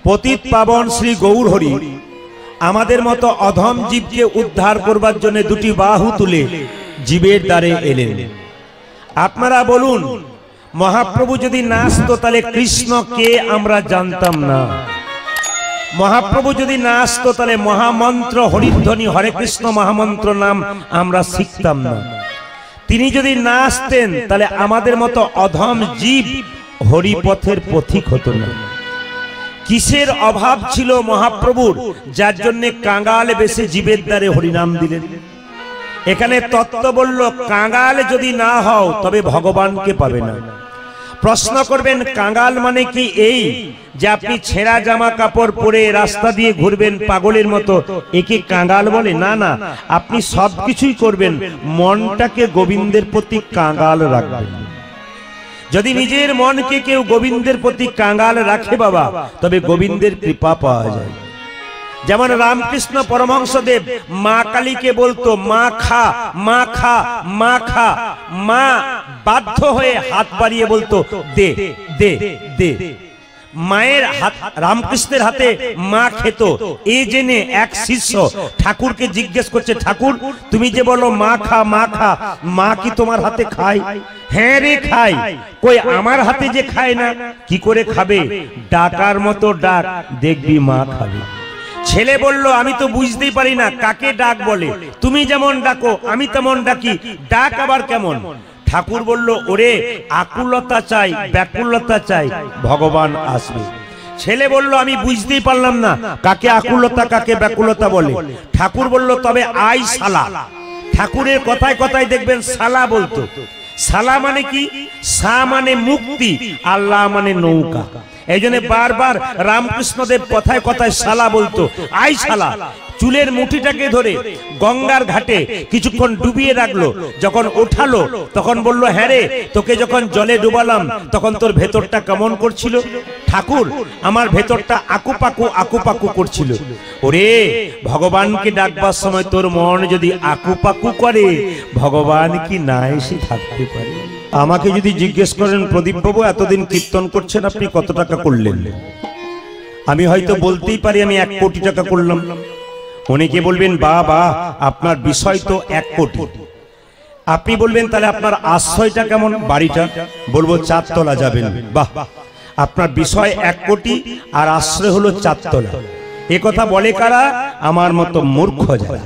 পতিত পাবন শ্রী গৌর হরি আমাদের মতো অধম জীবকে উদ্ধার করবার জন্য দুটি বাহু তুলে জীবের দ্বারে এলেন। আপনারা বলুন, মহাপ্রভু যদি না আসতো তাহলে কৃষ্ণকে আমরা জানতাম না। মহাপ্রভু যদি না আসতো তাহলে মহামন্ত্র হরিধ্বনি হরে কৃষ্ণ মহামন্ত্র নাম আমরা শিখতাম না। তিনি যদি না আসতেন তাহলে আমাদের মতো অধম জীব হরিপথের পথিক হতো না। কিসের অভাব ছিল মহাপ্রভুর, যার জন্য কাঙ্গাল বেশে জীবের দ্বারে হরিনাম দিলেন? এখানে তত্ত্ব বলল, কাঙ্গাল যদি না হও তবে ভগবানকে পাবে না। প্রশ্ন করবেন, কাঙ্গাল মানে কি এই যে আপনি ছেঁড়া জামা কাপড় পরে রাস্তা দিয়ে ঘুরবেন পাগলের মতো, একে কাঙ্গাল বলে? না না, আপনি সবকিছুই করবেন, মনটাকে গোবিন্দের প্রতি কাঙ্গাল রাখবেন। যদি নিজের মনকে কেউ গোবিন্দের প্রতি কাঙ্গাল রাখে বাবা, তবে গোবিন্দের কৃপা পাওয়া যায়। যেমন রামকৃষ্ণ পরমহংসদেব মা কালীকে বলতো, মা খা মা খা মা খা। মা বাধ্য হয়ে হাত বাড়িয়ে বলতো, দে দে দে। মায়ের হাত রামকৃষ্ণের হাতে মা খেত। এই জেনে এক শিষ্য ঠাকুরকে জিজ্ঞেস করছে, ঠাকুর তুমি যে বলো মা খা মা খা, মা কি তোমার হাতে খায়? হ্যাঁ রে খায়। কই আমার হাতে যে খায় না, কি করে খাবে? ডাকার মতো ডাক, দেখবি মা খাবে। ছেলে বলল, আমি তো বুঝতেই পারি না কাকে ডাক বলে, তুমি যেমন ডাকো আমি তেমন ডাকি, ডাক আবার কেমন? ঠাকুর বলল, ওরে আকুলতা চাই ব্যাকুলতা চাই, ভগবান আসবে। ছেলে বলল, আমি বুঝতেই পারলাম না কাকে আকুলতা কাকে ব্যাকুলতা বলে। ঠাকুর বলল, তবে আই শালা। ঠাকুরের কথায় কথায় দেখবেন শালা বলতো। শালা মানে কি? সা মানে মুক্তি, আল্লাহ মানে নৌকা। এই জন্য বারবার রামকৃষ্ণদেব কথায় কথায় শালা বলতো, আই শালা। চুলের মুঠিটাকে ধরে গঙ্গার ঘাটে কিছুক্ষণ ডুবিয়ে রাখলো, যখন ওঠালো তখন বলল, হ্যাঁ রে, তোকে যখন জলে ডুবালাম তখন তোর ভেতরটা কেমন করছিল? ঠাকুর, আমার ভেতরটা আকুপাকু আকুপাকু করছিল। ওরে, ভগবানকে ডাকবার সময় তোর মন যদি আকুপাকু করে, ভগবান কি না এসে থাকতে পারে? আমাকে যদি জিজ্ঞেস করেন, প্রদীপ বাবু এতদিন কীর্তন করছেন, আপনি কত টাকা করলেন? আমি হয়তো বলতেই পারি আমি 1 কোটি টাকা করলাম। অনেকে বলবেন, বাবা আপনার বিষয় তো 1 কোটি। আপনি বলবেন, তাহলে আপনার আশ্রয়টা কেমন, বাড়িটা? বলবো 4 তলা যাবেন। বাহ, আপনার বিষয় 1 কোটি আর আশ্রয় হলো 4 তলা। এ কথা বলে কারা? আমার মতো মূর্খ যারা।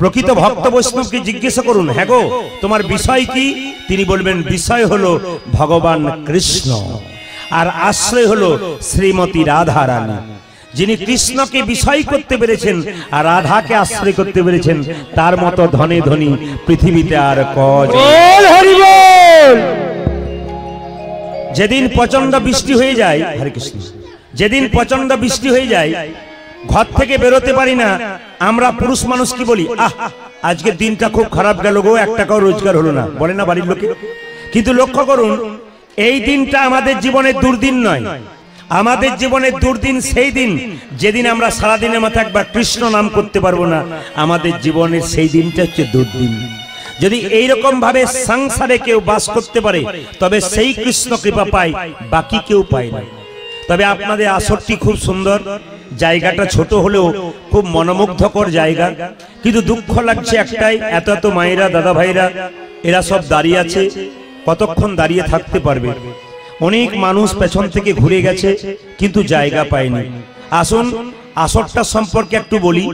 প্রকৃত ভক্ত বৈষ্ণবকে জিজ্ঞাসা করুন, হ্যাঁ গো তোমার বিষয় কি? তিনি বলবেন, বিষয় হলো ভগবান কৃষ্ণ আর আশ্রয় হলো শ্রীমতী রাধা রানী। যিনি কৃষ্ণকে বিষয় করতে পেরেছেন আর রাধাকে আশ্রয় করতে পেরেছেন, তার মতো ধনে ধনী পৃথিবীতে আর যেদিন প্রচন্ড বৃষ্টি হয়ে যায়, হরে কৃষ্ণ, যেদিন প্রচন্ড বৃষ্টি হয়ে যায়, ঘর থেকে বেরোতে পারি না, আমরা পুরুষ মানুষ কি বলি? আজকের দিনটা খুব খারাপ গেল গো, 1 টাকাও রোজগার হলো না, বলে না বাড়ির লোকে। কিন্তু লক্ষ্য করুন, এই দিনটা আমাদের জীবনের দুর্দিন নয়। আমাদের জীবনের দুর্দিন সেই দিন যেদিন আমরা সারাদিনের মাথায় একবার কৃষ্ণ নাম করতে পারবো না। আমাদের জীবনের সেই দিনটা হচ্ছে দুর্দিন। যদি এইরকম ভাবে সংসারে কেউ বাস করতে পারে, তবে সেই কৃষ্ণ কৃপা পায়, বাকি কেউ পায় না। তবে আপনাদের আসরটি খুব সুন্দর, জায়গাটা ছোট হলেও খুব মনোমুগ্ধকর জায়গা। কিন্তু দুঃখ লাগছে একটাই, এত এত মায়েরা দাদা ভাইরা এরা সব দাঁড়িয়ে আছে, কতক্ষণ দাঁড়িয়ে থাকতে পারবে? অনেক মানুষ পেছন থেকে ঘুরে গেছে কিন্তু জায়গা পায়নি। আসুন আসরটা সম্পর্কে একটু বলি।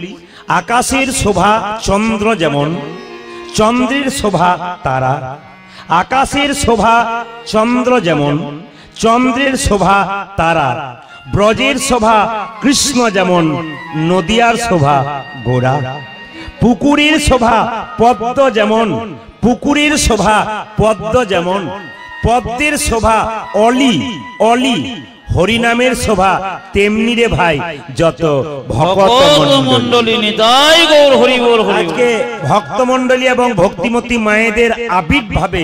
আকাশের শোভা চন্দ্র যেমন, চন্দ্রের শোভা তারা। আকাশের শোভা চন্দ্র যেমন, চন্দ্রের শোভা তারা। ব্রজের শোভা কৃষ্ণ যেমন, নদিয়ার শোভা গোরা। পুকুরের শোভা পদ্ম যেমন, পুকুরের শোভা পদ্ম যেমন। পদ্মের শোভা অলি অলি, হরিনামের শোভা তেমনি রে ভাই যত ভক্তমণ্ডলী। আজকে ভক্তমণ্ডলী এবং ভক্তিমতী মায়েদের আবির্ভাবে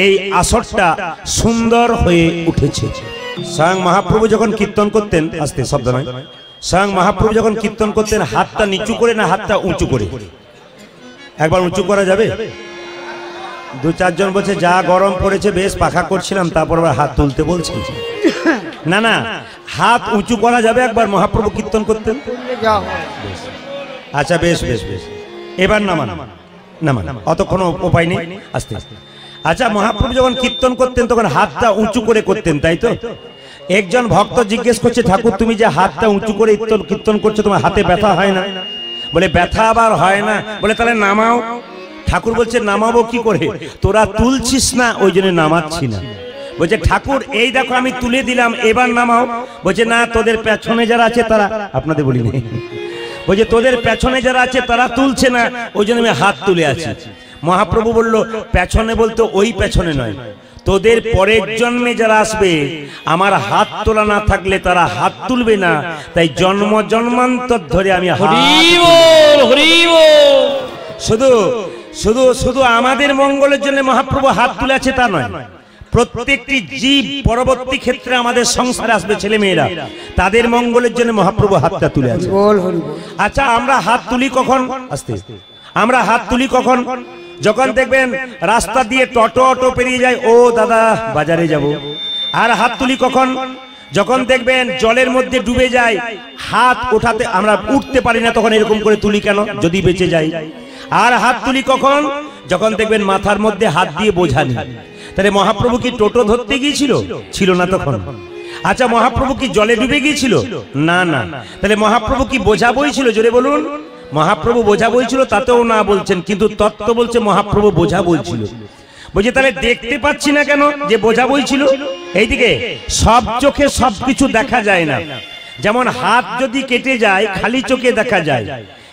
এই আসরটা সুন্দর হয়ে উঠেছে। স্বয়ং মহাপ্রভু যখন কীর্তন করতেন, আস্তে শব্দ নয়, স্বয়ং মহাপ্রভু যখন কীর্তন করতেন, হাতটা নিচু করে না হাতটা উঁচু করে? একবার উঁচু করা যাবে? 2-4 জন বলছে যা গরম পড়েছে, বেশ পাখা করছিলাম, তারপর আবার হাত তুলতে বলছে। না না, হাত উঁচু করা যাবে একবার মহাপ্রভু কীর্তন করতেন? আচ্ছা বেশ বেশ বেশ, এবার নামান নামান, অতক্ষণ উপায় নেই, আস্তে আস্তে। আচ্ছা, মহাপ্রভু যখন কীর্তন করতেন তখন হাতটা উঁচু করে করতেন, তাই তো? একজন ভক্ত জিজ্ঞেস করছে, ঠাকুর তুমি যে হাতটা উঁচু করে কীর্তন করছো, তোমার হাতে ব্যথা হয় না? বলে ব্যথা আবার হয় না। বলে তাহলে নামাও। ঠাকুর বলছে নামাবো কি করে, তোরা তুলছিস না ওই জন্য নামাচ্ছি না। বলছে ঠাকুর এই দেখো আমি তুলে দিলাম, এবার নামাও। বলছে না, তোদের পেছনে যারা আছে তারা, আপনাদের বলি নেই, বলছে তোদের পেছনে যারা আছে তারা তুলছে না, ওই জন্য আমি হাত তুলে আছি। মহাপ্রভু বলল পেছনে বলতে ওই পেছনে নয়, তোদের পরের জন্মে যারা আসবে আমার হাত তোলা না থাকলে তারা হাত তুলবে না, তাই জন্ম জন্মান্তর ধরে আমি শুধু শুধু শুধু আমাদের মঙ্গলের জন্য মহাপ্রভু হাত তুলে আছে তা নয়, প্রত্যেকটি জীব পরবর্তী ক্ষেত্রে আমাদের সংসারে আসবে ছেলে মেয়েরা, তাদের মঙ্গলের জন্য মহাপ্রভু হাতটা তুলে আছে। আচ্ছা, আমরা হাত তুলি কখন? আস্তে, আমরা হাত তুলি কখন? যখন দেখবেন রাস্তা দিয়ে টোটো অটো পেরিয়ে যায়, ও দাদা বাজারে যাব। আর হাত তুলি কখন? যখন দেখবেন জলের মধ্যে ডুবে যায়, হাত ওঠাতে আমরা উঠতে পারি না, তখন এরকম করে তুলি কেন, যদি বেঁচে যাই। আর হাত তুলি কখন? যখন দেখবেন মাথার মধ্যে হাত দিয়ে বোঝা নেই। তাহলে মহাপ্রভু কি টোটো ধরতে গিয়েছিল? ছিল না তখন। আচ্ছা, মহাপ্রভু কি জলে ডুবে গিয়েছিল? না না। তাহলে মহাপ্রভু কি বোঝা বইছিল? জোরে বলুন। মহাপ্রভু বোঝা বইছিল তাতেও না বলছেন, কিন্তু তত্ত্ব বলছে মহাপ্রভু বোঝা বইছিল। বলছে তাহলে দেখতে পাচ্ছি না কেন যে বোঝা বইছিল? এইদিকে সব চোখে সবকিছু দেখা যায় না। যেমন হাত যদি কেটে যায় খালি চোখে দেখা যায়,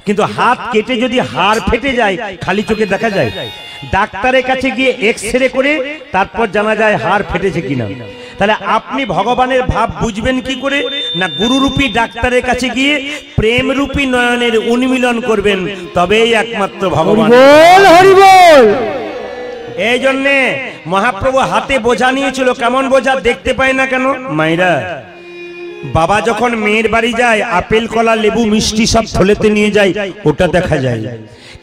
কিন্তু হাত কেটে যদি হাড় ফেটে যায় খালি চোখে দেখা যায়? ডাক্তারের কাছে গিয়ে এক্স-রে করে তারপর জানা যায় হাড় ফেটেছে কিনা। তাহলে আপনি ভগবানের ভাব বুঝবেন কি করে? না, গুরুরূপী ডাক্তারের কাছে গিয়ে প্রেমরূপী নয়নের উন্মিলন করবেন, তবেই একমাত্র ভগবান। এই জন্যে মহাপ্রভু হাতে বোঝা নিয়েছিল। কেমন বোঝা? দেখতে পায় না কেন? মাইরা, বাবা যখন মেয়ের বাড়ি যায় আপেল কলা লেবু মিষ্টি সব থলেতে নিয়ে যায়, ওটা দেখা যায়,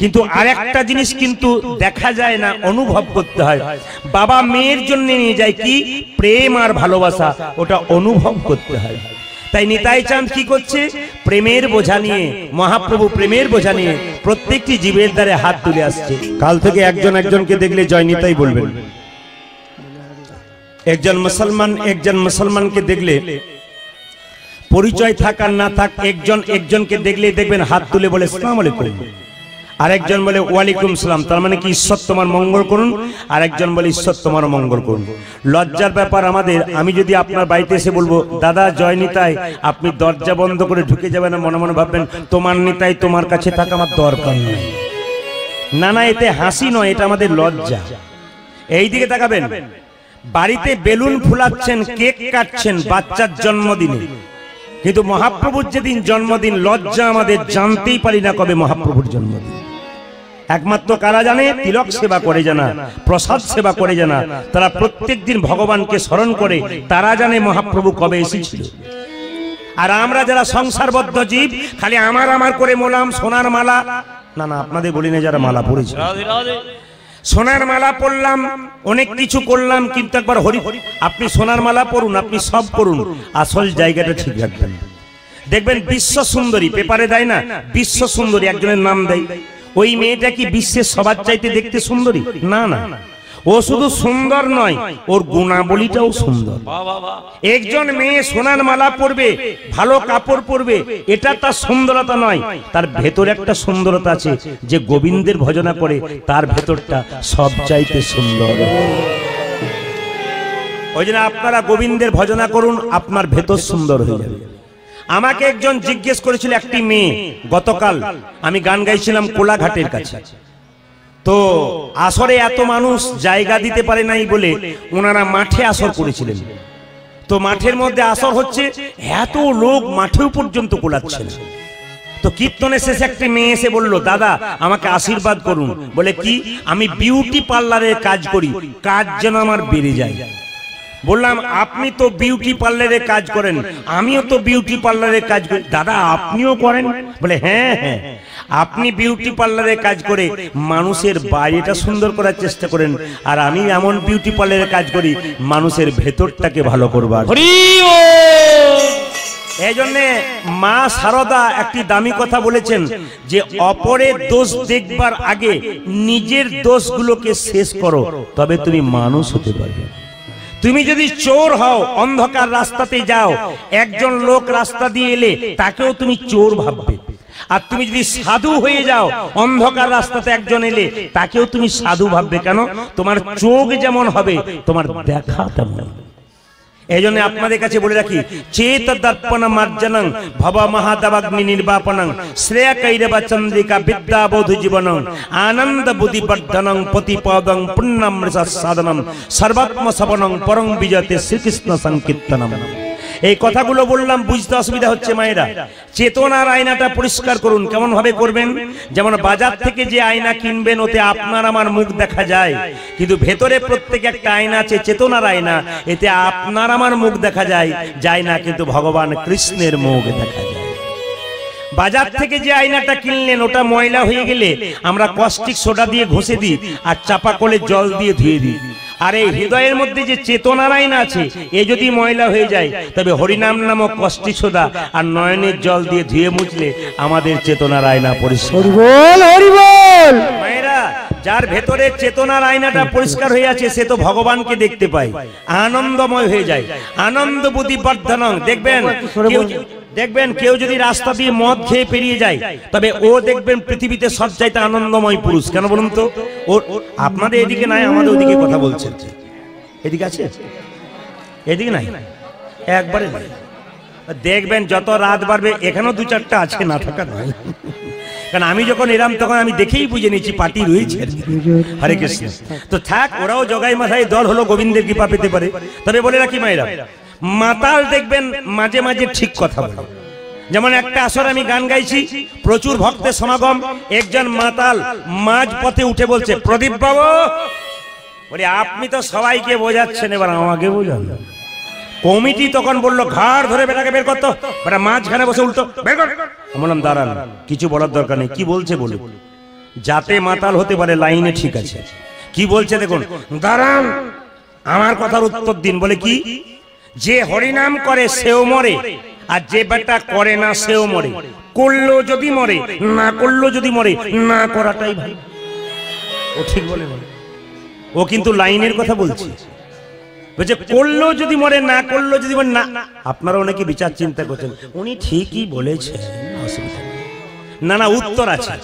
কিন্তু আরেকটা জিনিস কিন্তু দেখা যায় না, অনুভব করতে হয়। বাবা মেয়ের জন্য নিয়ে যায় কি? প্রেম আর ভালোবাসা, ওটা অনুভব করতে হয়। তাই নিতাই চাঁদ কি করছে? প্রেমের বোঝা নিয়ে, মহাপ্রভু প্রেমের বোঝা নিয়ে প্রত্যেকটি জীবের দ্বারে হাত তুলে আসছে। কাল থেকে একজন একজনকে দেখলে জয় নিতাই বলবেন। একজন মুসলমানকে দেখলে পরিচয় থাক আর না থাক, একজন একজনকে দেখলে দেখবেন হাত তুলে বলে আসসালামু আলাইকুম, আরেকজন বলে ওয়ালাইকুম সালাম, তার মানে কি ঈশ্বর তোমার মঙ্গল করুন। আরেকজন বলে ঈশ্বর তোমার মঙ্গল করুন। লজ্জার ব্যাপার আমাদের। আমি যদি আপনার বাড়িতে এসে বলবো দাদা জয় নিতাই, আপনি দরজা বন্ধ করে ঢুকে যাবেন না, মনে মনে ভাববেন তোমার নিতাই তোমার কাছে থাকা আমার দরকার নেই। না না, এতে হাসি নয়, এটা আমাদের লজ্জা। এই দিকে তাকাবেন, বাড়িতে বেলুন ফুলাচ্ছেন, কেক কাটছেন বাচ্চার জন্মদিনে, কিন্তু মহাপ্রভুর যেদিন জন্মদিন লজ্জা আমাদের, জানতেই পারি না কবে মহাপ্রভুর জন্মদিন। একমাত্র কারা জানে? তিলক সেবা করে জানা, প্রসাদ সেবা করে জানা, তারা প্রত্যেক দিন ভগবানকে স্মরণ করে, তারা জানে মহাপ্রভু কবে এসেছিল। আর আমরা যারা সংসারবদ্ধ জীব, খালি আমার আমার করে মোলাম সোনার মালা, না না আপনাদের বলি না, যারা মালা পড়েছে সোনার মালা পরলাম, অনেক কিছু করলাম, কিন্তু একবার হরি আপনি সোনার মালা পরুন, আপনি সব করুন, আসল জায়গাটা ঠিক রাখবেন। দেখবেন বিশ্ব সুন্দরী পেপারে দেয় না, বিশ্ব সুন্দরী একজনের নাম দেয়, ওই মেয়েটা কি বিশ্বের সবার চাইতে দেখতে সুন্দরী? না না, ও শুধু সুন্দর নয়, ওর গুণাবলীটাও সুন্দর। একজন মেয়ে সোনার মালা পরবে, ভালো কাপড় পরবে, এটা তার সুন্দরতা নয়, তার ভেতরে একটা সুন্দরতা আছে, যে গোবিন্দের ভজনা করে তার ভেতরটা সব চাইতে সুন্দর। ওই জন্য আপনারা গোবিন্দের ভজনা করুন, আপনার ভেতর সুন্দর হয়ে যাবে। আমাকে একজন জিজ্ঞেস করেছিল, একটি মেয়ে, গতকাল আমি গান গাইছিলাম কোলাঘাটের কাছে, তো আসরে এত মানুষ জায়গা দিতে পারে নাই বলে ওনারা মাঠে আসর করেছিলেন। তো মাঠের মধ্যে আসর হচ্ছে, এত লোক মাঠেও পর্যন্ত কোলাচ্ছে। তো কীর্তনের শেষে একটি মেয়ে এসে বলল, দাদা আমাকে আশীর্বাদ করুন। বলে কি? আমি বিউটি পার্লারের কাজ করি, কাজ যেন আমার বেড়ে যায়। বললাম আপনি তো বিউটি পার্লারে কাজ করেন, আমিও তো বিউটি পার্লারে কাজ করি। দাদা আপনিও করেন? বলে হ্যাঁ হ্যাঁ, আপনি বিউটি পার্লারে কাজ করে মানুষের বাইরেটা সুন্দর করার চেষ্টা করেন, আর আমি এমন বিউটি পার্লারে কাজ করি মানুষের ভেতরটাকে ভালো করবার। এই জন্য মা শারদা একটি দামি কথা বলেছেন যে অপরের দোষ দেখবার আগে নিজের দোষগুলোকে শেষ করো, তবে তুমি মানুষ হতে পারবে। তুমি যদি চোর হও, অন্ধকার রাস্তাতে যাও, একজন লোক রাস্তা দিয়ে এলে তাকেও তুমি চোর ভাববে। আর তুমি যদি সাধু হয়ে যাও, অন্ধকার রাস্তাতে একজন এলে তাকেও তুমি সাধু ভাববে। কেন? তোমার চোখ যেমন হবে তোমার দেখা তেমন। এই জন্য আপনাদের কাছে বলে রাখি, চেত দর্পণ মার্জনং ভব মহাদবাগ্নি নির্বাপনং শ্রেয় কৈরব চন্দ্রিকা বিদ্যা বোধ জীবনং আনন্দ বুদ্ধি বর্ধনং প্রতিপদং পুণ্যমৃষ সাধনম সর্বাত্ম সবনং পরং বিজয়তে শ্রীকৃষ্ণ সংকীর্তনম। এই কথাগুলো বললাম, বুঝতে অসুবিধা হচ্ছে মায়েরা। চেতনার আয়নাটা পরিষ্কার করুন। কেমন ভাবে করবেন? যেমন বাজার থেকে যে আয়না কিনবেন ওতে আপনার আমার মুখ দেখা যায়, কিন্তু ভেতরে প্রত্যেক একটা আয়না আছে, চেতনার আয়না, এতে আপনার আমার মুখ দেখা যায় না, কিন্তু ভগবান কৃষ্ণের মুখ দেখা যায়। বাজার থেকে যে আয়নাটা কিনলেন ওটা ময়লা হয়ে গেলে আমরা কস্টিক সোডা দিয়ে ঘষে দিই আর চাপা কলে জল দিয়ে ধুয়ে দিই। আর এই হৃদয়ের মধ্যে যে চেতনার আয়না আছে, এ যদি ময়লা হয়ে যায় তবে হরিনাম নামক কস্টিক সোডা আর নয়নের জল দিয়ে ধুয়ে মুছলে আমাদের চেতনার আয়না পরিষ্কার। মায়েরা, যার ভেতরে চেতনার আয়নাটা পরিষ্কার হয়ে আছে সে তো ভগবানকে দেখতে পায়, আনন্দময় হয়ে যায়। আনন্দ বুদ্ধি বর্ধনং। দেখবেন কেউ যদি রাস্তা দিয়ে মদ খেয়ে পেরিয়ে যায়, তবে ও দেখবেন পৃথিবীতে সবচাইতে আনন্দময় পুরুষ। কেন বলুন তো? ও আপনাদের এদিকে নাই, আমাদের ওদিকে কথা বলছেন। এদিকে আছে? এদিকে নাই, একবারে নাই। দেখবেন যত রাত বাড়বে এখানেও দু চারটা আছে, না থাকা নয়। কারণ আমি যখন এলাম তখন আমি দেখেই বুঝে নিয়েছি পার্টি রয়েছে। হরে কৃষ্ণ। তো থাক, ওরাও জগাই মাথায় দল হলো, গোবিন্দের কৃপা পেতে পারে। তবে বলে রাখি মায়েরা, মাতাল দেখবেন মাঝে মাঝে ঠিক কথা বলে। যেমন একটা আসর আমি গান গাইছি, প্রচুর ভক্তের সমাগম, একজন মাতাল মাঝ পথে উঠে বলছে, প্রদীপ বাবু, বলি আপনি তো সবাইকে বোঝাচ্ছেন, এবার আমাকে বোঝান। কমিটি তখন বললো, ঘাড় ধরে বেটাকে বের করতো, বেটা মাঝখানে বসে উল্টো বের কর। বললাম দাঁড়ান, কিছু বলার দরকার নেই, কি বলছে বলে। যাতে মাতাল হতে পারে লাইনে ঠিক আছে, কি বলছে দেখুন। দাঁড়ান, আমার কথার উত্তর দিন। বলে কি? যে হরিনাম করে সেও মরে, আর যে বেটা করে না সেও মরে। করলো যদি মরে, না করলো যদি মরে, না করাটাই ভালো। ও ঠিক বলে, ও কিন্তু লাইনের কথা বলছে। বলছে করলো যদি মরে, না করলো যদি মরে। না, আপনারা অনেকে বিচার চিন্তা করছেন, উনি ঠিকই বলেছেন, না না, উত্তর আছে।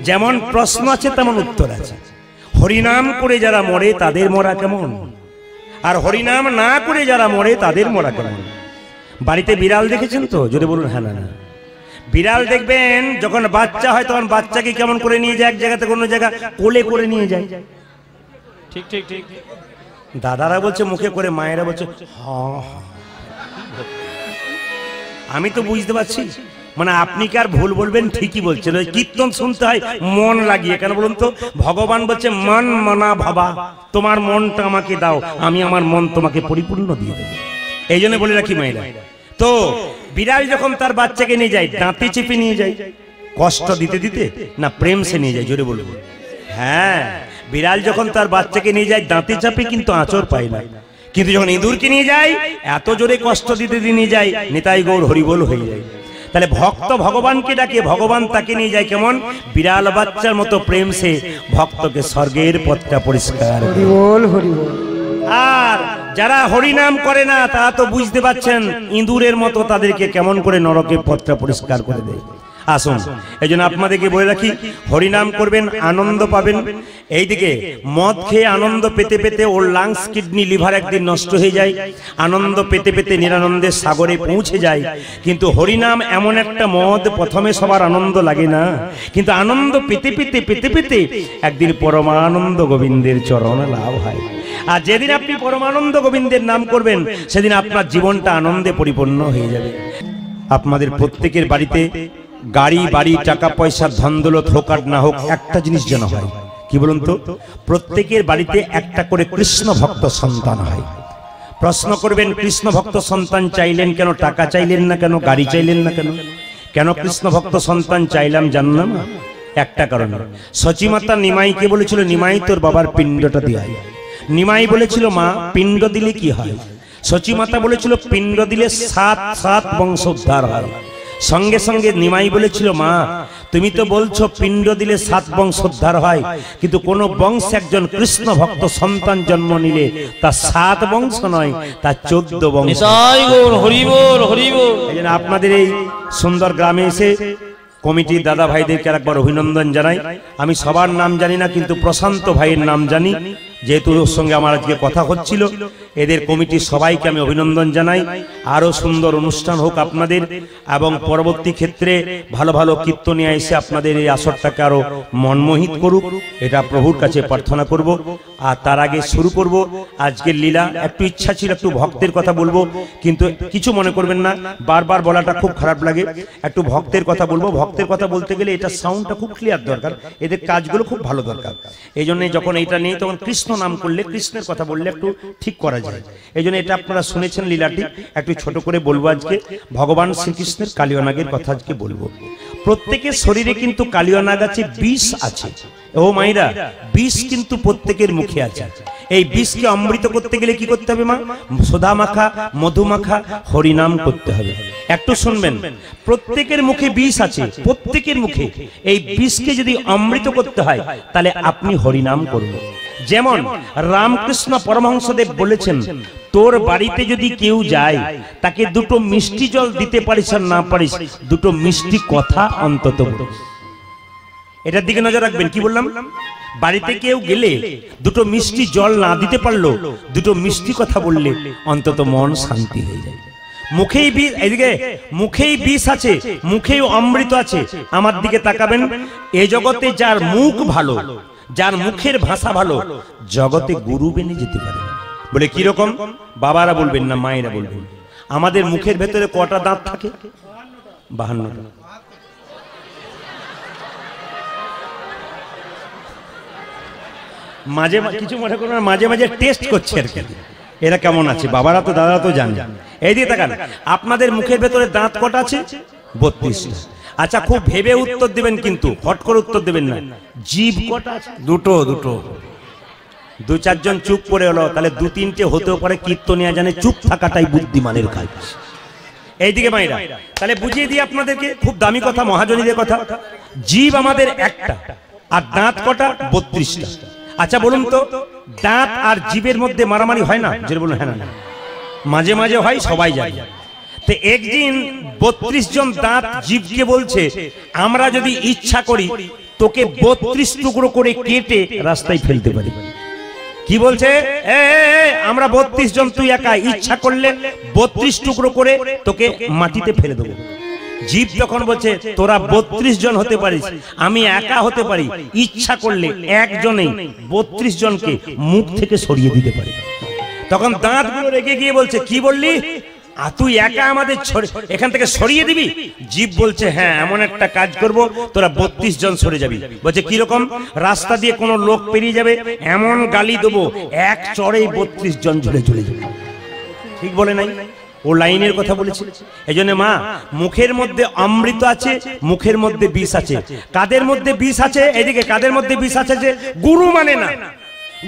যেমন প্রশ্ন আছে তেমন উত্তর আছে। হরিনাম করে যারা মরে তাদের মরা কেমন, আর হরিনাম না করে যারা মরে তাদের মরা কেমন। বাড়িতে বিড়াল দেখেছেন তো? যদি বলুন হ্যাঁ না। বিড়াল দেখবেন যখন বাচ্চা হয় তখন বাচ্চাকে কেমন করে নিয়ে যায়, এক জায়গা থেকে অন্য জায়গা কোলে করে নিয়ে যায়। ঠিক ঠিক ঠিক। দাদারা বলছে মুখে করে, মায়েরা বলছে হ্যাঁ। আমি তো বুঝতে পারছি, মানে আপনি কি আর ভুল বলবেন, ঠিকই বলছেন। ওই কীর্তন শুনতে হয় মন লাগিয়ে। কেন বলুন তো? ভগবান বলছে মন মনা ভাবা, তোমার মনটা আমাকে দাও, আমি আমার মন তোমাকে পরিপূর্ণ দিয়ে দেবো। এই জন্য বলে রাখি মায়েরা, তো বিড়াল যখন তার বাচ্চাকে নিয়ে যায়, দাঁতে চেপে নিয়ে যায়, কষ্ট দিতে দিতে, না প্রেম সে নিয়ে যায়? জোরে বলবো। হ্যাঁ, বিড়াল যখন তার বাচ্চাকে নিয়ে যায় দাঁতে চাপে, কিন্তু আঁচড় পায় না। কিন্তু যখন ইঁদুরকে নিয়ে যায় এত জোরে কষ্ট দিতে নিয়ে যায়, নিতাই গৌর হরিবোল হয়ে যায়। তাহলে ভক্ত ভগবানকে ডাকে, ভগবান তাকে নিয়ে যায় কেমন? বিড়াল বাচ্চার মতো প্রেম সে ভক্তকে স্বর্গের পথটা পরিষ্কার। হরিবোল হরিবোল। আর যারা হরিনাম করে না তারা তো বুঝতে পারছেন, ইঁদুরের মতো তাদেরকে কেমন করে নরকের পথটা পরিষ্কার করে দেয়। আসুন, এই জন্য আপনাদেরকে বলে রাখি, হরিনাম করবেন, আনন্দ পাবেন। এইদিকে মদ খেয়ে আনন্দ পেতে পেতে ওর লাংস, কিডনি, লিভার একদিন নষ্ট হয়ে যায়। আনন্দ পেতে পেতে নিরানন্দের সাগরে পৌঁছে যায়। কিন্তু হরিনাম এমন একটা মদ, প্রথমে সবার আনন্দ লাগে না, কিন্তু আনন্দ পেতে পেতে পেতে পেতে একদিন পরমানন্দ গোবিন্দের চরণ লাভ হয়। আর যেদিন আপনি পরমানন্দ গোবিন্দের নাম করবেন সেদিন আপনার জীবনটা আনন্দে পরিপূর্ণ হয়ে যাবে। আপনাদের প্রত্যেকের বাড়িতে গাড়ি বাড়ি, টাকা পয়সা, ধন দৌলত হোক আর না হোক, একটা জিনিস যেন হয়, কি বলুন তো? প্রত্যেকের বাড়িতে একটা করে কৃষ্ণ ভক্ত সন্তান হয়। প্রশ্ন করবেন, কৃষ্ণ ভক্ত সন্তান চাইলেন কেন? টাকা চাইলেন না কেন? গাড়ি চাইলেন না কেন? কেন কৃষ্ণ ভক্ত সন্তান চাইলাম জানলাম না? একটা কারণে। সচিমাতা নিমাইকে বলেছিল, নিমাই তোর বাবার পিণ্ডটা দিয়ে। নিমাই বলেছিল, মা পিণ্ড দিলে কি হয়? সচিমাতা বলেছিল পিণ্ড দিলে 7 বংশ উদ্ধার হয়। সঙ্গে সঙ্গে নিমাই বলেছিল মা তুমি তো বলছো পিণ্ড দিলে 7 বংশ উদ্ধার হয়, কিন্তু কোন বংশে একজন কৃষ্ণ ভক্ত সন্তান জন্ম নিলে তা 7 বংশ নয়, তা 14 বংশ। এই জন্য আপনাদের এই সুন্দর গ্রামে এসে কমিটির দাদা ভাইদেরকে একবার অভিনন্দন জানাই। আমি সবার নাম জানি না, কিন্তু প্রশান্ত ভাইয়ের নাম জানি, যেহেতু ওর সঙ্গে আমার আজকে কথা হচ্ছিল। এদের কমিটির সবাইকে আমি অভিনন্দন জানাই। আরো সুন্দর অনুষ্ঠান হোক আপনাদের, এবং পরবর্তী ক্ষেত্রে ভালো ভালো কীর্তনিয়া এসে আপনাদের এই আসরটাকে আরো মনমোহিত করুক, এটা প্রভুর কাছে প্রার্থনা করব। আর তার আগে শুরু করব আজকের লীলা। একটু ইচ্ছা ছিল একটু ভক্তের কথা বলবো, কিন্তু কিছু মনে করবেন না, বারবার বলাটা খুব খারাপ লাগে। একটু ভক্তের কথা বলবো। ভক্তের কথা বলতে গেলে এটা সাউন্ডটা খুব ক্লিয়ার দরকার, এদের কাজগুলো খুব ভালো দরকার। এই জন্য যখন এইটা নেই তখন কৃষ্ণ নাম করলে, কৃষ্ণের কথা বললে একটু ঠিক করা যায়। এই জন্য এটা আপনারা শুনেছেন লীলাটি, একটু ছোট করে বলবো। আজকে ভগবান শ্রীকৃষ্ণের কালিয়ানাগের কথা আজকে বলবো। প্রত্যেকের শরীরে কিন্তু কালিয়ানাগ আছে, বিষ আছে। ও মাইরা, বিষ কিন্তু প্রত্যেকের মুখে আছে। এই বিষকে অমৃত করতে গেলে কি করতে হবে মা? সোধা মাখা, মধু মাখা, হরিনাম করতে হবে। একটু শুনবেন, প্রত্যেকের মুখে বিষ আছে, প্রত্যেকের মুখে। এই বিষকে যদি অমৃত করতে হয় তাহলে আপনি হরিনাম করুন। যেমন রামকৃষ্ণ পরমহংসদেব বলেছেন, তোর বাড়িতে যদি কেউ যায় তাকে দুটো মিষ্টি জল দিতে পারিস আর না পারিস, দুটো মিষ্টি কথা অন্তত বলিস। এটার দিকে নজর রাখবেন। কি বললাম? বাড়িতে কেউ গেলে দুটো মিষ্টি জল না দিতে পারলো, দুটো মিষ্টি কথা বললে অন্তত মন শান্তি হয়ে যায়। মুখেই বিষ, এদিকে মুখেই বিষ আছে, মুখেই অমৃত আছে। আমার দিকে তাকাবেন। এ জগতে যার মুখ ভালো, যার মুখের ভাষা ভালো, জগতে গুরু বেনে যেতে পারে। বলে কি রকম? বাবারা বলবেন না, মায়েরা বলবেন। আমাদের মুখের ভেতরে কটা দাঁত থাকে? 52টা। মাঝে কিছু মনে করবেন, মাঝে মাঝে টেস্ট করছে আর কি, এরা কেমন আছে। বাবারা তো দাদারা তো জানে। এই দিকে তাকান, আপনাদের মুখের ভেতরে দাঁত কটা আছে? 32টা। আচ্ছা, খুব ভেবে উত্তর দিবেন, কিন্তু হট করে উত্তর দিবেন না। জিভ কটা আছে? দুটো। 2-4 জন চুপ করে হলো, তাহলে 2-3টে হতেও পারে। কীর্তনিয়া জানে চুপ থাকাটাই বুদ্ধিমানের কাজ। এইদিকে মাইরা, তাহলে বুঝিয়ে দিই আপনাদেরকে, খুব দামি কথা, মহাজনীদের কথা। জিভ আমাদের একটা, আর দাঁত কটা? 32টা। আচ্ছা বলুন তো, দাঁত আর জিভের মধ্যে মারামারি হয় না? যে বলুন হ্যাঁ না, মাঝে মাঝে হয়, সবাই জানে। তো একদিন 32 জন দাঁত জিভকে বলছে, আমরা যদি ইচ্ছা করি তোকে 32 টুকরো করে কেটে রাস্তায় ফেলতে পারি। কি বলছে? আমরা 32 জন, তুই একা ইচ্ছা করলে 32 টুকরো করে তোকে মাটিতে ফেলে দেবো। জীব তখন বলছে, তোরা 32 জন হতে পারিস, আমি একা হতে পারি, ইচ্ছা করলে একজনেই 32 জনকে মুখ থেকে সরিয়ে দিতে পারি। তখন দাঁতগুলো রেগে গিয়ে বলছে, কি বললি? তুই একা আমাদের এখান থেকে সরিয়ে দিবি? জীব বলছে, হ্যাঁ, এমন একটা কাজ করব, তোরা 32 জন সরে যাবি। বলছে কি রকম? রাস্তা দিয়ে কোনো লোক পেরিয়ে যাবে, এমন গালি দেবো, এক চড়েই 32 জন ঝরে চলে যাবে। ঠিক বলে নাই? ও লাইনের কথা বলেছে। এই জন্য মা, মুখের মধ্যে অমৃত আছে, মুখের মধ্যে বিষ আছে। কাদের মধ্যে বিষ আছে? এদিকে কাদের মধ্যে বিষ আছে? যে গুরু মানে না,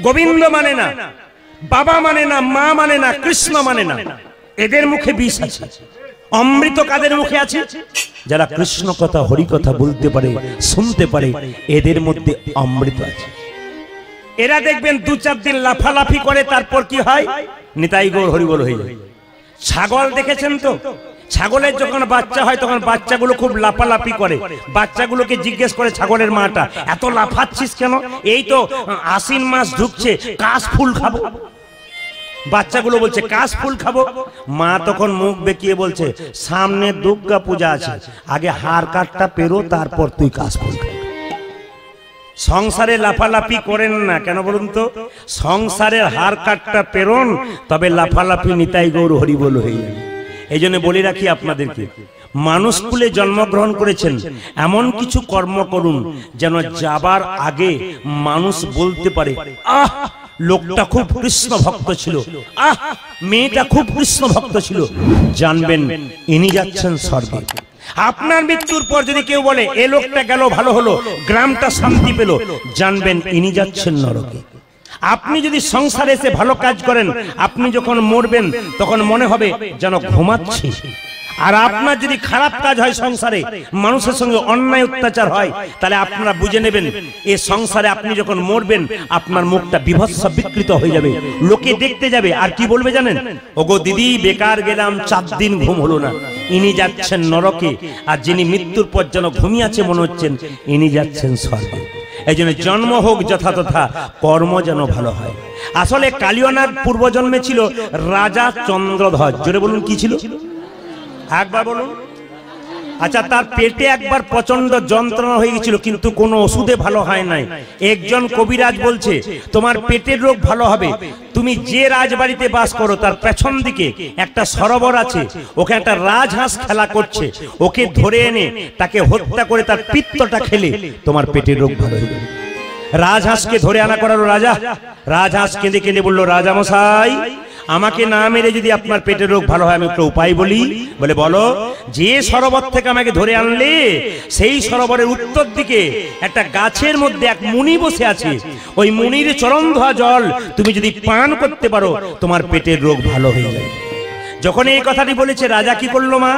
গোবিন্দ মানে না, বাবা মানে না, মা মানে না, কৃষ্ণ মানে না, এদের মুখে বিষ আছে। অমৃত কাদের মুখে আছে? যারা কৃষ্ণ কথা, হরি কথা বলতে পারে, শুনতে পারে, এদের মধ্যে অমৃত আছে। এরা দেখবেন 2-4 দিন লাফালাফি করে, তারপর কি হয়? নিতাই গৌর হরি বল হয়ে যায়। ছাগল দেখেছেন তো? ছাগলের যখন বাচ্চা হয় তখন বাচ্চাগুলো খুব লাফালাফি করে। বাচ্চাগুলোকে জিজ্ঞেস করে ছাগলের মাটা, এত লাফাচ্ছিস কেন? এই তো আশ্বিন মাস ঢুকছে, কাশ ফুল খাবো। বাচ্চাগুলো বলছে কাশ ফুল খাবো। মা তখন মুখ বেঁকিয়ে বলছে, সামনে দুর্গা পূজা আছে, আগে হার কাটটা পেরো, তারপর তুই কাশ ফুল খাবি। সংসারে লাফালাফি করেন না কেন বলুন তো? সংসারের হার কাটটা পেরোন, তবে লাফালাফি নিতাই গৌর হরি বল হয়ে যাবে। এই জন্য বলে রাখি আপনাদেরকে, মানুষ কুলে জন্মগ্রহণ করেছেন, এমন কিছু কর্ম করুন যেন যাবার আগে মানুষ বলতে পারে, আহ, লোকটা খুব কৃষ্ণ ভক্ত ছিল, আহ, মেয়েটা খুব কৃষ্ণ ভক্ত ছিল। জানবেন ইনি যাচ্ছেন স্বর্গে। আপনার মৃত্যুর পর যদি কেউ বলে এ লোকটা গেল ভালো হলো, গ্রামটা শান্তি পেল, জানবেন ইনি যাচ্ছেন নরকে। আপনি যদি সংসারে এসে ভালো কাজ করেন, আপনি যখন মরবেন তখন মনে হবে যেন ঘুমাচ্ছি। আর আপনার যদি খারাপ কাজ হয় সংসারে, মানুষের সঙ্গে অন্যায় অত্যাচার হয়, তাহলে আপনারা বুঝে নেবেন এই সংসারে আপনি যখন মরবেন আপনার মুখটা বিভৎস বিকৃত হয়ে যাবে, লোকে দেখতে যাবে আর কি বলবে জানেন? ওগো দিদি বেকার গেলাম, 4 দিন ঘুম হলো না, ইনি যাচ্ছেন নরকে, আর যিনি মৃত্যুর পর যেন ঘুমিয়ে আছে মনে হচ্ছেন ইনি যাচ্ছেন স্বর্গে। এই জন্য জন্ম হোক যথাতথা, কর্ম যেন ভালো হয়। আসলে কালিয়ানাগ পূর্বজন্মে ছিল রাজা চন্দ্রধ্বজ। জোরে বলুন কি ছিল? একবার বলুন। আচ্ছা, তার পেটে একবার প্রচন্ড যন্ত্রণা হয়ে গেছিল, কিন্তু কোনো ওষুধে ভালো হয় নাই। একজন কবিরাজ বলছে তোমার পেটের রোগ ভালো হবে, তুমি যে রাজবাড়িতে বাস করো তার পেছন দিকে একটা সরোবর আছে, ওখানে একটা রাজহাঁস খেলা করছে, ওকে ধরে এনে তাকে হত্যা করে তার পিত্তটা খেলে তোমার পেটের রোগ ভালো হয়ে যাবে। রাজহাঁসকে ধরে আনা করালো রাজা। রাজহাঁস কেঁদে কেঁদে বলল, রাজা মশাই আমাকে না মেরে যদি আপনার পেটের রোগ ভালো হয় আমি একটা উপায় বলি। বলে বলো। যে সরোবর থেকে আমাকে ধরে আনলে সেই সরোবরের উত্তর দিকে একটা গাছের মধ্যে এক মুনি বসে আছে, ওই মুনির চরণ ধোয়া জল তুমি যদি পান করতে পারো তোমার পেটের রোগ ভালো হয়ে যাবে। যখন এই কথাটি বলেছে রাজা কি করলো মা,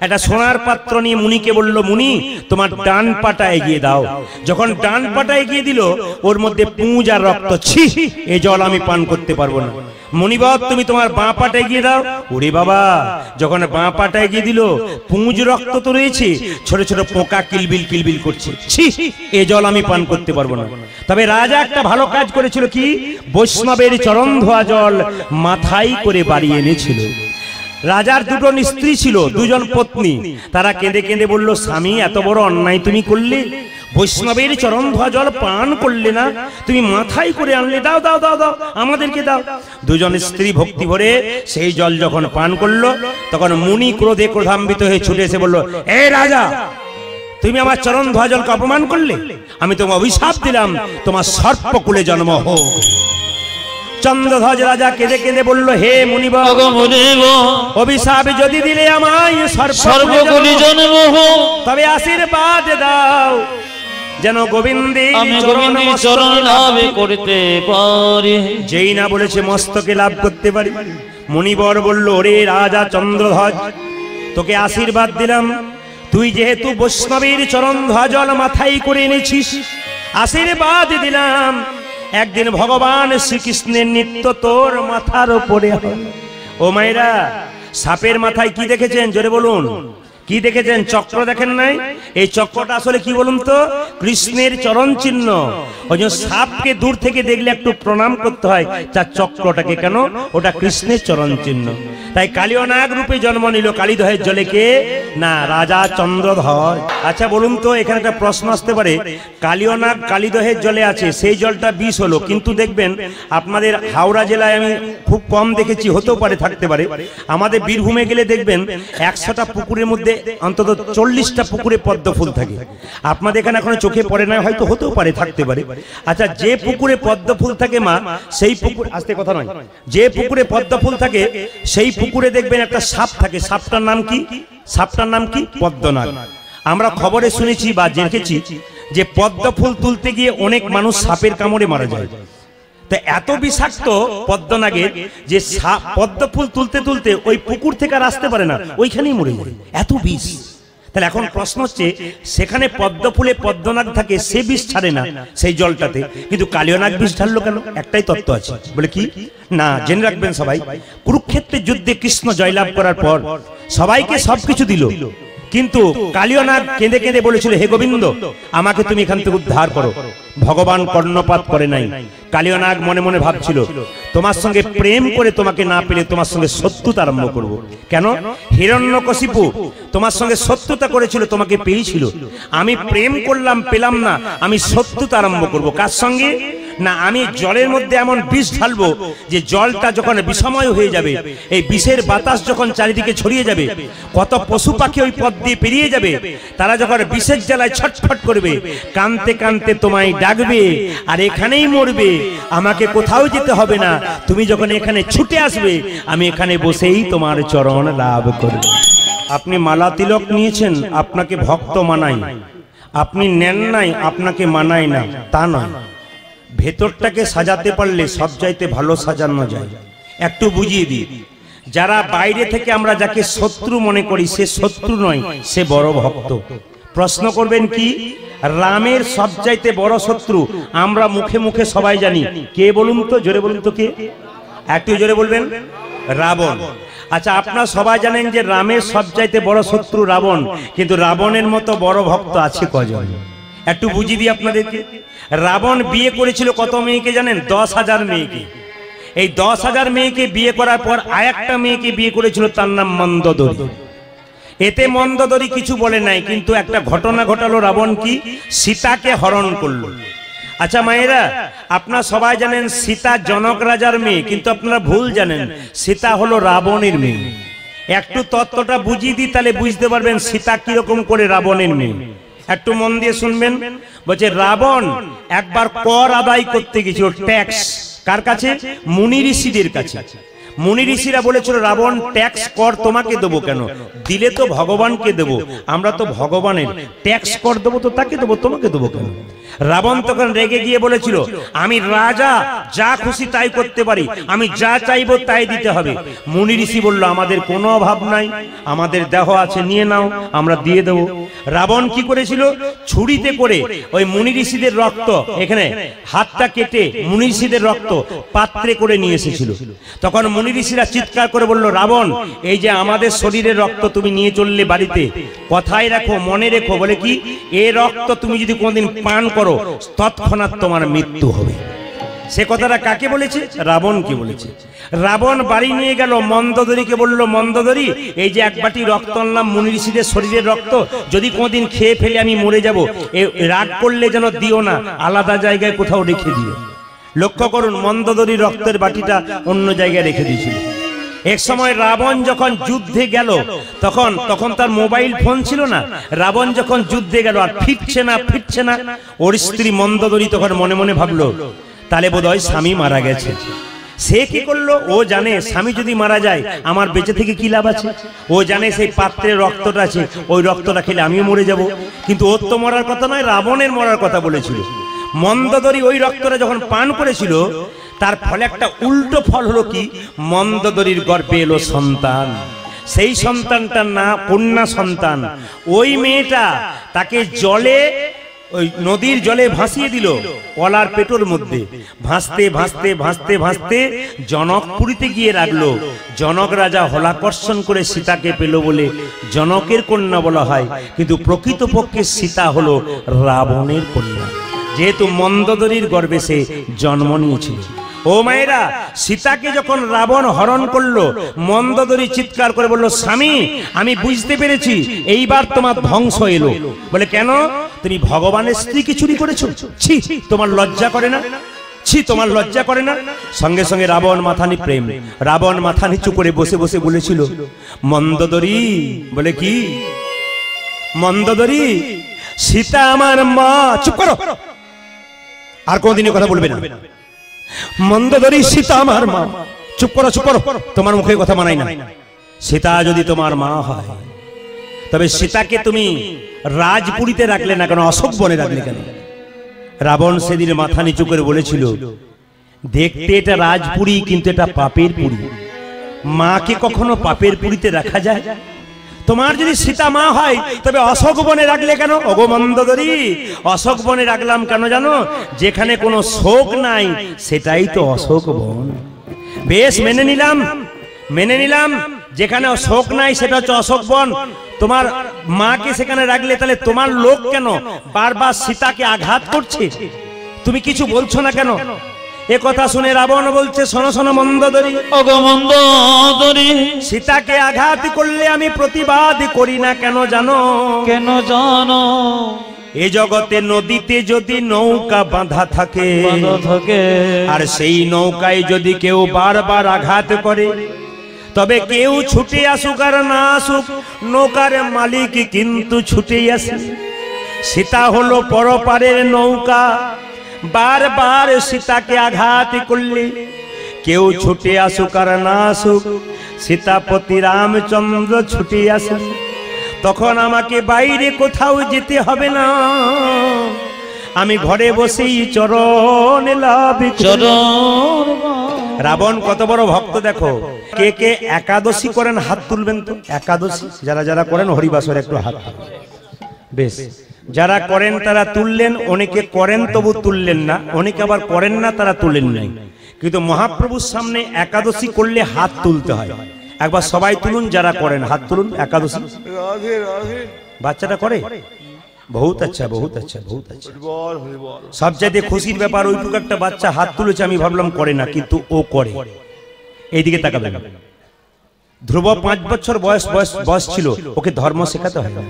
একটা সোনার পাত্র নিয়ে মুনিকে বলল, মুনি তোমার ডান পাটা এগিয়ে দাও। যখন ডান পাটা এগিয়ে দিল ওর মধ্যে পুঁজ আর রক্ত। ছি, এই জল আমি পান করতে পারবো না। মুনিবাব তুমি তোমার বাঁ পাটা এগিয়ে দাও। ওরে বাবা, যখন বাঁ পাটা এগিয়ে দিল পুঁজ রক্ত তো রয়েছে, ছোট ছোট পোকা কিলবিল কিলবিল করছে। ছি, এই জল আমি পান করতে পারবো না। তবে রাজা একটা ভালো কাজ করেছিল, কি বৈষ্ণবের চরণ ধোয়া জল মাথায় করে বাড়িয়ে এনেছিল। রাজার দুটো স্ত্রী ছিল, দুজন পত্নী। তারা কেঁদে কেঁদে বলল, স্বামী এত বড় অন্যায় তুমি করলে, বৈষ্ণবের চরণ ধোয়া জল পান করলে না, তুমি মাথায় করে আনলে, দাও দাও দাও দাও আমাদেরকে দাও। দুজন স্ত্রী ভক্তি ভরে সেই জল যখন পান করলো তখন মুনি ক্রোধে ক্রোধান্বিত হয়ে ছুটে এসে বলল, এ রাজা তুমি আমার চরণ ধোয়া জলকে অপমান করলে, আমি তোমাকে অভিশাপ দিলাম তোমার সর্পকুলে জন্ম হোক। চন্দ্রধ্বজ রাজা কেঁদে কেঁদে বলল, হে মুনিব, অভিশাপ যদি দিলে আমায় সর্বকুলে জন্ম হোক, তবে আশীর্বাদ দাও যেন গোবিন্দের চরণ লাভ করতে পারি। যেই না বলেছে মস্তকে লাভ করতে পারি। মুনিবর বলল, ওরে রাজা চন্দ্রধ্বজ, তোকে আশীর্বাদ দিলাম, তুই যেহেতু বৈষ্ণবের চরণ ধোয়া জল মাথায় করে এনেছিস, আশীর্বাদ দিলাম একদিন ভগবান শ্রীকৃষ্ণের নিত্য তোর মাথার উপরে হবে। ও মায়েরা, সাপের মাথায় কি দেখেছেন? জোরে বলুন, কি দেখেছেন? চক্র দেখেন নাই? এই চক্রটা আসলে কি বলুন তো? কৃষ্ণের চরণ চিহ্ন। ওই জন্য সাপকে দূর থেকে দেখলে একটু প্রণাম করতে হয়, তার চক্রটাকে কেন? ওটা কৃষ্ণের চরণ চিহ্ন। তাই কালিয়ানাগ রূপে জন্ম নিল কালীদহের জলে কে? না, রাজা চন্দ্রধ্বজ। আচ্ছা বলুন তো, এখানে একটা প্রশ্ন আসতে পারে, কালিয়ানাগ কালীদহের জলে আছে, সেই জলটা বিষ হলো, কিন্তু দেখবেন আপনাদের হাওড়া জেলায় আমি খুব কম দেখেছি, হতেও পারে থাকতে পারে, আমাদের বীরভূমে গেলে দেখবেন 100টা পুকুরের মধ্যে অন্তত 40টা পুকুরে পদ্ম ফুল থাকে। আপনাদের এখানে এখনো চোখে পড়ে না, হয়তো হতেও পারে থাকতে পারে। আচ্ছা, যে পুকুরে পদ্ম ফুল থাকে মা, সেই পুকুর, আস্তে কথা নয়, যে পুকুরে পদ্ম ফুল থাকে সেই পুকুরে দেখবেন একটা সাপ থাকে। সাপটার নাম কি? সাপটার নাম কি? পদ্মনাগ। আমরা খবরে শুনেছি বা দেখেছি যে পদ্ম ফুল তুলতে গিয়ে অনেক মানুষ সাপের কামড়ে মারা যায়। তা এত বিষাক্ত পদ্মনাগের যে পদ্ম ফুল তুলতে তুলতে ওই পুকুর থেকে আর আসতে পারে না, ওইখানেই মরে যায়, এত বিষ। তাহলে এখন প্রশ্ন হচ্ছে, সেখানে পদ্ম ফুলে পদ্মনাগ থাকে, সে বিষ ছাড়ে না সেই জলটাতে, কিন্তু কালিয়ানাগ বিষ ঢাললো কেন? একটাই তত্ত্ব আছে, বলে কি না, জেনে রাখবেন সবাই। কুরুক্ষেত্রের যুদ্ধে কৃষ্ণ জয়লাভ করার পর সবাইকে সবকিছু দিল, কিন্তু কালিয়ানাগ কেঁদে কেঁদে বলেছিল, হে গোবিন্দ আমাকে তুমি এখান থেকে উদ্ধার করো। ভগবান কর্ণপাত করে নাই। কালিয়ানাগ মনে মনে ভাবছিল, তোমার সঙ্গে প্রেম করে তোমাকে না পেলে তোমার সঙ্গে শত্রুতা আরম্ভ করব। কেন? হিরণ্যকশিপু তোমার সঙ্গে শত্রুতা করেছিল, তোমাকে পেয়েছিল, আমি প্রেম করলাম, পেলাম না, আমি শত্রুতা আরম্ভ করব। কার সঙ্গে? না, আমি জলের মধ্যে এমন বিষ ঢালবো যে জলটা যখন বিষময় হয়ে যাবে, এই বিষের বাতাস যখন চারিদিকে ছড়িয়ে যাবে, কত পশু পাখি ওই পথ দিয়ে পেরিয়ে যাবে, তারা যখন বিষের জ্বালায় ছটফট করবে, কানতে কানতে তোমায় ডাকবে আর এখানেই মরবে, আমাকে কোথাও যেতে হবে না, তুমি যখন এখানে ছুটে আসবে আমি এখানে বসেই তোমার চরণ লাভ করব। আপনি মালা তিলক নিয়েছেন, আপনাকে ভক্ত মানাই, আপনি নেন নাই, আপনাকে মানাই না, তা নয়। ভেতরটাকে সাজাতে পারলে সবচাইতে ভালো সাজানো যায়। একটু বুঝিয়ে দিই, যারা বাইরে থেকে আমরা যাকে শত্রু মনে করি সে শত্রু নয়, সে বড় ভক্ত। প্রশ্ন করবেন কি, রামের সবচাইতে বড় শত্রু আমরা মুখে মুখে সবাই জানি, কে বলুন তো, জোরে বলুন তো কে, একটু জোরে বলবেন, রাবণ। আচ্ছা, আপনারা সবাই জানেন যে রামের সবচাইতে বড় শত্রু রাবণ, কিন্তু রাবণের মতো বড় ভক্ত আছে কজন? একটু বুঝিয়ে দিই আপনাদেরকে। রাবণ বিয়ে করেছিল কত মেয়েকে জানেন? 10,000 মেয়েকে। এই 10,000 মেয়েকে বিয়ে করার পর আরেকটা মেয়েকে বিয়ে করেছিল, তার নাম মন্দোদরী। এতে মন্দোদরী কিছু বলে নাই, কিন্তু একটা ঘটনা ঘটালো, রাবণ কি সীতাকে হরণ করলো। আচ্ছা মায়েরা, আপনারা সবাই জানেন সীতা জনক রাজার মেয়ে, কিন্তু আপনারা ভুল জানেন, সীতা হলো রাবণের মেয়ে। একটু তত্ত্বটা বুঝিয়ে দিই, তাহলে বুঝতে পারবেন সীতা কিরকম করে রাবণের মেয়ে। একটু মন দিয়ে শুনবেন। বলছে রাবণ একবার কর আদায় করতে গেছিল, ট্যাক্স। কার কাছে? মুনি ঋষিদের কাছে। মুনি ঋষিরা বলেছিল রাবণ ট্যাক্স কর তোমাকে দেবো কেন, দিলে তো ভগবানকে দেবো, আমরা তো ভগবানের, ট্যাক্স কর দেবো তো তাকে দেবো, তোমাকে দেবো কেন? রাবণ তখন রেগে গিয়ে বলেছিল আমি রাজা, যা খুশি তাই করতে পারি, আমি যা চাইবো তাই দিতে হবে। মুনি ঋষি বলল আমাদের কোনো অভাব নাই, আমাদের দেহ আছে, নিয়ে নাও, আমরা দিয়ে দেবো। রাবণ কি করেছিল? ছুরিতে করে ওই মুনি ঋষিদের রক্ত, এখানে হাতটা কেটে মুনি ঋষিদের রক্ত পাত্রে করে নিয়ে এসেছিল। তখন মুনি ঋষিরা চিৎকার করে বলল রাবণ, এই যে আমাদের শরীরের রক্ত তুমি নিয়ে চললে বাড়িতে, কথায় রাখো, মনে রেখো, বলে কি এই রক্ত তুমি যদি কোনোদিন পান করো তৎক্ষণাৎ তোমার মৃত্যু হবে। সে কথাটা কাকে বলেছে? রাবণকে বলেছে। রাবণ বাড়ি নিয়ে গেল, মন্দোদরীকে বলল মন্দোদরী, এই যে এক বাটি রক্ত আনলাম, মুনি ঋষিদের শরীরের রক্ত, যদি কোনোদিন খেয়ে ফেলে আমি মরে যাব, রাগ করলে যেন দিও না, আলাদা জায়গায় কোথাও রেখে দিও। লক্ষ্য করুন, মন্দোদরী রক্তের বাটিটা অন্য জায়গায় রেখে দিয়েছিল। এক সময় রাবণ যখন যুদ্ধে গেল, তখন তার মোবাইল ফোন ছিল না। রাবণ যখন যুদ্ধে গেল আর ফিরছে না, ওর স্ত্রী মন্দোদরী তখন মনে মনে ভাবলো তাহলে বোধহয় স্বামী মারা গেছে। সে কি করলো? ও জানে স্বামী যদি মারা যায় আমার বেঁচে থেকে কি লাভ আছে। ও জানে সেই পাত্রের রক্তটা আছে, ওই রক্তটা খেলে আমিও মরে যাব। কিন্তু ওর তো মরার কথা নয়, রাবণের মরার কথা বলেছিল। মন্দোদরী ওই রক্তটা যখন পান করেছিল, তার ফলে একটা উল্টো ফল হলো কি, মন্দোদরীর গর্ভে এলো সন্তান। সেই সন্তানটার নাম কন্যা সন্তান। ওই মেয়েটা তাকে জলে, ওই নদীর জলে ভাসিয়ে দিল, কলার পেটোর মধ্যে ভাসতে ভাসতে ভাসতে ভাসতে জনকপুরীতে গিয়ে রাখলো। জনক রাজা হলাকর্ষণ করে সীতাকে পেল বলে জনকের কন্যা বলা হয়, কিন্তু প্রকৃতপক্ষে সীতা হলো রাবণের কন্যা, যেহেতু মন্দোদরীর গর্ভে সে জন্ম নিয়েছিল। ও মায়েরা, সীতাকে যখন রাবণ হরণ করলো, মন্দোদরী চিৎকার করে বলল স্বামী আমি বুঝতে পেরেছি, এইবার তোমার ধ্বংস এলো। বলে কেন? তুমি ভগবানের স্ত্রীকে চুরি করেছো, ছি তোমার লজ্জা করে না, ছি তোমার লজ্জা করে না। সঙ্গে সঙ্গে রাবণ মাথা নিচু করে বসে বসে বলেছিল মন্দোদরী, বলে কি মন্দোদরী, সীতা আমার মা। চুপ করো, আর কোনদিনই কথা বলবে না। মন্দোদরী, সীতা আমার মা। চুপ করো, তোমার মুখে কথা মানাই না। সীতা যদি তোমার মা হয়, তবে সীতাকে তুমি রাজপুরীতে রাখলে না কেন, অশোক বনে রাখলে কেন? রাবণ সেদিন মাথা নিচু করে বলেছিল দেখতে এটা রাজপুরী, কিন্তু এটা পাপের পুরী। মাকে কখনো পাপের পুরীতে রাখা যায়? তোমার যদি সীতা মা হয় তবে অশোক বনে রাখলে কেন? ওগো মন্দোদরী, অশোক বনে রাখলাম কেন জানো? যেখানে কোনো শোক নাই সেটাই তো অশোক বন। বেশ, মেনে নিলাম, যেখানে শোক নাই সেটা হচ্ছে অশোক বন। তোমার মাকে সেখানে রাখলে তাহলে তোমার লোক কেন বারবার সীতাকে আঘাত করছে? তুমি কিছু বলছো না কেন? এ কথা শুনে রাবণ বলছে শোনো শোনো মন্দোদরী, ওগো মন্দোদরী, সীতাকে আঘাত করলে আমি প্রতিবাদ করি না কেন জানো? কেন জানো? এ জগতে নদীতে যদি নৌকা বাঁধা থাকে, আর সেই নৌকায় যদি কেউ বারবার আঘাত করে, তবে কেউ ছুটে আসুক আর না আসুক, নৌকার মালিক কিন্তু ছুটে আসে। সীতা হলো পরপারের নৌকা, বারবার সীতাকে আঘাত করলে কেউ ছুটে আসুক আর না আসুক, সীতাপতি রামচন্দ্র ছুটে আসে। তখন আমাকে বাইরে কোথাও যেতে হবে না, আমি ঘরে বসেই চরণ লাভ চরণ। রাবণ কত বড় ভক্ত দেখো। কে কে একাদশী করেন হাত তুলবেন তো। একাদশী যারা যারা করেন হরিবাসর একটু হাত বেশ। যারা করেন তারা তুললেন, অনেকে করেন তবু তুললেন না, অনেকে আবার করেন না তারা তুলেন নাই। কিন্তু মহাপ্রভুর সামনে একাদশী করলে হাত তুলতে হয়। একবার সবাই তুলুন, যারা করেন হাত তুলুন। একাদশী বাচ্চাটা করে, বহুত আচ্ছা, বহুত আচ্ছা, বহুত আচ্ছা। সবচাইতে খুশির ব্যাপার ওইটুকু একটা বাচ্চা হাত তুলেছে, আমি ভাবলাম করে না, কিন্তু ও করে। এইদিকে তাকাবেন। ধ্রুব 5 বছর বয়স ছিল, ওকে ধর্ম শেখাতে হয় না।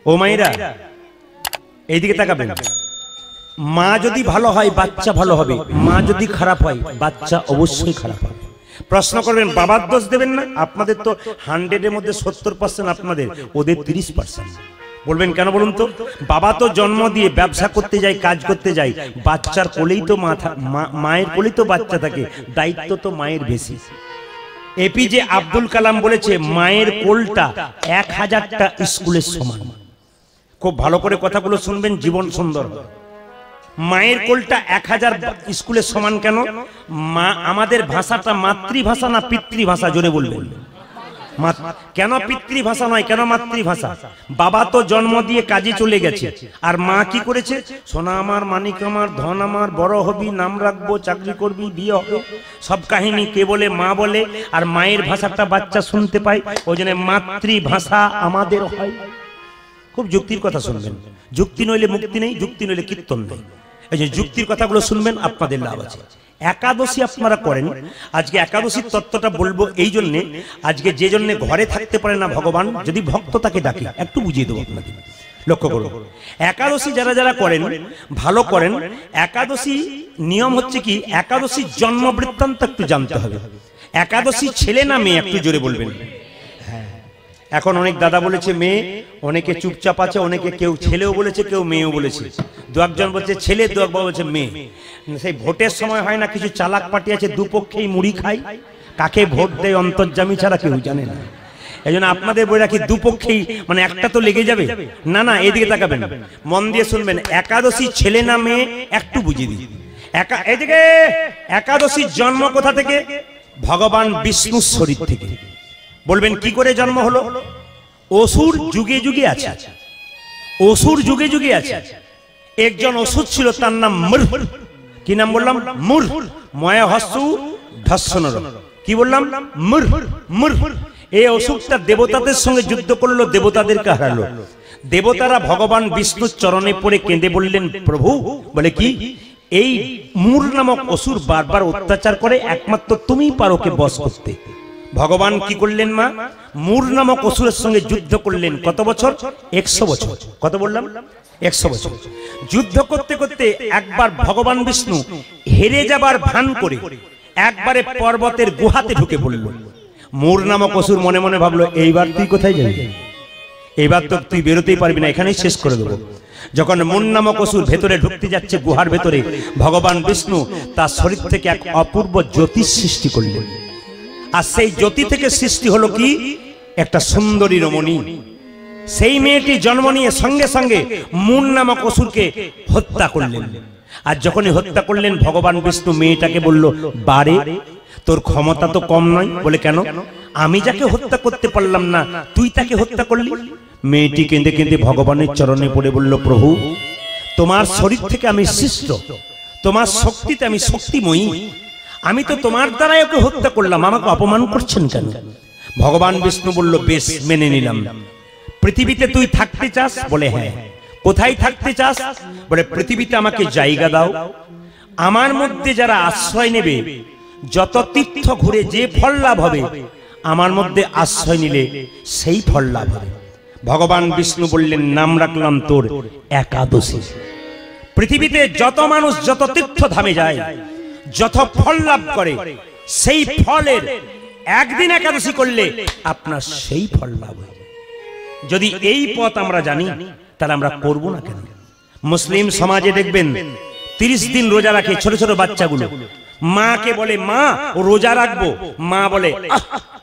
ও মায়েরা এইদিকে তাকাবেন। মা যদি ভালো হয় বাচ্চা ভালো হবে, মা যদি খারাপ হয় বাচ্চা অবশ্যই খারাপ হবে। প্রশ্ন করবেন বাবার দোষ দেবেন না? আপনাদের তো 100-এর মধ্যে 70% আপনাদের, ওদের 30%। বলবেন কেন বলুন তো? বাবা তো জন্ম দিয়ে ব্যবসা করতে যায়, কাজ করতে যায়, বাচ্চার কোলেই তো মায়ের কোলেই তো বাচ্চা থাকে, দায়িত্ব তো মায়ের বেশি। এপিজে আব্দুল কালাম বলেছে মায়ের কোলটা 1000টা স্কুলের সমান। খুব ভালো করে কথাগুলো শুনবেন, জীবন সুন্দর। মায়ের কোলটা 1000 স্কুলের সমান। কেন? মা আমাদের ভাষাটা মাতৃভাষা না পিতৃভাষা? জোরে বলবেন। কেন পিতৃভাষা নয়, কেন মাতৃভাষা? বাবা তো জন্ম দিয়ে কাজে চলে গেছে, আর মা কি করেছে? সোনা আমার, মানিক আমার, ধন আমার, বড় হবি, নাম রাখবো, চাকরি করবি, বিয়ে হবে, সব কাহিনী কে বলে? মা বলে। আর মায়ের ভাষাটা বাচ্চা শুনতে পায়, ওই জন্য মাতৃভাষা আমাদের হয়। খুব যুক্তির কথা শুনবেন। যুক্তি নইলে মুক্তি নেই, যুক্তি নইলে কীর্তন নেই। এই যে যুক্তির কথাগুলো শুনবেন, আপনাদের লাভ আছে। একাদশী আপনারা করেন। আজকে একাদশীর তত্ত্বটা বলবো এই জন্যে, আজকে যে জন্য ঘরে থাকতে পারে না ভগবান, যদি ভক্ত তাকে ডাকে, একটু বুঝিয়ে দেবো আপনাদের। লক্ষ্য করুন, একাদশী যারা যারা করেন ভালো করেন। একাদশী নিয়ম হচ্ছে কি, একাদশীর জন্ম বৃত্তান্ত একটু জানতে হবে। একাদশী ছেলে না মেয়ে? একটু জোরে বলবেন। এখন অনেক দাদা বলেছে মেয়ে, অনেকে চুপচাপ আছে, অনেকে কেউ ছেলেও বলেছে, কেউ মেয়েও বলেছে। দু একজন বলছে ছেলে, দু একবার বলছে মেয়ে। সেই ভোটের সময় হয় না, কিছু চালাক পার্টি আছে, দুপক্ষেই মুড়ি খায়, কাকে ভোট দেয় অন্তর্যামী ছাড়া কেউ জানে না। এই জন্য আপনাদের বলে রাখি, দুপক্ষেই মানে একটা তো লেগে যাবে না। না, এদিকে তাকাবেন, মন দিয়ে শুনবেন। একাদশী ছেলে না মেয়ে একটু বুঝিয়ে দিই। এদিকে একাদশীর জন্ম কোথা থেকে? ভগবান বিষ্ণুর শরীর থেকে। বলবেন কি করে জন্ম হলো? অসুর যুগে যুগে আছে, অসুর যুগে যুগে আছে। একজন অসুর ছিল, তার নাম মুর। কি নাম বললাম? মুর। ময়া হস্যু ঢস্যনর। কি বললাম? মুর। মুর। এই অসুরটা দেবতাদের সঙ্গে যুদ্ধ করলো, দেবতাদেরকে হারালো। দেবতারা ভগবান বিষ্ণুর চরণে পড়ে কেঁদে বললেন প্রভু, বলে কি, এই মুর নামক অসুর বারবার অত্যাচার করে, একমাত্র তুমিই পারো ওকে বশ করতে। ভগবান কি করলেন? মা মুর নামক অসুরের সঙ্গে যুদ্ধ করলেন। কত বছর? 100 বছর। কত বললাম? 100 বছর। যুদ্ধ করতে করতে একবার ভগবান বিষ্ণু হেরে যাবার ভান করে একবারে পর্বতের গুহাতে ঢুকে পড়ল। মুর নামক অসুর মনে মনে ভাবলো, এইবার তুই কোথায় যাবি? এইবার তো তুই বেরোতেই পারবি না, এখানেই শেষ করে দেবো। যখন মুর নামক অসুর ভেতরে ঢুকতে যাচ্ছে গুহার ভেতরে, ভগবান বিষ্ণু তার শরীর থেকে এক অপূর্ব জ্যোতি সৃষ্টি করলেন। আর সেই জ্যোতি থেকে সৃষ্টি হলো কি? একটা সুন্দরী রমণী। সেই মেয়েটি জন্ম নিয়ে সঙ্গে সঙ্গে মুর নামক অসুরকে হত্যা করলেন। আর যখনই হত্যা করলেন, ভগবান বিষ্ণু মেয়েটাকে বলল, বারে তোর ক্ষমতা তো কম নয়। বলে কেন? আমি যাকে হত্যা করতে পারলাম না, তুই তাকে হত্যা করলি। মেয়েটি কেঁদে কেঁদে ভগবানের চরণে পড়ে বলল, প্রভু তোমার শরীর থেকে আমি সৃষ্ট, তোমার শক্তিতে আমি শক্তিময়ী, আমি তো তোমার দ্বারাই ওকে হত্যা করলাম, আমাকে অপমান করছেন কেন? ভগবান বিষ্ণু বলল, বেশ মেনে নিলাম। পৃথিবীতে তুই থাকতে চাস? বলে হ্যাঁ। কোথায় থাকতে চাস? বলে পৃথিবীতে আমাকে জায়গা দাও, আমার মধ্যে যারা আশ্রয় নেবে, যত তীর্থ ঘুরে যে ফল লাভ হবে, আমার মধ্যে আশ্রয় নিলে সেই ফল লাভ হবে। ভগবান বিষ্ণু বললেন, নাম রাখলাম তোর একাদশী। পৃথিবীতে যত মানুষ যত তীর্থ ধামে যায়, যত ফল লাভ করে, সেই ফলের একদিন একাদশী করলে আপনার সেই ফল লাভ হয়। যদি এই পথ আমরা জানি, তাহলে আমরা করব না কেন? মুসলিম সমাজে দেখবেন 30 দিন রোজা রাখে ছোট ছোট বাচ্চাগুলো। মাকে বলে, মা ও রোজা রাখবো। মা বলে,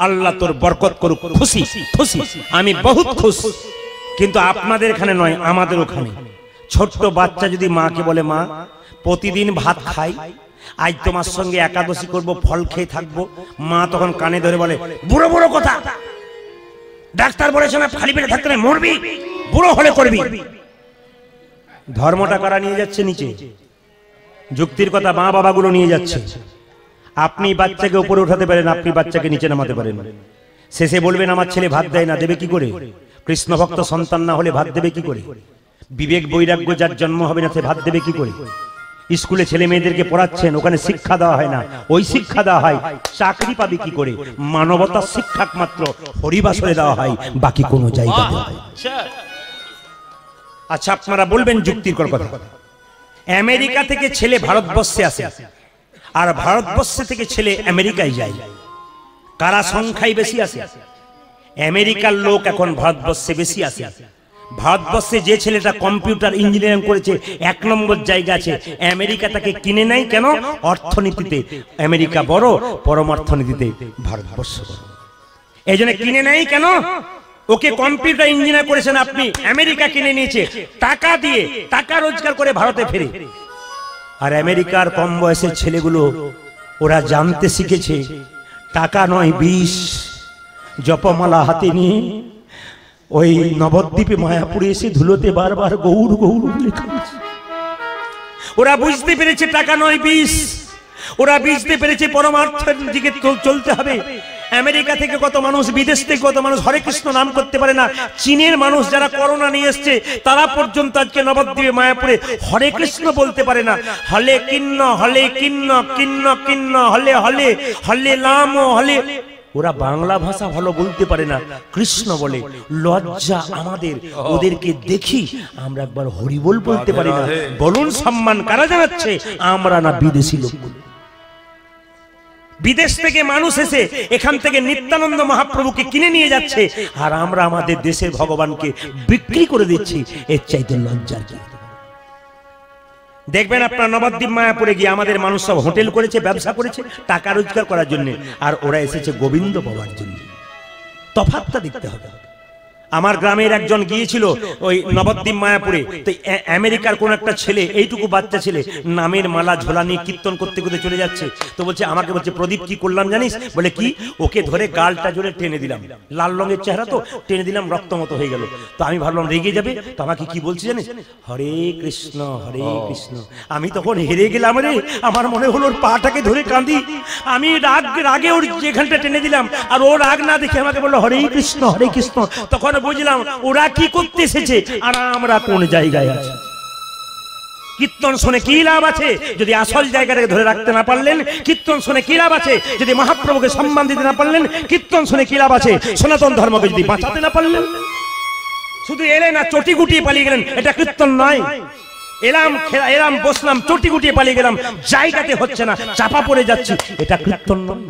আল্লাহ তোর বরকত করুক, খুশি খুশি, আমি বহুত খুশি। কিন্তু আপনাদের এখানে নয়, আমাদের ওখানে ছোট্ট বাচ্চা যদি মাকে বলে, মা প্রতিদিন ভাত খাই, আজ তোমার সঙ্গে একাদশী করব, ফল খেয়ে থাকবো, মা তখন কানে ধরে বলে, বুড়ো বুড়ো কথা, ডাক্তার বলেছে না খালি পেটে থাকতে মরবি, বুড়ো হলে করবি। ধর্মটা কারা নিয়ে যাচ্ছে নিচে? যুক্তির কথা মা বাবাগুলো নিয়ে যাচ্ছে। আপনি বাচ্চাকে উপরে উঠাতে পারেন, আপনি বাচ্চাকে নিচে নামাতে পারেন। শেষে বলবেন আমার ছেলে ভাত দেয় না, দেবে কি করে? কৃষ্ণ ভক্ত সন্তান না হলে ভাত দেবে কি করে? বিবেক বৈরাগ্য যার জন্ম হবে না সে ভাত দেবে কি করে? স্কুলে ছেলে মেয়েদেরকে পড়াচ্ছেন, ওখানে শিক্ষা দেওয়া হয় না, ওই শিক্ষা দেওয়া হয়, চাকরি পাবে কি করে? মানবতার শিক্ষা মাত্র হরিবাসরে দেওয়া হয়, বাকি কোনো জায়গায় দেওয়া হয়। আচ্ছা আপনারা বলবেন যুক্তির কথা, আমেরিকা থেকে ছেলে ভারতবর্ষে আসে আর ভারতবর্ষ থেকে ছেলে আমেরিকায় যায়, কারা সংখ্যায় বেশি আসে? আমেরিকার লোক এখন ভারতবর্ষে বেশি আসে। ভারতবর্ষে যে ছেলেটা কম্পিউটার ইঞ্জিনিয়ারিং করেছে 1 নম্বর জায়গা আছে, আমেরিকা তাকে কিনে নেয় কেন? অর্থনীতিতে আমেরিকা বড়, পরমার্থনীতিতে ভারতবর্ষ বড়। এই জন্য কিনে নেয় কেন? ওকে কম্পিউটার ইঞ্জিনিয়ার করেছেন আপনি, আমেরিকা কিনে নিয়েছে, টাকা দিয়ে, টাকা রোজগার করে ভারতে ফেরে। আর আমেরিকার কম বয়সের ছেলেগুলো ওরা জানতে শিখেছে টাকা নয় বিষ। জপমালা হাতে নিয়ে ওই নবদ্বীপে মায়াপুরে এসে ধুলোতে বারবার গৌর গৌর বলে কাঁদছে। ওরা বুঝতে পেরেছে টাকা নয় বিষ, ওরা বুঝতে পেরেছে পরমার্থের দিকে চলতে হবে। আমেরিকা থেকে কত মানুষ, বিদেশ থেকে কত মানুষ হরে কৃষ্ণ নাম করতে পারে না। চীনের মানুষ যারা করোনা নিয়ে এসছে তারা পর্যন্ত আজকে নবদ্বীপে মায়াপুরে হরে কৃষ্ণ বলতে পারে না। হলে কিন্ন, হলে কিন্ন, কিন্ন কিন্ন, হলে হলে, হলে লাম, হলে। ওরা বাংলা ভাষা ভালো বলতে পারে না, কৃষ্ণ বলে। লজ্জা আমাদের, ওদেরকে দেখি আমরা একবার হরিবোল বলতে পারি না। বলুন সম্মান কারা জানাচ্ছে? আমরা না বিদেশি লোক। বিদেশ থেকে মানুষ এসে এখান থেকে নিত্যানন্দ মহাপ্রভুকে কিনে নিয়ে যাচ্ছে, আর আমরা আমাদের দেশের ভগবানকে বিক্রি করে দিচ্ছি। এর চাইতে লজ্জার কি? দেখবেন আপনার নবদ্বীপ মায়াপুরে গিয়ে আমাদের মানুষ সব হোটেল করেছে, ব্যবসা করেছে টাকা রোজগার করার জন্য, আর ওরা এসেছে গোবিন্দ পাওয়ার জন্য। তফাৎটা দেখতে হবে। আমার গ্রামের একজন গিয়েছিল ওই নবদ্বীপ মায়াপুরে, তো আমেরিকার কোন একটা ছেলে, এইটুকু বাচ্চা ছেলে, নামের মালা ঝোলা নিয়ে কীর্তন করতে করতে চলে যাচ্ছে। তো বলছে, আমাকে বলছে, প্রদীপ কি করলাম জানিস? বলে কি? ওকে ধরে গালটা জোরে টেনে দিলাম, লাল রঙের চেহারা তো, টেনে দিলাম, রক্ত মতো হয়ে গেল। তো আমি ভাবলাম রেগে যাবে, তো আমাকে কি বলছে জানিস? হরে কৃষ্ণ হরে কৃষ্ণ। আমি তখন হেরে গেলাম রে, আমার মনে হলো ওর পাটাকে ধরে কাঁদি। আমি রাগে ওর যেখানটা টেনে দিলাম, আর ও রাগ না দেখে আমাকে বললো হরে কৃষ্ণ হরে কৃষ্ণ। তখন বুঝলাম ওরা কি করতে এসেছে আর আমরা কোন জায়গায় আছি। কীর্তন শুনে কি লাভ আছে যদি আসল জায়গাটাকে ধরে রাখতে না পারলেন? কীর্তন শুনে কি লাভ আছে যদি মহাপ্রভুকে সম্মান দিতে না পারলেন? কীর্তন শুনে কি লাভ আছে সনাতন ধর্মকে যদি বাঁচাতে না পারলেন? শুধু এলেন না চটি গুটিয়ে পালিয়ে গেলেন, এটা কীর্তন নয়। এলাম বসলাম, চটি গুটিয়ে পালিয়ে গেলাম, জায়গাতে হচ্ছে না, চাপা পড়ে যাচ্ছি, এটা কীর্তন নয়।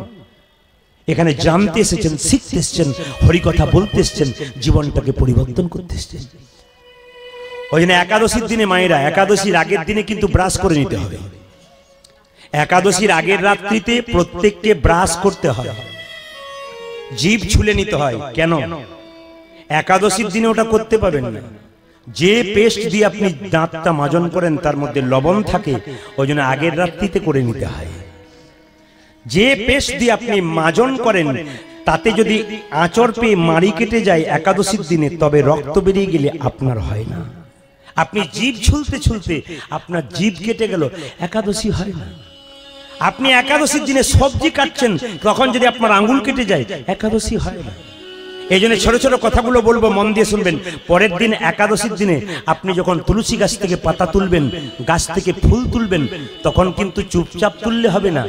এখানে জানতে এসেছেন, শিখতে এসেছেন, হরিকথা বলতে এসেছেন, জীবনটাকে পরিবর্তন করতে এসেছেন। ওই জন্য একাদশীর দিনে মায়েরা, একাদশীর আগের দিনে কিন্তু ব্রাশ করে নিতে হবে। একাদশীর আগের রাত্রিতে প্রত্যেককে ব্রাশ করতে হয়, জিভ ছুলে নিতে হয়। কেন? একাদশীর দিনে ওটা করতে পারবেন না। যে পেস্ট দিয়ে আপনি দাঁতটা মাজন করেন তার মধ্যে লবণ থাকে, ওই জন্য আগের রাত্রিতে করে নিতে হয়। যে পেস্ট দিয়ে আপনি মাজন করেন তাতে যদি আঁচড় পেয়ে মাড়ি কেটে যায় একাদশীর দিনে, তবে রক্ত বেরিয়ে গেলে আপনার হয় না। আপনি জিভ ছুলতে ছুলতে আপনার জিভ কেটে গেল, একাদশী হয় না। আপনি একাদশীর দিনে সবজি কাটছেন, তখন যদি আপনার আঙ্গুল কেটে যায়, একাদশী হয় না। এই জন্য ছোট ছোট কথাগুলো বলবো, মন দিয়ে শুনবেন। পরের দিন একাদশীর দিনে আপনি যখন তুলসী গাছ থেকে পাতা তুলবেন, গাছ থেকে ফুল তুলবেন, তখন কিন্তু চুপচাপ তুললে হবে না,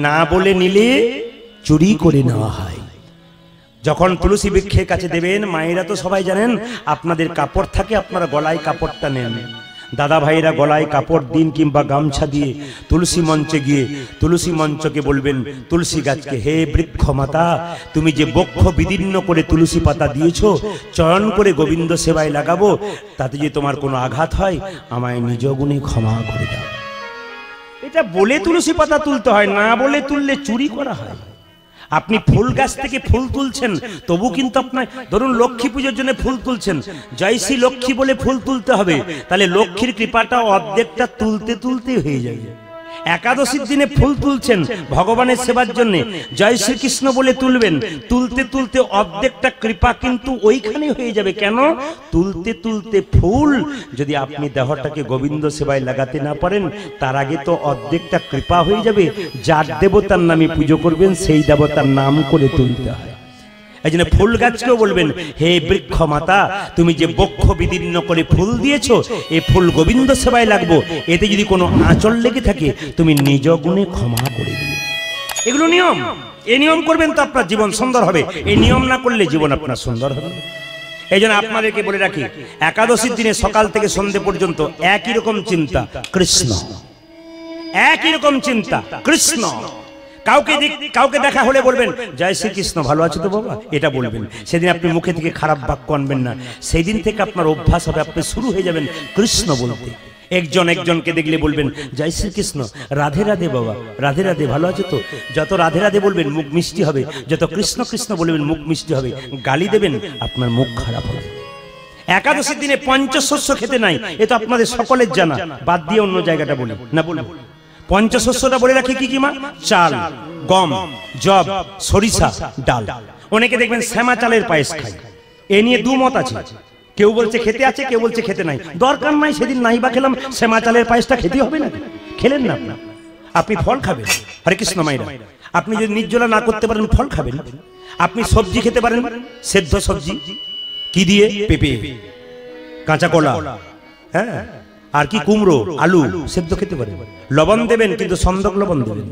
না বলে নিলে চুরি করে নেওয়া হয়। যখন তুলসী বৃক্ষের কাছে দেবেন, মায়েরা তো সবাই জানেন আপনাদের কাপড় থাকে, আপনারা গলায় কাপড়টা নেন। দাদা ভাইরা গলায় কাপড় দিন কিংবা গামছা দিয়ে তুলসী মঞ্চে গিয়ে তুলসী মঞ্চকে বলবেন, তুলসী গাছকে, হে বৃক্ষ মাতা, তুমি যে বক্ষ বিদীর্ণ করে তুলসী পাতা দিয়েছো, চয়ন করে গোবিন্দ সেবায় লাগাবো, তাতে যদি তোমার কোনো আঘাত হয় আমায় নিজ গুণে ক্ষমা করে দাও। এটা বলে তুলসী পাতা তুলতে হয়, না বলে তুললে চুরি করা হয়। আপনি ফুল গাছ থেকে ফুল তুলছেন, তবু কিন্তু আপনার ধরুন লক্ষ্মী পুজোর জন্য ফুল তুলছেন, জয় শ্রী লক্ষ্মী বলে ফুল তুলতে হবে, তাহলে লক্ষ্মীর কৃপাটা অর্ধেকটা তুলতে তুলতে হয়ে যাবে। একাদশীর দিনে ফুল তুলছেন ভগবানের সেবার জন্য, জয় শ্রীকৃষ্ণ বলে তুলবেন, তুলতে তুলতে অর্ধেকটা কৃপা কিন্তু ওইখানে হয়ে যাবে। কেন? তুলতে তুলতে ফুল যদি আপনি দেহটাকে গোবিন্দ সেবায় লাগাতে না পারেন, তার আগে তো অর্ধেকটা কৃপা হয়ে যাবে। যার দেবতার নামে পুজো করবেন সেই দেবতার নাম করে তুলতে হয়। এই জন্য ফুল গাছকেও বলবেন, হে বৃক্ষ মাতা, তুমি যে বক্ষ বিদীর্ণ করে ফুল দিয়েছো, এই ফুল গোবিন্দ সেবায় লাগবো, এতে যদি কোনো আঁচল লেগে থাকে তুমি নিজ গুণে ক্ষমা করে দিও। এগুলো নিয়ম, এই নিয়ম করবেন তো আপনার জীবন সুন্দর হবে। এই নিয়ম না করলে জীবন আপনার সুন্দর হবে। এই জন্য আপনাদেরকে বলে রাখি, একাদশীর দিনে সকাল থেকে সন্ধ্যে পর্যন্ত একই রকম চিন্তা, কৃষ্ণ, একই রকম চিন্তা, কৃষ্ণ। কাউকে দেখা হলে বলবেন, জয় শ্রীকৃষ্ণ, ভালো আছো তো বাবা, এটা বলবেন। সেদিন আপনি মুখে থেকে খারাপ বাক্য আনবেন না। সেই দিন থেকে আপনার অভ্যাস হবে, আপনি শুরু হয়ে যাবেন কৃষ্ণ বলতে। একজনকে দেখলে বলবেন, জয় শ্রীকৃষ্ণ, রাধে রাধে বাবা, রাধে রাধে, ভালো আছো তো। যত রাধে রাধে বলবেন মুখ মিষ্টি হবে, যত কৃষ্ণ কৃষ্ণ বলবেন মুখ মিষ্টি হবে। গালি দেবেন আপনার মুখ খারাপ হবে। একাদশীর দিনে পঞ্চশস্য খেতে নাই, এ তো আপনাদের সকলের জানা, বাদ দিয়ে অন্য জায়গাটা বলি না, বলবো। পঞ্চশস্যটা বলে রাখি কি কি মা? চাল, গম, জব, সরিষা, ডাল। অনেকে দেখবেন শ্যামা চালের পায়েস খায়, এ নিয়ে দুমত আছে। কেউ বলছে খেতে আছে, কেউ বলছে খেতে নাই। দরকার নাই, সেদিন নাই বা খেলাম, শ্যামা চালের পায়েসটা খেতে হবে না? খেলেন না আপনি ফল খাবেন। হরে কৃষ্ণ মাইরা, আপনি যদি নির্জলা না করতে পারেন ফল খাবেন। আপনি সবজি খেতে পারেন, সেদ্ধ সবজি, কি দিয়ে? পেঁপে, কাঁচা কলা, হ্যাঁ, আর কি কুমড়ো, আলু সেদ্ধ খেতে পারেন। লবণ দেবেন, কিন্তু সন্দক লবণ দেবেন।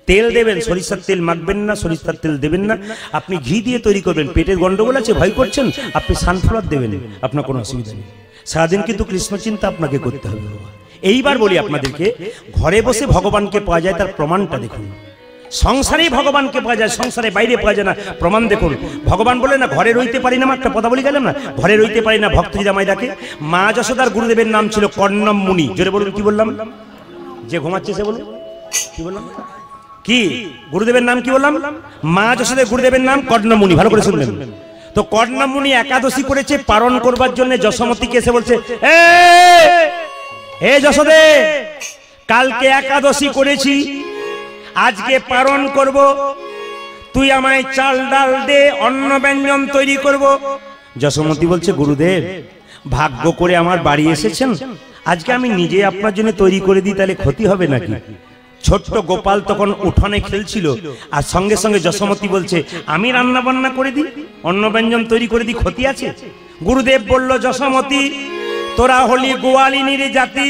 তেল দেবেন, সরিষার তেল মাখবেন না, সরিষার তেল দেবেন না। আপনি ঘি দিয়ে তৈরি করবেন। পেটের গন্ডগোল আছে, ভয় করছেন, আপনি সানফ্লাওয়ার দেবেন, আপনার কোনো অসুবিধা নেই। সারাদিন কিন্তু কৃষ্ণ চিন্তা আপনাকে করতে হবে। এইবার বলি আপনাদেরকে, ঘরে বসে ভগবানকে পাওয়া যায়, তার প্রমাণটা দেখুন। সংসারেই ভগবানকে পাওয়া যায়, সংসারে বাইরে পাওয়া যায় না, প্রমাণ দেখুন। ভগবান বলে না, ঘরে রইতে পারি না, একটা কথা বলি গেলাম না, ঘরে রইতে পারি না, ভক্ত যদি আমায় ডাকে। মা যশোদার গুরুদেবের নাম ছিল কর্ণম মুনি। জোরে বলুন, কি বললাম? যে ঘুমাচ্ছে সে বলুন, কি বললাম? কি গুরুদেবের নাম কি বললাম? মা যশোদার গুরুদেবের নাম কর্ণম মুনি। ভালো করে শুনবেন তো। কর্ণম মুনি একাদশী করেছে, পালন করবার জন্য যশোমতীকে এসে বলছে, হে যশোদে, কালকে একাদশী করেছি, আজকে পালন করব, তুই আমায় চাল ডাল দে, অন্ন ব্যঞ্জন তৈরি করব। যশোমতী বলছে, গুরুদেব, ভাগ্য করে আমার বাড়ি এসেছেন, আজকে আমি নিজে আপনার জন্য তৈরি করে দিই, তাহলে ক্ষতি হবে নাকি? ছোট্ট গোপাল তখন উঠোনে খেলছিল, আর সঙ্গে সঙ্গে যশোমতী বলছে, আমি রান্না বান্না করে দিই, অন্ন ব্যঞ্জন তৈরি করে দিই, ক্ষতি আছে? গুরুদেব বলল, যশোমতী, তোরা হলি গোয়ালিনীর জাতি,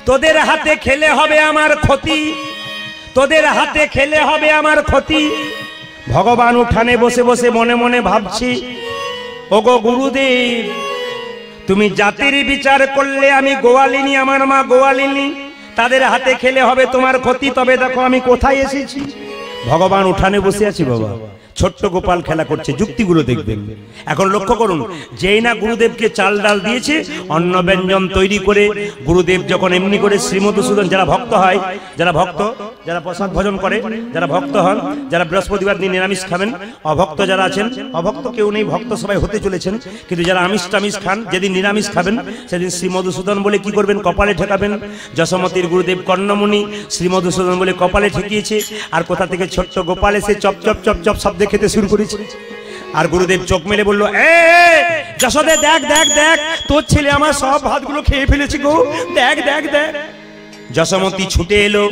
তোদের হাতে খেলে হবে আমার ক্ষতি, তোদের হাতে খেলে হবে আমার ক্ষতি। ভগবান উঠানে বসে বসে মনে মনে ভাবছি, ওগো গুরুদেব, তুমি জাতির বিচার করলে আমি গোয়ালিনী, আমার মা গোয়ালিনী, তাদের হাতে খেলে হবে তোমার ক্ষতি। তবে দেখো আমি কোথায় এসেছি। ভগবান উঠানে বসে আছি বাবা, ছোট্ট গোপাল খেলা করছে, যুক্তিগুলো দেখবেন। এখন লক্ষ্য করুন, যেই না গুরুদেবকে চাল ডাল দিয়েছে, অন্ন ব্যঞ্জন তৈরি করে গুরুদেব যখন এমনি করে শ্রীমধুসূদন, যারা ভক্ত হয়, যারা ভক্ত, যারা প্রসাদ ভোজন করে, যারা ভক্ত হন, যারা বৃহস্পতিবার দিন নিরামিষ খাবেন, অভক্ত যারা আছেন, অভক্ত কেউ নেই, ভক্ত সবাই হতে চলেছেন, কিন্তু যারা আমিষ টামিষ খান, যেদিন নিরামিষ খাবেন সেদিন শ্রীমধুসূদন বলে কি করবেন? কপালে ঠেকাবেন। যশোমতীর গুরুদেব কর্ণমুনি শ্রীমধুসূদন বলে কপালে ঠেকিয়েছে, আর কোথা থেকে ছোট্ট গোপাল এসে চপ চপ চপ চপ শব্দে খেতে শুরু করেছে। আর গুরুদেব চোখ মেলে বলল, যশোদে, দেখ দেখ দেখ, তোর ছেলে আমার সব ভাতগুলো খেয়ে ফেলেছে গো, দেখ দেখ দেখ। যশোমতী ছুটে এলো,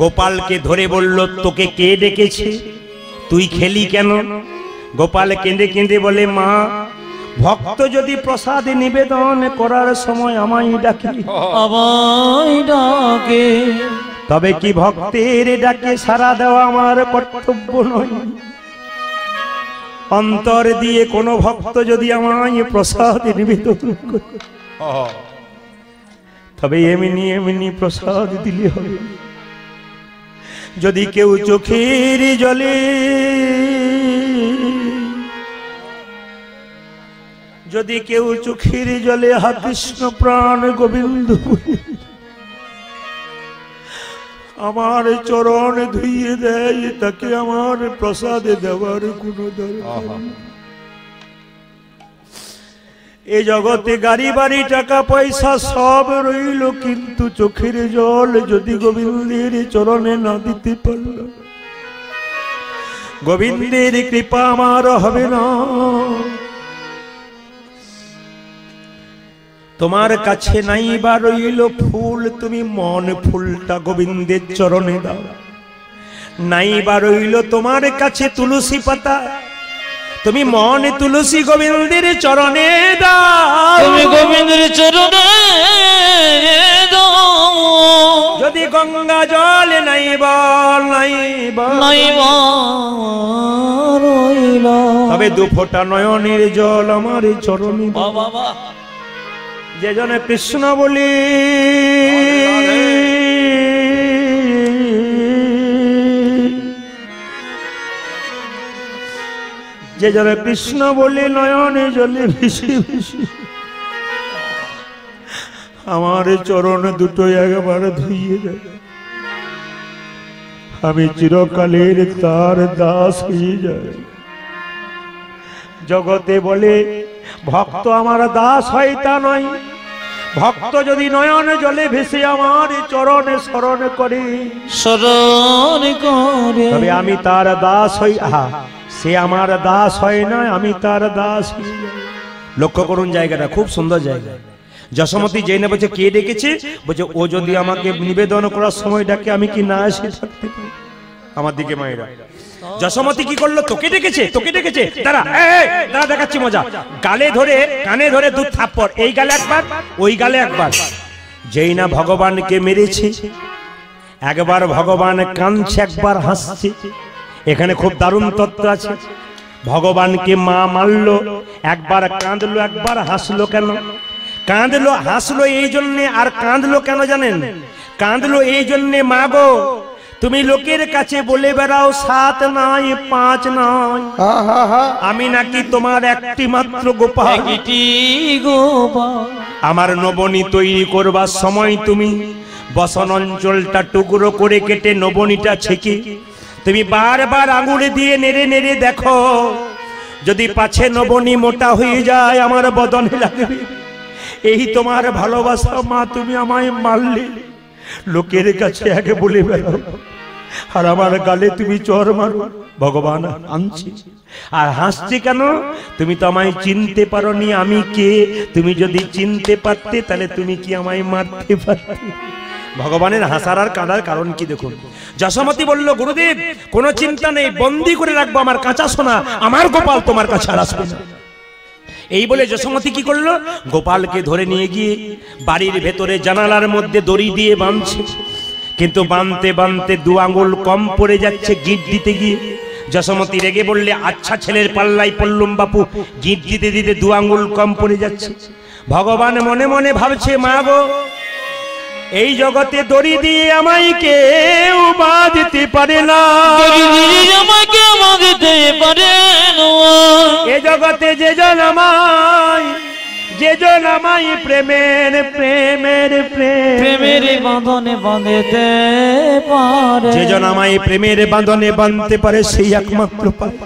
গোপালকে ধরে বলল, তোকে কে ডেকেছে? তুই খেলি কেন? গোপাল কেঁদে কেঁদে বলে, মা, ভক্ত যদি প্রসাদ নিবেদন করার সময় আমায় ডাকে, তবে কি ভক্তের ডাকে সাড়া দেওয়া আমার কর্তব্য নয়? অন্তর দিয়ে কোনো ভক্ত যদি আমায় প্রসাদ নিবেদন করে, তবে এমনি এমনি প্রসাদ দিলে হবে। যদি কেউ চোখের জলে, যদি কেউ চোখের জলে হা কৃষ্ণ প্রাণ গোবিন্দ, আমার চরণ ধুইয়ে দেয়, তাকে আমার প্রসাদে দেওয়ার কোনো দরকার নেই। এই জগতে গাড়ি বাড়ি টাকা পয়সা সব রইল, কিন্তু চোখের জল যদি গোবিন্দের চরণে না দিতে পারল, গোবিন্দের কৃপা আমার হবে না। তোমার কাছে নাই বা রইল ফুল, তুমি মন ফুলটা গোবিন্দের চরণে দাও। নাই বা রইল তোমার কাছে তুলসী পাতা, তুমি মন তুলসী গোবিন্দের চরণে দাও। তুমি গোবিন্দের চরণে দাও। যদি গঙ্গা জল নাই বল নাই রইল, তবে দু ফোঁটা নয়নের জল আমার চরণে দাও। বাবা যে জনে কৃষ্ণ বলি যে জনে কৃষ্ণ বলি নয়নে জলে ভেসে ভেসে আমার চরণ দুটো একবার ধুইয়ে দেয়, আমি চিরকালের তার দাস হয়ে যাই। জগতে বলে ভক্ত আমার দাস হয়, তা নয়। ভক্ত যদি নয়ন জলে ভেসে আমার চরণে স্মরণ করে, তবে আমি তার দাস হই। সে আমার দাস হয় না, আমি তার দাস হই। লক্ষ্য করুন জায়গাটা, খুব সুন্দর জায়গা। যশোমতী যেই না বলছে কে ডেকেছে, বলছে ও যদি আমাকে নিবেদন করার সময় ডাকে, আমি কি না এসে থাকতে পারি? আমার দিকে মায়েরা, যশোমতী কি করলো? তোকে ডেকেছে, তোকে ডেকেছে, দাঁড়া দাঁড়া, দেখাচ্ছি মজা। গালে ধরে কানে ধরে দু থাপ্পড়, এই গালে একবার ওই গালে একবার। যেই না ভগবানকে মেরেছে, একবার ভগবান কাঁদছে, একবার হাসছে। এখানে খুব দারুণ তত্ত্ব আছে। ভগবানকে মা মারলো, একবার কাঁদলো, একবার হাসলো। কেন কাঁদলো হাসলো এই জন্যে, আর কাঁদলো কেন জানেন? কাঁদলো এই জন্যে, মা গো তুমি লোকের কাছে বলে বেড়াও 7 নাই 5 নয়, আমি নাকি তোমার একটি মাত্র গোপাল। আমার নবনী তৈরি করবার সময় তুমি বসন অঞ্চলটা টুকরো করে কেটে নবনীটা ছেঁকে তুমি বারবার আঙুলে দিয়ে নেড়ে নেড়ে দেখো, যদি পাছে নবনী মোটা হয়ে যায় আমার বদনে লাগবে। এই তোমার ভালোবাসা মা, তুমি আমায় মারলে, লোকের কাছে আগে বলে বেড়াও, আর আমার গালে তুমি চর মারো। ভগবান আনছি আর হাসছে কেন? তুমি তো আমায় চিনতে পারোনি, আমি কে। তুমি যদি চিনতে পারতে, তাহলে তুমি কি আমায় মারতে পারতে? ভগবানের হাসার আর কাঁদার কারণ কি দেখুন। যশোমতী বলল, গুরুদেব কোনো চিন্তা নেই, বন্দি করে রাখবো আমার কাঁচা সোনা, আমার গোপাল তোমার কাছে আর আসবে না। এই বলে যশোমতী কি করলো? গোপালকে ধরে নিয়ে গিয়ে বাড়ির ভেতরে জানালার মধ্যে দড়ি দিয়ে বাঁধছে, কিন্তু বাঁধতে বাঁধতে 2 আঙ্গুল কম পড়ে যাচ্ছে গিট দিতে গিয়ে। যশোমতী রেগে বললে, আচ্ছা ছেলের পাল্লাই পড়লুম বাপু, গিট দিতে দিতে 2 আঙ্গুল কম পড়ে যাচ্ছে। ভগবান মনে মনে ভাবছে, মা গো এই জগতে দড়ি দিয়ে আমায় কেউ বাঁধতে পারে না, এ জগতে যে জন আমায় প্রেমের প্রেমের প্রেমের বাঁধনে বাঁধতে পারে, যে জন আমায় প্রেমের বাঁধনে বাঁধতে পারে, সেই একমাত্র পায়।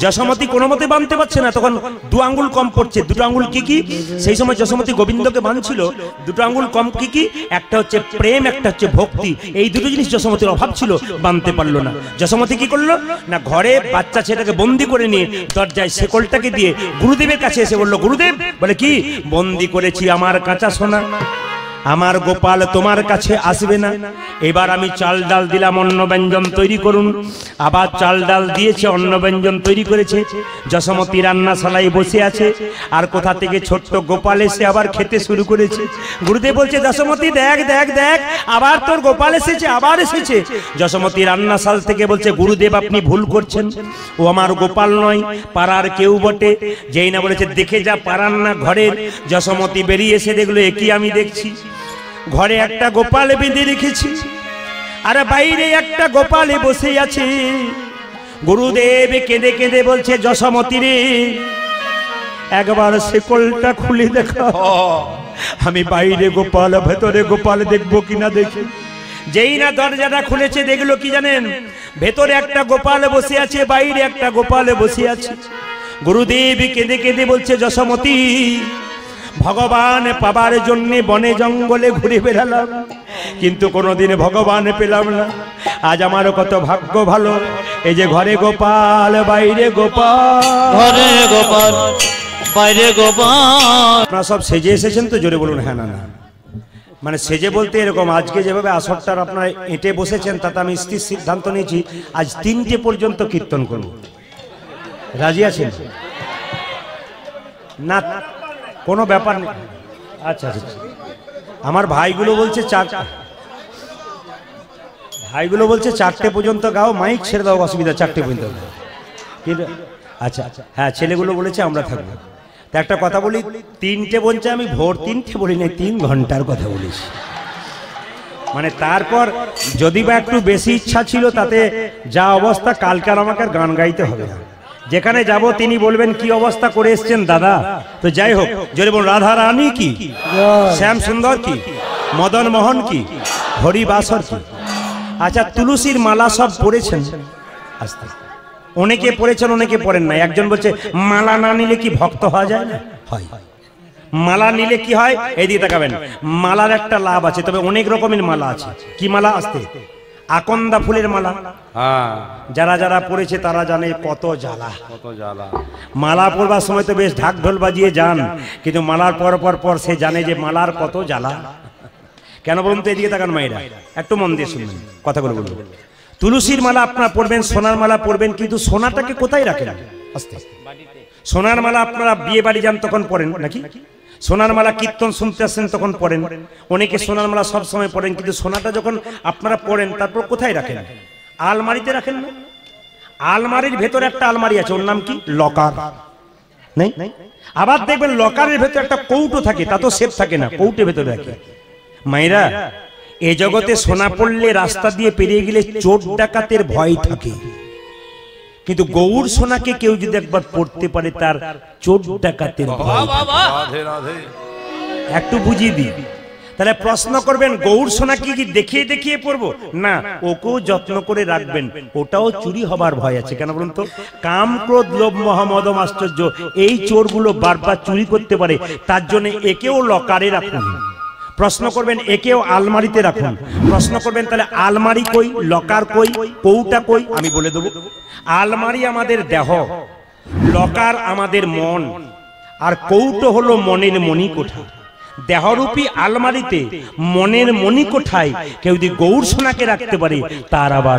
যশোমতী কোনো মতে বাঁধতে পারছে না, তখন 2 আঙ্গুল কম পড়ছে। 2টো আঙ্গুল কি কি? সেই সময় যশোমতী গোবিন্দকে বাঁধছিল, 2টো আঙ্গুল কম কি কি? একটা হচ্ছে প্রেম, একটা হচ্ছে ভক্তি। এই দুটো জিনিস যশোমতীর অভাব ছিল, বাঁধতে পারলো না। যশোমতী কি করলো না, ঘরে বাচ্চা ছেলেটাকে বন্দি করে নিয়ে দরজায় শেকলটাকে দিয়ে গুরুদেবের কাছে এসে বললো, গুরুদেব বলে কি? বন্দি করেছি আমার কাঁচা সোনা, আমার গোপাল তোমার কাছে আসবে না। এবার আমি চাল ডাল দিলাম, অন্ন ব্যঞ্জন তৈরি করুন। আবার চাল ডাল দিয়েছে, অন্ন ব্যঞ্জন তৈরি করেছে। যশোমতী রান্নাশালায় বসে আছে, আর কোথা থেকে ছোট্ট গোপাল এসে আবার খেতে শুরু করেছে। গুরুদেব বলছে, যশোমতী দেখ দেখ দেখ, আবার তোর গোপাল এসেছে, আবার এসেছে। যশোমতী রান্নাশাল থেকে বলছে, গুরুদেব আপনি ভুল করছেন, ও আমার গোপাল নয়, পাড়ার কেউ বটে। যেই না বলেছে দেখে যা পাড়ার না ঘরের। যশোমতী বেরিয়ে এসে দেখলো, একই আমি দেখছি, ঘরে একটা গোপাল বেঁধে রেখেছি, আর বাইরে একটা গোপাল বসে আছে। গুরুদেব কেঁদে কেঁদে বলছে, যশোমতী রে একবার শেকলটা খুলে দেখা, আমি বাইরে গোপাল ভেতরে গোপাল দেখবো কিনা দেখি। যেই না দরজাটা খুলেছে দেখলো কি জানেন, ভেতরে একটা গোপাল বসে আছে, বাইরে একটা গোপাল বসে আছে। গুরুদেব কেঁদে কেঁদে বলছে, যশোমতী, ভগবান পাবার জন্য বনে জঙ্গলে ঘুরে বেড়ালাম, কিন্তু কোনোদিন ভগবান পেলাম না। আজ আমারও কত ভাগ্য ভালো, এই যে ঘরে গোপাল বাইরে গোপাল, ঘরে গোপাল বাইরে গোপাল। আপনারা সব সেজে এসেছেন তো? জোরে বলুন হ্যাঁ না না। মানে সেজে বলতে এরকম, আজকে যেভাবে আসরটার আপনারা এঁটে বসেছেন তাতে আমি স্থির সিদ্ধান্ত নিয়েছি আজ 3টে পর্যন্ত কীর্তন করব। রাজি আছেন না? কোনো ব্যাপার নেই। আচ্ছা আচ্ছা, আমার ভাইগুলো বলছে ভাইগুলো বলছে 4টে পর্যন্ত গাও, মাইক ছেড়ে দাও, অসুবিধা 4টে পর্যন্ত গাও। কিন্তু আচ্ছা হ্যাঁ, ছেলেগুলো বলেছে আমরা থাকবো। তা একটা কথা বলি, 3টে বলছে, আমি ভোর 3টে বলি না, 3 ঘন্টার কথা বলেছি। মানে তারপর যদি বা একটু বেশি ইচ্ছা ছিল, তাতে যা অবস্থা, কালকে আর আমাকে গান গাইতে হবে না। যেখানে যাব তিনি বলবেন কি অবস্থা করে এসছেন দাদা। তো যাই হোক, যদি বল রাধা রানী কি, শ্যাম সুন্দর কি, মদন মোহন কি, হরিবাসর কি। আচ্ছা, তুলসীর মালা সব পড়েছেন? আস্তে অনেকে পড়েছেন, অনেকে পড়েন না। একজন বলছে মালা না নিলে কি ভক্ত হওয়া যায় না? হয়। মালা নিলে কি হয়? এইদিকে তাকাবেন, মালার একটা লাভ আছে, তবে অনেক রকমের মালা আছে। কি মালা? আসতে আকন্দা ফুলের মালা। যারা যারা পড়েছে তারা জানে কত জ্বালা, কত জ্বালা। মালা পরবার সময় তো বেশ ঢাক ঢোল বাজিয়ে যান, কিন্তু মালার পর সে জানে যে মালার কত জ্বালা। কেন বলুন তো? এদিকে তাকান মায়েরা, একটু মন দিয়ে শুনবেন কথাগুলো বলবো। তুলসীর মালা আপনারা পরবেন, সোনার মালা পরবেন, কিন্তু সোনাটাকে কোথায় রাখেন? আস্তে। সোনার মালা আপনারা বিয়ে বাড়ি যান তখন পরেন নাকি? সোনার মালা কীর্তন শুনতে আসেন তখন পরেন। অনেকে সোনার মালা সব সময় পরেন, কিন্তু সোনাটা যখন আপনারা পরেন তারপর কোথায় রাখেন? আলমারিতে রাখেন না? আলমারির ভেতরে একটা আলমারি আছে, ওর নাম কি? লকার। নেই? আবার দেখবেন লকারের ভেতরে একটা কৌটো থাকে, তা তো সেফ থাকে না, কৌটের ভেতরে রাখে। মায়েরা, এ জগতে সোনা পড়লে রাস্তা দিয়ে পেরিয়ে গেলে চোর ডাকাতের ভয় থাকে, কিন্তু গৌর সোনাকে কেউ যদি একবার পড়তে পারে তার চোর ডাকাতের ভয়। একটু বুঝিয়ে দিই, তাহলে প্রশ্ন করবেন গৌর সোনা কি দেখিয়ে দেখিয়ে পড়বো না, ওকেও যত্ন করে রাখবেন, ওটাও চুরি হবার ভয় আছে। কেন বলুন তো? কাম ক্রোধ লোভ মোহ মদ আশ্চর্য, এই চোরগুলো বারবার চুরি করতে পারে, তার জন্য একেও লকারে রাখুন। প্রশ্ন করবেন একেও আলমারিতে রাখুন। প্রশ্ন করবেন তাহলে আলমারি কই, লকার কই, কৌটা কই? আমি বলে দেবো। আলমারি আমাদের দেহ, লকার আমাদের মন, আর কৌটো হলো মনের মণিকোঠা। দেহরূপী আলমারিতে মনের মণিকোঠায় কেউ যদি গৌর সোনাকে রাখতে পারে তার আবার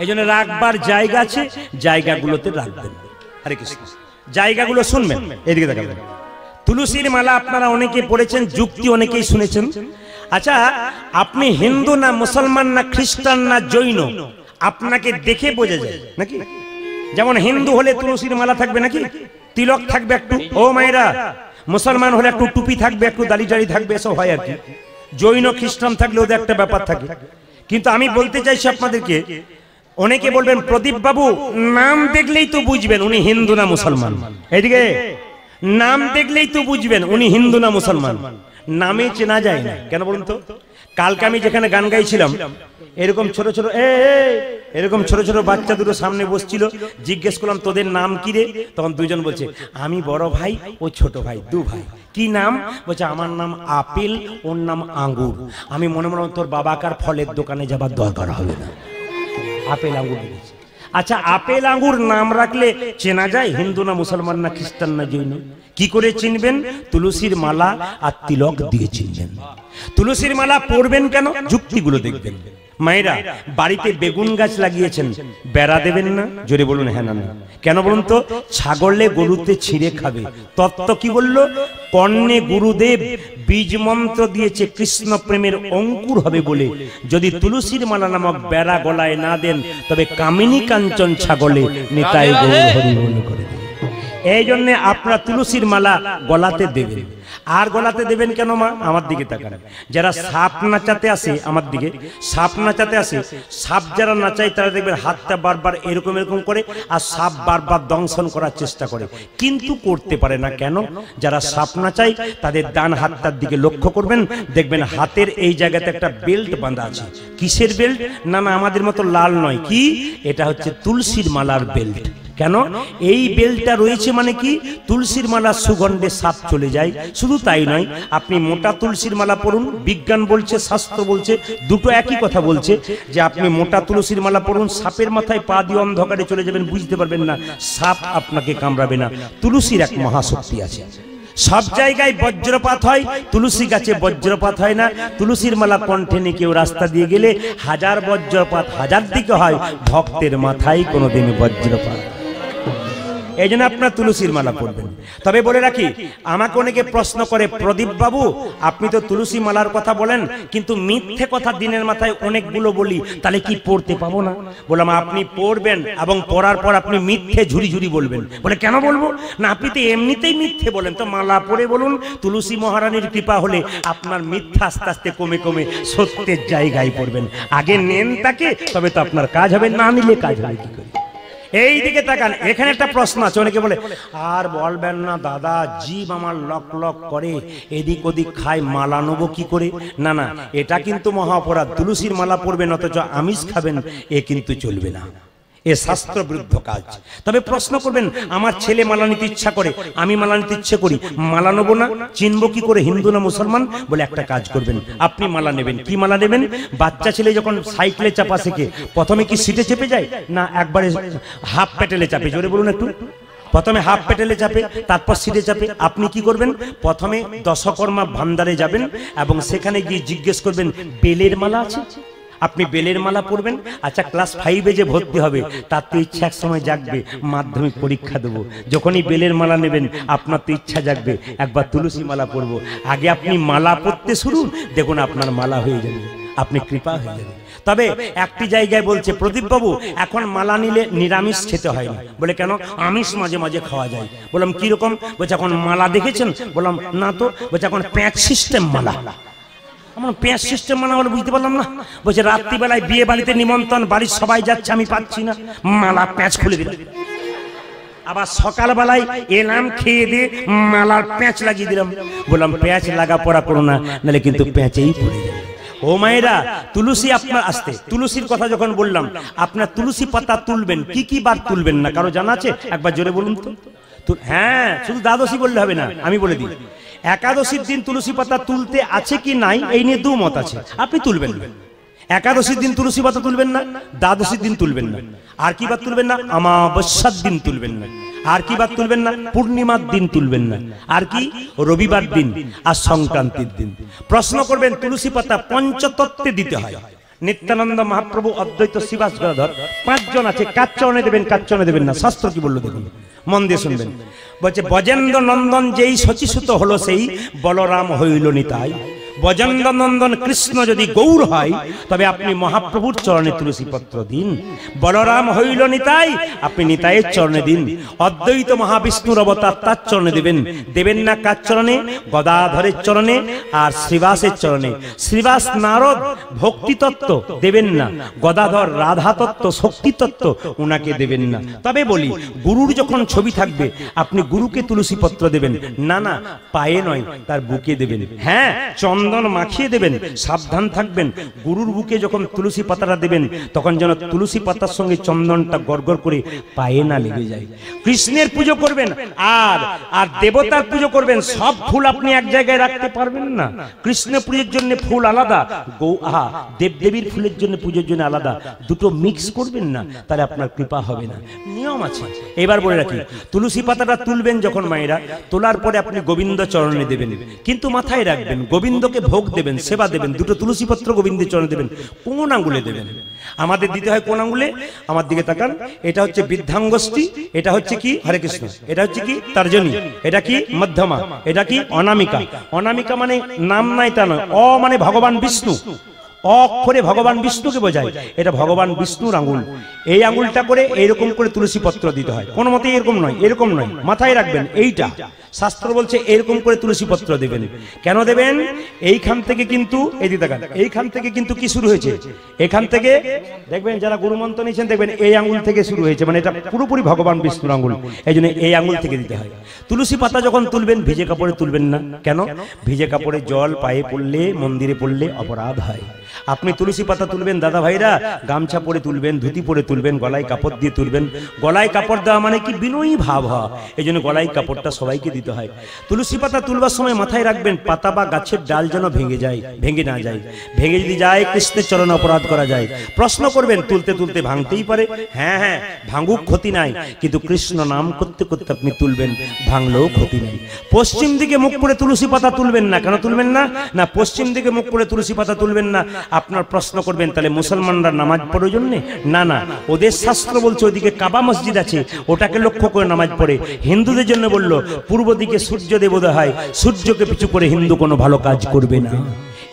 এই জন্য রাখবার জায়গা আছে, জায়গাগুলোতে রাখবেন। হরে কৃষ্ণ। জায়গাগুলো শুনবেন, এদিকে দেখাবেন। তুলসীর মালা আপনারা অনেকে পড়েছেন, যুক্তি অনেকেই শুনেছেন। আচ্ছা, আপনি হিন্দু না মুসলমান না খ্রিস্টান না জৈন, আপনাকে দেখে বোঝা যায় নাকি? যেমন হিন্দু হলে তুলসীর মালা থাকবে নাকি, তিলক থাকবে একটু, ও মায়েরা। মুসলমান হলে একটু টুপি থাকবে, একটু দাড়ি টাড়ি থাকবে, এসব হয় আর কি। জৈন খ্রিস্টান থাকলে ওদের একটা ব্যাপার থাকে। কিন্তু আমি বলতে চাইছি আপনাদেরকে, অনেকে বলবেন প্রদীপ বাবু নাম দেখলেই তো বুঝবেন উনি হিন্দু না মুসলমান। এদিকে নাম দেখলেই তো বুঝবেন উনি হিন্দু না মুসলমান, নামে চেনা যায় না। কেন বলুন তো? কালকে আমি যেখানে গান গাইছিলাম, এরকম ছোট ছোট এরকম ছোট ছোট বাচ্চা দুটো সামনে বসছিল, জিজ্ঞেস করলাম তোদের নাম কি রে? তখন দুজন বলছে আমি বড় ভাই, ও ছোট ভাই, দু ভাই। কি নাম? বলছে আমার নাম আপেল, ওর নাম আঙ্গুর। আমি মনে মনে তোর বাবাকার ফলের দোকানে যাবার দরকার হবে না, আপেল আঙ্গুর বলেছে। আচ্ছা, আপেল আঙ্গুর নাম রাখলে চেনা যায় হিন্দু না মুসলমান না খ্রিস্টান না জৈন? কি করে চিনবেন? তুলসীর মালা আর তিলক দিয়ে চিনবেন। তুলসীর মালা পরবেন কেন? যুক্তিগুলো দেখবেন। মায়েরা, বাড়িতে বেগুন গাছ লাগিয়েছেন, বেড়া দেবেন না? জোরে বলুন হ্যাঁ না না। কেন বলুন তো? ছাগলে গরুতে ছিঁড়ে খাবে। তত্ত্ব কি বললো? কর্ণে গুরুদেব বীজ মন্ত্র দিয়েছে কৃষ্ণ প্রেমের অঙ্কুর হবে বলে। যদি তুলসীর মালা নামক বেড়া গলায় না দেন, তবে কামিনী কাঞ্চন ছাগলে নিতাই গৌর হরি বল করে দেবে। এই জন্য আপনারা তুলসীর মালা গলাতে দেবেন। আর গলাতে দেবেন কেন মা? আমার দিকে তাকান। যারা সাপ নাচাতে আসে আমার দিকে, সাপ নাচাতে আসে, সাপ যারা নাচায় তারা দেখবেন হাতটা বারবার এরকম এরকম করে, আর সাপ বারবার দংশন করার চেষ্টা করে, কিন্তু করতে পারে না। কেন? যারা সাপ নাচায় তাদের ডান হাতটার দিকে লক্ষ্য করবেন, দেখবেন হাতের এই জায়গাতে একটা বেল্ট বাঁধা আছে। কিসের বেল্ট? না না, আমাদের মতো লাল নয়। কি? এটা হচ্ছে তুলসীর মালার বেল্ট। কেন? এই বেলটা রয়েছে মানে কি? তুলসীর মালার সুগন্ধে সাপ চলে যায়। শুধু তাই নয়, আপনি মোটা তুলসীর মালা পড়ুন, বিজ্ঞান বলছে, শাস্ত্র বলছে, দুটো একই কথা বলছে, যে আপনি মোটা তুলসীর মালা পড়ুন, সাপের মাথায় পা দিয়ে অন্ধকারে চলে যাবেন, বুঝতে পারবেন না, সাপ আপনাকে কামড়াবে না। তুলসীর এক মহাশক্তি আছে। সব জায়গায় বজ্রপাত হয়, তুলসী গাছে বজ্রপাত হয় না। তুলসীর মালা কণ্ঠে নিয়ে কেউ রাস্তা দিয়ে গেলে হাজার বজ্রপাত হাজার দিকে হয়, ভক্তের মাথায় কোনোদিন বজ্রপাত। এই জন্য আপনার তুলসীর মালা পড়বেন। তবে বলে রাখি, আমাকে অনেকে প্রশ্ন করে, প্রদীপ বাবু আপনি তো তুলসী মালার কথা বলেন, কিন্তু মিথ্যে কথা দিনের মাথায় অনেকগুলো বলি, তাহলে কি পড়তে পাবো না? বললাম আপনি পড়বেন, এবং পড়ার পর আপনি মিথ্যে ঝুরি ঝুরি বলবেন। বলে কেন বলবো না? আপনি তো এমনিতেই মিথ্যে বলেন, তো মালা পড়ে বলুন। তুলসী মহারানীর কৃপা হলে আপনার মিথ্যা আস্তে আস্তে কমে কমে সত্যের জায়গায় পড়বেন। আগে নেন তাকে, তবে তো আপনার কাজ হবে, না নিলে কাজ হবে কি করে? এই দিকে তাকান, এখানে একটা প্রশ্ন আছে। অনেকে বলে, আর বলবেন না দাদা, জীব আমার লক লক করে, এদিক ওদিক খায়, মালা নেবো কি করে? না না, এটা কিন্তু মহা অপরাধ। তুলসীর মালা পড়বেন অথচ আমিষ খাবেন, এ কিন্তু চলবে না, এ শাস্ত্র বিরুদ্ধ কাজ। তবে প্রশ্ন করবেন, আমার ছেলে মালা নিতে ইচ্ছা করে, আমি মালা নিতে ইচ্ছে করি, মালা নেবো না, চিনবো কি করে হিন্দু না মুসলমান? বলে একটা কাজ করবেন, আপনি মালা নেবেন। কি মালা নেবেন? বাচ্চা ছেলে যখন সাইকেলে চাপা শেখে, প্রথমে কি সিটে চেপে যায়, না একবারে হাফ প্যাটেলে চাপে? জোরে বলুন একটু। প্রথমে হাফ প্যাটেলে চাপে, তারপর সিটে চাপে। আপনি কি করবেন? প্রথমে দশকর্মা ভান্ডারে যাবেন, এবং সেখানে গিয়ে জিজ্ঞেস করবেন, বেলের মালা আছে? আপনি বেলের মালা পড়বেন। আচ্ছা, ক্লাস 5-এ যে ভর্তি হবে, তার তো ইচ্ছা এক সময় জাগবে, মাধ্যমিক পরীক্ষা দেবো। যখনই বেলের মালা নেবেন, আপনার তো ইচ্ছা জাগবে, একবার তুলসী মালা পড়বো। আগে আপনি মালা পড়তে শুরু, দেখুন আপনার মালা হয়ে যাবে, আপনি কৃপা হয়ে যাবে। তবে একটি জায়গায় বলছে, প্রদীপ বাবু এখন মালা নিলে নিরামিষ খেতে হয় না। বলে কেন? আমিষ মাঝে মাঝে খাওয়া যায়। বললাম কিরকম? বলছে এখন মালা দেখেছেন? বললাম না তো। বলছে এখন প্যাঁচ সিস্টেম মালা। আমার পেঁয়াজ সিস্টেম মানা হলো, বুঝতে পারলাম না। বলছে রাত্রিবেলায় বিয়ে বাড়িতে নিমন্ত্রণ, বাড়ির সবাই যাচ্ছে, আমি পাচ্ছি না, মালা প্যাঁচ খুলে দিলাম। আবার সকালবেলায় এলাম, খেয়ে দিয়ে মালার প্যাঁচ লাগিয়ে দিলাম। বললাম প্যাঁচ লাগা পড়া করো না, নাহলে কিন্তু প্যাঁচেই পড়ে যাবে। ও মায়েরা, তুলসী আপনার আসতে, তুলসীর কথা যখন বললাম, আপনার তুলসী পাতা তুলবেন, কি কি বার তুলবেন না কারো জানা আছে? একবার জোরে বলুন তো। হ্যাঁ, শুধু দ্বাদশী বললে হবে না, আমি বলে দিই। একাদশীর দিন তুলসী পাতা তুলতে আছে কি নাই, এই নিয়ে দু মত আছে। আপনি তুলবেন না, একাদশীর দিন তুলসী পাতা তুলবেন না, দ্বাদশীর দিন তুলবেন না। আর কি বার তুলবেন না? অমাবস্যার দিন তুলবেন না। আর কি বার তুলবেন না? পূর্ণিমার দিন তুলবেন না। আর কি? রবিবার দিন আর সংক্রান্তির দিন। প্রশ্ন করবেন, তুলসী পাতা পঞ্চতত্ত্বে দিতে হয়। নিত্যানন্দ মহাপ্রভু, অদ্বৈত শ্রীবাস গদাধর 5 জন আছে, কার চরণে দেবেন, কার চরণে দেবেন না, শাস্ত্র কি বললো দেখুন, মন দিয়ে শুনবেন। বলছে ব্রজেন্দ্র নন্দন যেই শচীসুত হলো, সেই বলরাম হইল নিতাই। ব্রজেন্দ্র নন্দন কৃষ্ণ যদি গৌর হয়, তবে আপনি মহাপ্রভুর চরণে তুলসী পত্র দিন। বলরাম হইল নিতাই, আপনি নিতাইয়ের চরণে দিন। অদ্বৈত মহাবিষ্ণুর অবতার, তার চরণে দেবেন। দেবেন না কার চরণে? গদাধরের চরণে আর শ্রীবাসের চরণে। শ্রীবাস নারদ ভক্তি তত্ত্ব দেবেন না, গদাধর রাধা তত্ত্ব, শক্তি তত্ত্ব, ওনাকে দেবেন না। তবে বলি, গুরুর যখন ছবি থাকবে, আপনি গুরুকে তুলসী পত্র দেবেন না, না পায়ে নয়, তার বুকে দেবেন। হ্যাঁ, চন্দন মাখিয়ে দেবেন, সাবধান থাকবেন। গুরুর বুকে যখন তুলসী পাতাটা দেবেন, তখন যেন তুলসী পাতার সঙ্গে চন্দনটা গড়গড় করে পায়ে না লেগে যায়। কৃষ্ণের পুজো করবেন আর আর দেবতার পুজো করবেন, সব ফুল আপনি এক জায়গায় রাখতে পারবেন না। কৃষ্ণ পুজোর জন্য ফুল আলাদা, দেবদেবীর ফুলের জন্য পুজোর জন্য আলাদা, দুটো মিক্স করবেন না, তাহলে আপনার কৃপা হবে না। নিয়ম আছে। এবার বলে রাখি, তুলসী পাতাটা তুলবেন যখন মায়েরা, তোলার পরে আপনি গোবিন্দ চরণে দেবেন, কিন্তু মাথায় রাখবেন গোবিন্দকে ভোগ দেবেন, সেবা দেবেন। দুটো তুলসী পত্র গোবিন্দের চরণে দেবেন। কোন আঙ্গুলে দেবেন? আমাদের দিতে হয় কোন আঙ্গুলে? আমার দিকে তাকান, এটা হচ্ছে বৃদ্ধাঙ্গুষ্ঠী, এটা হচ্ছে কি হরে কৃষ্ণ, এটা হচ্ছে কি তর্জনী, এটা কি মধ্যমা, এটা কি অনামিকা। অনামিকা মানে নাম নাই তা নয়, অ মানে ভগবান বিষ্ণু, অক্ষরে ভগবান বিষ্ণুকে বোঝায়, এটা ভগবান বিষ্ণুর আঙ্গুল। এই আঙ্গুলটা করে এইরকম করে তুলসী পত্র দিতে হয়, কোনো মতে এরকম নয়, এরকম নয়, মাথায় রাখবেন এইটা। শাস্ত্র বলছে এরকম করে তুলসী পত্র দেবেন। কেন দেবেন? এইখান থেকে কিন্তু এই দেখান, এইখান থেকে কিন্তু কি শুরু হয়েছে, এখান থেকে দেখবেন যারা গুরুমন্ত্র নিয়েছেন দেখবেন এই আঙ্গুল থেকে শুরু হয়েছে, মানে এটা পুরোপুরি ভগবান বিষ্ণুর আঙ্গুল, এই জন্য এই আঙ্গুল থেকে দিতে হয়। তুলসী পাতা যখন তুলবেন ভিজে কাপড়ে তুলবেন না। কেন? ভিজে কাপড়ে জল পায়ে পড়লে, মন্দিরে পড়লে অপরাধ হয়। আপনি তুলসী পাতা তুলবেন দাদা ভাইরা, গামছা পরে তুলবেন, ধুতি পরে তুলবেন, গলায় কাপড় দিয়ে তুলবেন। গলায় কাপড় দেওয়া মানে কি বিনয়ী ভাব হয়, এই জন্য গলায় কাপড়টা সবাইকে দিতে হয়। তুলসী পাতা তুলবার সময় মাথায় রাখবেন পাতা বা গাছের ডাল যেন ভেঙে যায়, ভেঙে না যায়। ভেঙে যদি যায় কৃষ্ণের চরণে অপরাধ করা যায়। প্রশ্ন করবেন তুলতে তুলতে ভাঙতেই পারে, হ্যাঁ হ্যাঁ ভাঙুক, ক্ষতি নাই, কিন্তু কৃষ্ণ নাম করতে করতে আপনি তুলবেন, ভাঙলেও ক্ষতি নাই। পশ্চিম দিকে মুখ করে তুলসী পাতা তুলবেন না। কেন তুলবেন না? না পশ্চিম দিকে মুখ করে তুলসী পাতা তুলবেন না। আপনার প্রশ্ন করবেন তাহলে মুসলমানরা নামাজ পড়ার জন্য? না না, ওদের শাস্ত্র বলছে ওদিকে কাবা মসজিদ আছে, ওটাকে লক্ষ্য করে নামাজ পড়ে। হিন্দুদের জন্য বলল পূর্ব দিকে সূর্য দেবোদয় হয়, সূর্যকে পিছু করে হিন্দু কোনো ভালো কাজ করবে না।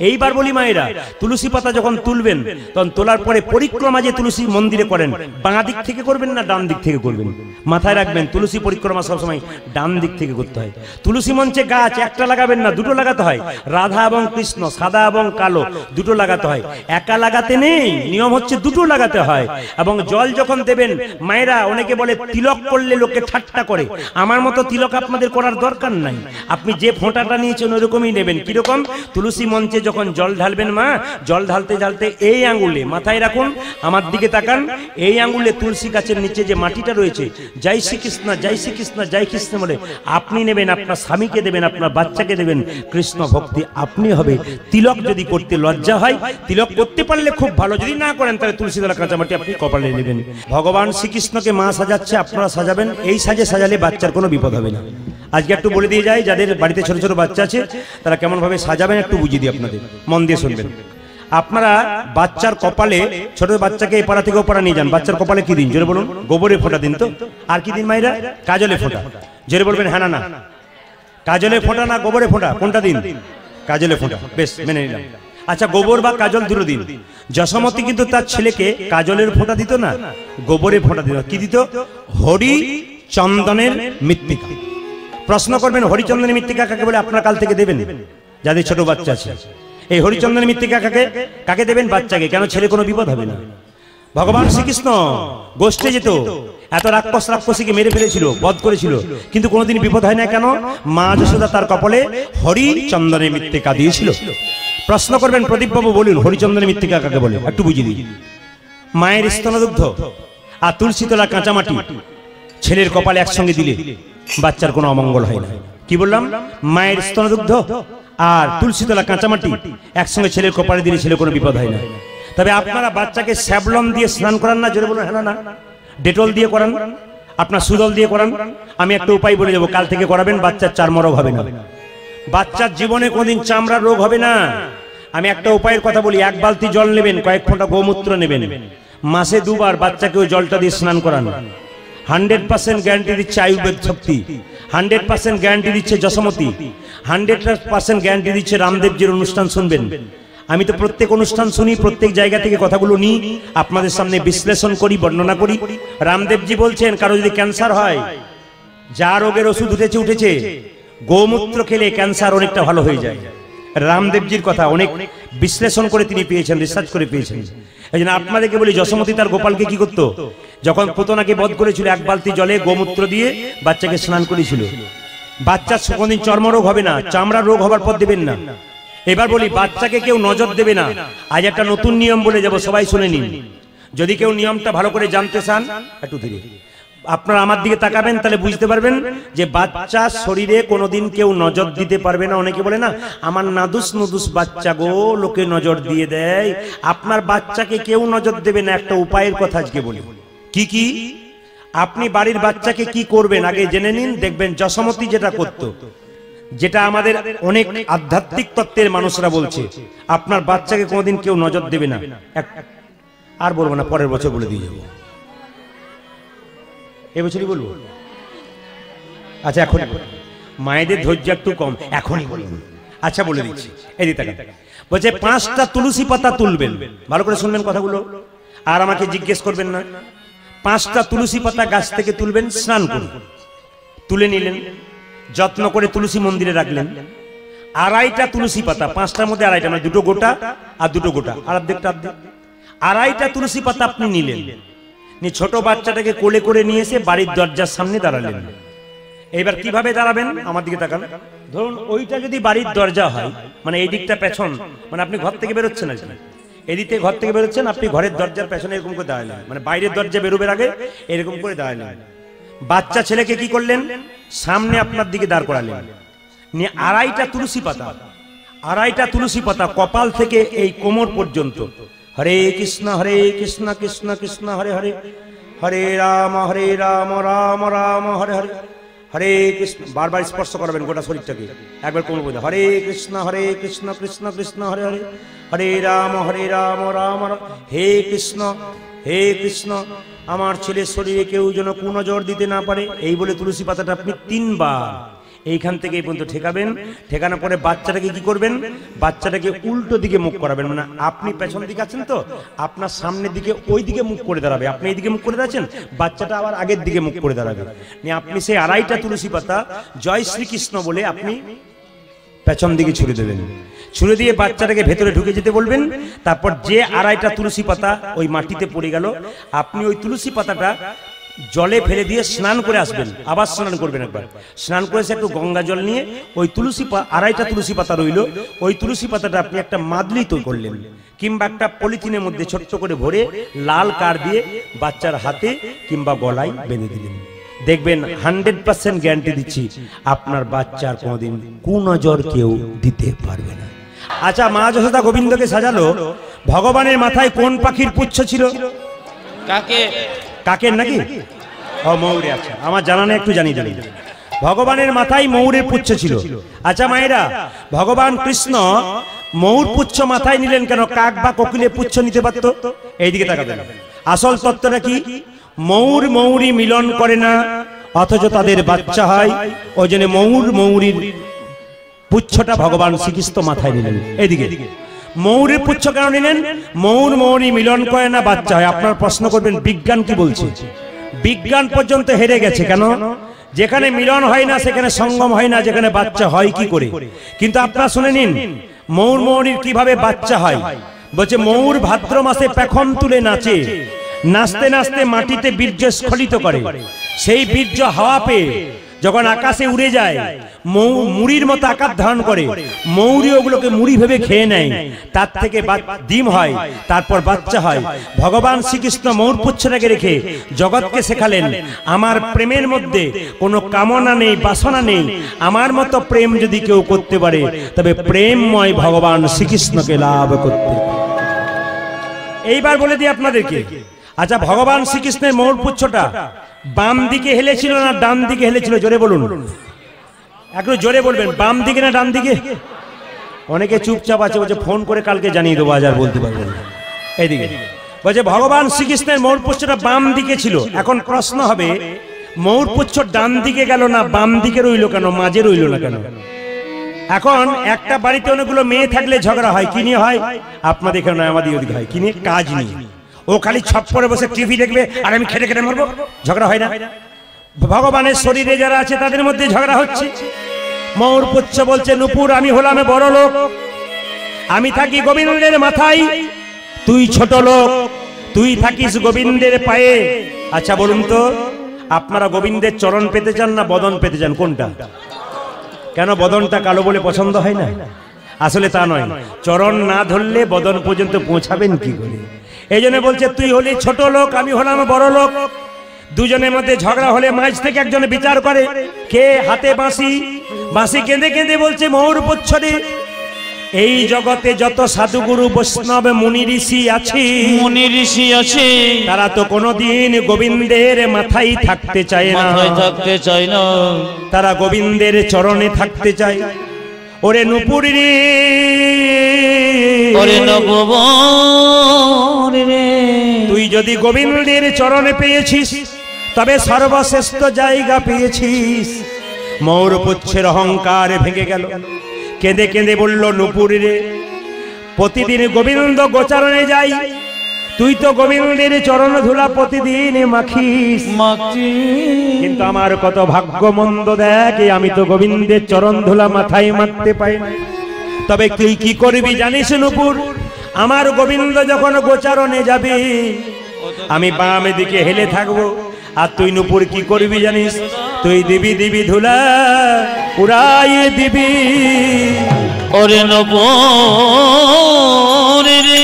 এইবার বলি মায়েরা, তুলসী পাতা যখন তুলবেন তখন তোলার পরে পরিক্রমা যে তুলসী মন্দিরে করেন, বাঁ দিক থেকে করবেন না ডান দিক থেকে করবেন? মাথায় রাখবেন তুলসী পরিক্রমা সবসময় ডান দিক থেকে করতে হয়। তুলসী মঞ্চে গাছ একটা লাগাবেন না, দুটো লাগাতে হয়। রাধা এবং কৃষ্ণ, সাদা এবং কালো, দুটো লাগাতে হয়। একা লাগাতে নেই, নিয়ম হচ্ছে দুটো লাগাতে হয়। এবং জল যখন দেবেন মায়েরা, অনেকে বলে তিলক করলে লোকে ঠাট্টা করে, আমার মতো তিলক আপনাদের করার দরকার নাই। আপনি যে ফোঁটাটা নিয়েছেন ওরকমই নেবেন। কিরকম? তুলসী মঞ্চে যখন জল ঢালবেন মা, জল ঢালতে ঢালতে এই আঙ্গুলে, মাথায় রাখুন, আমার দিকে তাকান, এই আঙ্গুলে তুলসী গাছের নিচে যে মাটিটা রয়েছে, জয় শ্রীকৃষ্ণ জয় শ্রীকৃষ্ণ জয় কৃষ্ণ বলে আপনি নেবেন, আপনার স্বামীকে দেবেন, আপনার বাচ্চাকে দেবেন। কৃষ্ণ ভক্তি আপনি হবে। তিলক যদি করতে লজ্জা হয়, তিলক করতে পারলে খুব ভালো, যদি না করেন তাহলে তুলসী তলা কাঁচামাটি আপনি কপালে নেবেন। ভগবান শ্রীকৃষ্ণকে মা সাজাচ্ছে, আপনারা সাজাবেন। এই সাজে সাজালে বাচ্চার কোনো বিপদ হবে না। আজকে একটু বলে দিয়ে যাই, যাদের বাড়িতে ছোট ছোট বাচ্চা আছে তারা কেমন ভাবে সাজাবেন একটু বুঝিয়ে দিই আপনাদের, মন দিয়ে শুনবেন। আপনারা বাচ্চার কপালে, ছোট বাচ্চাকে এই পাড়া থেকে ও পাড়া নিয়ে যান, বাচ্চার কপালে কি দিন জোরে বলুন? গোবরে ফোঁটা দিন। তো আর কি দিন মাইরা? কাজলে ফোঁটা। জোরে বলবেন হ্যাঁ না না? কাজলে ফোঁটা না গোবরে ফোঁটা, কোনটা দিন? কাজলে ফোঁটা, বেশ মেনে নিলাম। আচ্ছা, গোবর বা কাজল দুটো দিন। যশোমতী কিন্তু তার ছেলেকে কাজলের ফোঁটা দিত না, গোবরে ফোঁটা দিত। কি দিত? হরি চন্দনের মৃত্তিকা। প্রশ্ন করবেন হরিচন্দনের মৃত্তিকা কাকে বলে? আপনারা কাল থেকে দেবেন যাদের ছোট বাচ্চা আছে। এই হরিচন্দনের মৃত্তিকা কাকে কাকে দেবেন? বাচ্চাকে। কেন? ছেলে কোনো বিপদ হবে না। ভগবান শ্রীকৃষ্ণ গোষ্ঠে যেত, এত রাক্ষস রাক্ষসীকে মেরে ফেলেছিল, বধ করেছিল, কিন্তু কোনোদিন বিপদ হয় না। কেন? মা যশোদা তার কপালে হরিচন্দনের মৃত্তিকা দিয়েছিল। প্রশ্ন করবেন প্রদীপ বাবু বলুন হরিচন্দনের মৃত্তিকা কাকে বলে? একটু বুঝিয়ে দিই। মায়ের স্তনদুগ্ধ আর তুলসী তলা কাঁচামাটি ছেলের কপালে একসঙ্গে দিলে বাচ্চার কোনো অমঙ্গল হয় না। কি বললাম? মায়ের স্তনদুগ্ধ আর তুলসী তলা কাঁচামাটি একসঙ্গে ছেলের কপালে দিলে ছেলে কোনো বিপদ হয় না। তবে আপনারা বাচ্চাকে স্যাভলন দিয়ে স্নান করান না? জোরে বলুন হ্যাঁ না? ডেটল দিয়ে করান, আপনার সুদল দিয়ে করান। আমি একটা উপায় বলে যাবো, কাল থেকে করাবেন, বাচ্চার চর্মরোগ হবে না, বাচ্চার জীবনে কোনদিন চামড়ার রোগ হবে না। আমি একটা উপায়ের কথা বলি, এক বালতি জল নেবেন, কয়েক ফোঁটা গোমূত্র নেবেন, মাসে দুবার বাচ্চাকে ওই জলটা দিয়ে স্নান করান। 100% গ্যারান্টি দিচ্ছে আয়ুর্বেদ শক্তি, 100% গ্যারান্টি দিচ্ছে যশোমতী, 100% গ্যারান্টি দিচ্ছে রামদেবজির অনুষ্ঠান শুনবেন। আমি তো প্রত্যেক অনুষ্ঠান শুনি, প্রত্যেক জায়গা থেকে কথাগুলো নিই, আপনাদের সামনে বিশ্লেষণ করি, বর্ণনা করি। রামদেবজি বলছেন কারো যদি ক্যান্সার হয়, যা রোগের ওষুধ উঠেছে, গোমূত্র খেলে ক্যান্সার অনেকটা ভালো হয়ে যায়। রামদেবজির কথা অনেক বিশ্লেষণ করে তিনি পেয়েছেন, রিসার্চ করে পেয়েছেন। এই জন্য আপনাদেরকে বলি, যশোমতী তার গোপালকে কি করতো? যখন পুতনাকে বধ করেছিল, এক বালতি জলে গোমূত্র দিয়ে বাচ্চাকে স্নান করেছিল। বাচ্চার কোনদিন চর্মরোগ হবে না, চামড়ার রোগ হবার পর দেবেন না। এবার বলি, বাচ্চাকে কেউ নজর দেবে না। আজ একটা নতুন নিয়ম বলে যাব, সবাই শুনে নিন। যদি কেউ নিয়মটা ভালো করে জানতে চান, একটু ধীরে আপনারা আমার দিকে তাকাবেন, তাহলে বুঝতে পারবেন যে বাচ্চার শরীরে কোনোদিন কেউ নজর দিতে পারবে না। অনেকে বলে না, আমার নাদুস নুদুস বাচ্চা গো, লোকে নজর দিয়ে দেয়। আপনার বাচ্চাকে কেউ নজর দেবে না। একটা উপায়ের কথা আজকে বলি। কি কি? আপনি বাড়ির বাচ্চাকে কি করবেন আগে জেনে নিন, দেখবেন যশোমতী যেটা করতো, যেটা আমাদের অনেক আধ্যাত্মিক তত্ত্বের মানুষরা বলছে, আপনার বাচ্চাকে কোনোদিন কেউ নজর দেবে না। আর বলবো না, পরের বছর বলে দিয়ে যাবো, এবছরই বলবো। আচ্ছা, এখন মায়েদের ধৈর্য একটু কম, এখনই বলুন। আচ্ছা বলে দিচ্ছি, এদিকে তাকান। বলছে 5টা তুলসী পাতা তুলবেন, ভালো করে শুনবেন কথাগুলো, আর আমাকে জিজ্ঞেস করবেন না। 5টা তুলসী পাতা গাছ থেকে তুলবেন, স্নান করুন। তুলে নিলেন, যত্ন করে তুলসী মন্দিরে রাখলেন। 2.5টা তুলসী পাতা, 5টার মধ্যে 2.5টা, মানে 2টো গোটা আর 2টো গোটা, আর অর্ধেকটা অর্ধেক। 2.5টা তুলসী পাতা আপনি নিলেন, নিয়ে ছোট বাচ্চাটাকে কোলে করে নিয়ে এসে বাড়ির দরজার সামনে দাঁড়ালেন। এইবার কিভাবে দাঁড়াবেন, আমার দিকে তাকান। ধরুন ওইটা যদি বাড়ির দরজা হয়, মানে এই দিকটা পেছন, মানে আপনি ঘর থেকে বেরোচ্ছেন, এদিকে ঘর থেকে বেরোচ্ছেন, আপনি ঘরের দরজার পেছনে এরকম করে দাঁড়ালেন, মানে বাইরের দরজা বেরোবের আগে এরকম করে দাঁড়ালেন। বাচ্চা ছেলেকে কি করলেন, সামনে আপনার দিকে দাঁড় করালেন, নিয়ে 2.5টা তুলসী পাতা কপাল থেকে এই কোমর পর্যন্ত, হরে কৃষ্ণ কৃষ্ণ কৃষ্ণ হরে হরে, হরে রাম রাম রাম হরে হরে, হরে কৃষ্ণ, বারবার স্পর্শ করবেন গোটা শরীরটাকে, একবার কোমর পর্যন্ত, হরে কৃষ্ণ কৃষ্ণ কৃষ্ণ হরে হরে, হরে রাম রাম রাম, হে কৃষ্ণ আমার ছেলের শরীরে কেউ যেন কুনজর দিতে না পারে, এই বলে তুলসী পাতাটা আপনি 3বার এইখান থেকে এই পর্যন্ত ঠেকাবেন। ঠেকানোর পরে বাচ্চাটাকে কি করবেন, বাচ্চাটাকে উল্টো দিকে মুখ করাবেন, মানে আপনি পেছন দিকে আছেন তো, আপনার সামনের দিকে ওই দিকে মুখ করে দাঁড়াবে, আপনি এইদিকে মুখ করে দাঁড়াচ্ছেন, বাচ্চাটা আবার আগের দিকে মুখ করে দাঁড়াবে, নিয়ে আপনি সেই 2.5টা তুলসী পাতা জয় শ্রীকৃষ্ণ বলে আপনি পেছন দিকে ছুড়ে দেবেন। ছুড়ে দিয়ে বাচ্চাটাকে ভেতরে ঢুকে যেতে বলবেন। তারপর যে 2.5টা তুলসী পাতা ওই মাটিতে পড়ে গেল, আপনি ওই তুলসী পাতাটা জলে ফেলে দিয়ে স্নান করে আসবেন, আবার স্নান করবেন একবার, স্নান করে একটু গঙ্গা জল নিয়ে ওই 2.5টা তুলসী পাতা রইল, ওই তুলসী পাতাটা আপনি একটা মাদলি তৈরি করলেন, কিংবা একটা পলিথিনের মধ্যে ছোট্ট করে ভরে লাল কার দিয়ে বাচ্চার হাতে কিংবা গলায় বেঁধে দিলেন। দেখবেন 100% গ্যারান্টি দিচ্ছি, আপনার বাচ্চার কোনোদিন কুনজর কেউ দিতে পারবে না। আচ্ছা, মা যশোদা গোবিন্দকে সাজালো, ভগবানের মাথায় কোন পাখির পুচ্ছ ছিল? কাকের নাকি? ও ময়ূরে। আচ্ছা, আমার জানা নেই, একটু জানিয়ে দেবেন। ভগবানের মাথায় ময়ূরের পুচ্ছ ছিল। আচ্ছা মায়েরা, ভগবান কৃষ্ণ ময়ূর পুচ্ছ মাথায় নিলেন কেন? কাক বা কোকিলের পুচ্ছ নিতে পারতো। এইদিকে তাকাবেন, আসল তত্ত্বটা কি? ময়ূর ময়ূরী মিলন করে না, অথচ তাদের বাচ্চা হয়, ওই জন্য ময়ূরীর পুচ্ছটা ভগবান শ্রীকৃষ্ণ মাথায় নিলেন। এদিকে ময়ূরের পুচ্ছ কেন নিলেন? ময়ূরী মিলন করে না, বাচ্চা হয়। আপনার প্রশ্ন করবেন বিজ্ঞান কি বলছে? বিজ্ঞান পর্যন্ত হেরে গেছে। কেন? যেখানে মিলন হয় না সেখানে সঙ্গম হয় না, যেখানে বাচ্চা হয় কি করে? কিন্তু আপনারা শুনে নিন, ময়ূরীর কিভাবে বাচ্চা হয়। বলছে ময়ূর ভাদ্র মাসে পেখম তুলে নাচে, নাচতে নাচতে মাটিতে বীর্য স্খলিত করে, সেই বীর্য হাওয়া পেয়ে যখন আকাশে উড়ে যায়, মুড়ির মতো আকার ধারণ করে, ময়ূরী ওগুলোকে মুড়ি ভেবে খেয়ে নেয়, তার থেকে ডিম হয়, তারপর বাচ্চা হয়। ভগবান শ্রীকৃষ্ণ ময়ূর পুচ্ছটাকে রেখে জগৎকে শেখালেন, আমার প্রেমের মধ্যে কোনো কামনা নেই, বাসনা নেই, আমার মতো প্রেম যদি কেউ করতে পারে তবে প্রেমময় ভগবান শ্রীকৃষ্ণকে লাভ করতে। এইবার বলে দিই আপনাদেরকে, আচ্ছা ভগবান শ্রীকৃষ্ণের ময়ূর পুচ্ছটা বাম দিকে হেলেছিল না ডান দিকে হেলেছিল? জোরে বলুন, একটু জোরে বলবেন, বাম দিকে না ডান দিকে? অনেকে চুপচাপ আছে, বলছে ফোন করে কালকে জানিয়ে দেবো, আজ আর বলতে পারবেন না। এইদিকে বলছে ভগবান শ্রীকৃষ্ণের ময়ূর পুচ্ছটা বাম দিকে ছিল। এখন প্রশ্ন হবে, ময়ূর পুচ্ছ ডান দিকে গেল না বাম দিকে রইল কেন, মাঝে রইল না কেন? এখন একটা বাড়িতে অনেকগুলো মেয়ে থাকলে ঝগড়া হয়, কি নিয়ে হয়? আপনাদের এখানে নয়, আমাদের ওদিকে হয়। কি নিয়ে? কাজ নিয়ে। ও খালি ছপ করে বসে টিভি দেখবে আর আমি খেটে খেটে মরবো, ঝগড়া হয় না? ভগবানের শরীরে যারা আছে তাদের মধ্যে ঝগড়া হচ্ছে। ময়ূর পুচ্ছ বলছে, নূপুর আমি হলাম বড় লোক, আমি থাকি গোবিন্দের মাথায়, তুই ছোট লোক, তুই থাকিস গোবিন্দের পায়ে। আচ্ছা বলুন তো, আপনারা গোবিন্দের চরণ পেতে চান না বদন পেতে চান? কোনটা? কেন বদনটা কালো বলে পছন্দ হয় না? আসলে তা নয়, চরণ না ধরলে বদন পর্যন্ত পৌঁছাবেন কি করে? এই জন্য বলছে, তুই হলি ছোট লোক, আমি হলাম বড় লোক। দুজনের মধ্যে ঝগড়া হলে মাঝ থেকে একজনে বিচার করে, কে হাতে বাঁশি, বাঁশি কেঁদে কেঁদে বলছে, ময়ূর পুচ্ছ রে, এই জগতে যত সাধুগুরু বৈষ্ণব মুনি ঋষি আছে, তারা তো কোনোদিন গোবিন্দের মাথায় থাকতে চায় না, তারা গোবিন্দের চরণে থাকতে চায়। ওরে নূপুর রে, ওরে নববর রে, তুই যদি গোবিন্দের চরণে পেয়েছিস তবে সর্বশ্রেষ্ঠ জায়গা পেয়েছিস। ময়ূর পুচ্ছের অহংকার ভেঙে গেল। কেঁদে কেঁদে বলল, নুপুরে রে, প্রতিদিন গোবিন্দ গোচারণে যাই, তুই তো গোবিন্দের চরণ ধুলা প্রতিদিন মাখিস, কিন্তু আমার কত ভাগ্য মন্দ দেখ, আমি তো গোবিন্দের চরণ ধুলা মাথায় মারতে পাই না। তবে তুই কি করবি জানিস নুপুর, আমার গোবিন্দ যখন গোচারণে যাবে আমি বাম দিকে হেলে থাকবো, আর তুই নুপুর কি করবি জানিস, তুই দিবি দিবি ধুলা উড়াইয়ে দিবি। ওরে নুপুর রে,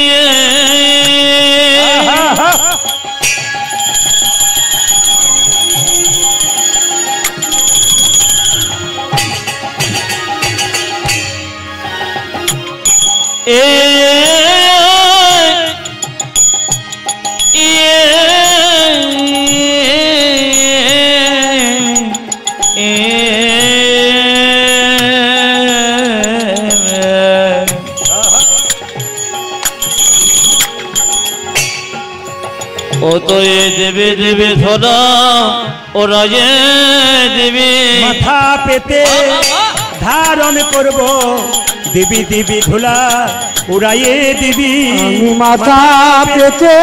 ও তো এ দেবে দেবে ধরা, ওরা যে দেবে মাথা পেতে ধারণ করব, দিবি দিবি ধুলা উড়াইয়ে দিবি। আমি মাথা পেতে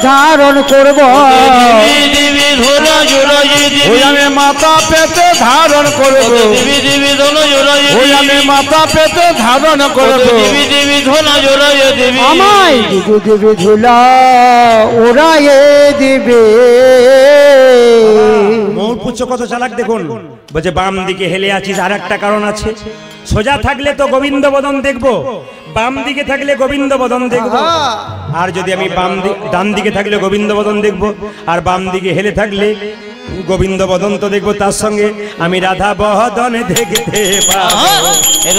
ধারণ করব, দিবি ধরা জোড়াইয়ে দিবি, আমি মাথা পেতে ধারণ করব, দিবি দিবি ধরা জোড়াইয়ে দিবি, আমি মাথা পেতে ধারণ করব, দিবি দিবি ধরা জোড়াইয়ে দিবি, আমায় দিবি দিবি ধুলা ওরাইয়ে দিবে। মৌর পুচ্ছ কত চালাক দেখুন, বলছে বাম দিকে হেলে আছিস, আর একটা কারণ আছে, সোজা থাকলে তো গোবিন্দ বদন দেখবো, বাম দিকে থাকলে গোবিন্দ বদন দেখবো, আর যদি আমি ডান দিকে থাকলে গোবিন্দ বদন দেখবো, আর বাম দিকে হেলে থাকলে গোবিন্দ বদন তো দেখবো, তার সঙ্গে আমি রাধা বদনে দেখতে পাবো,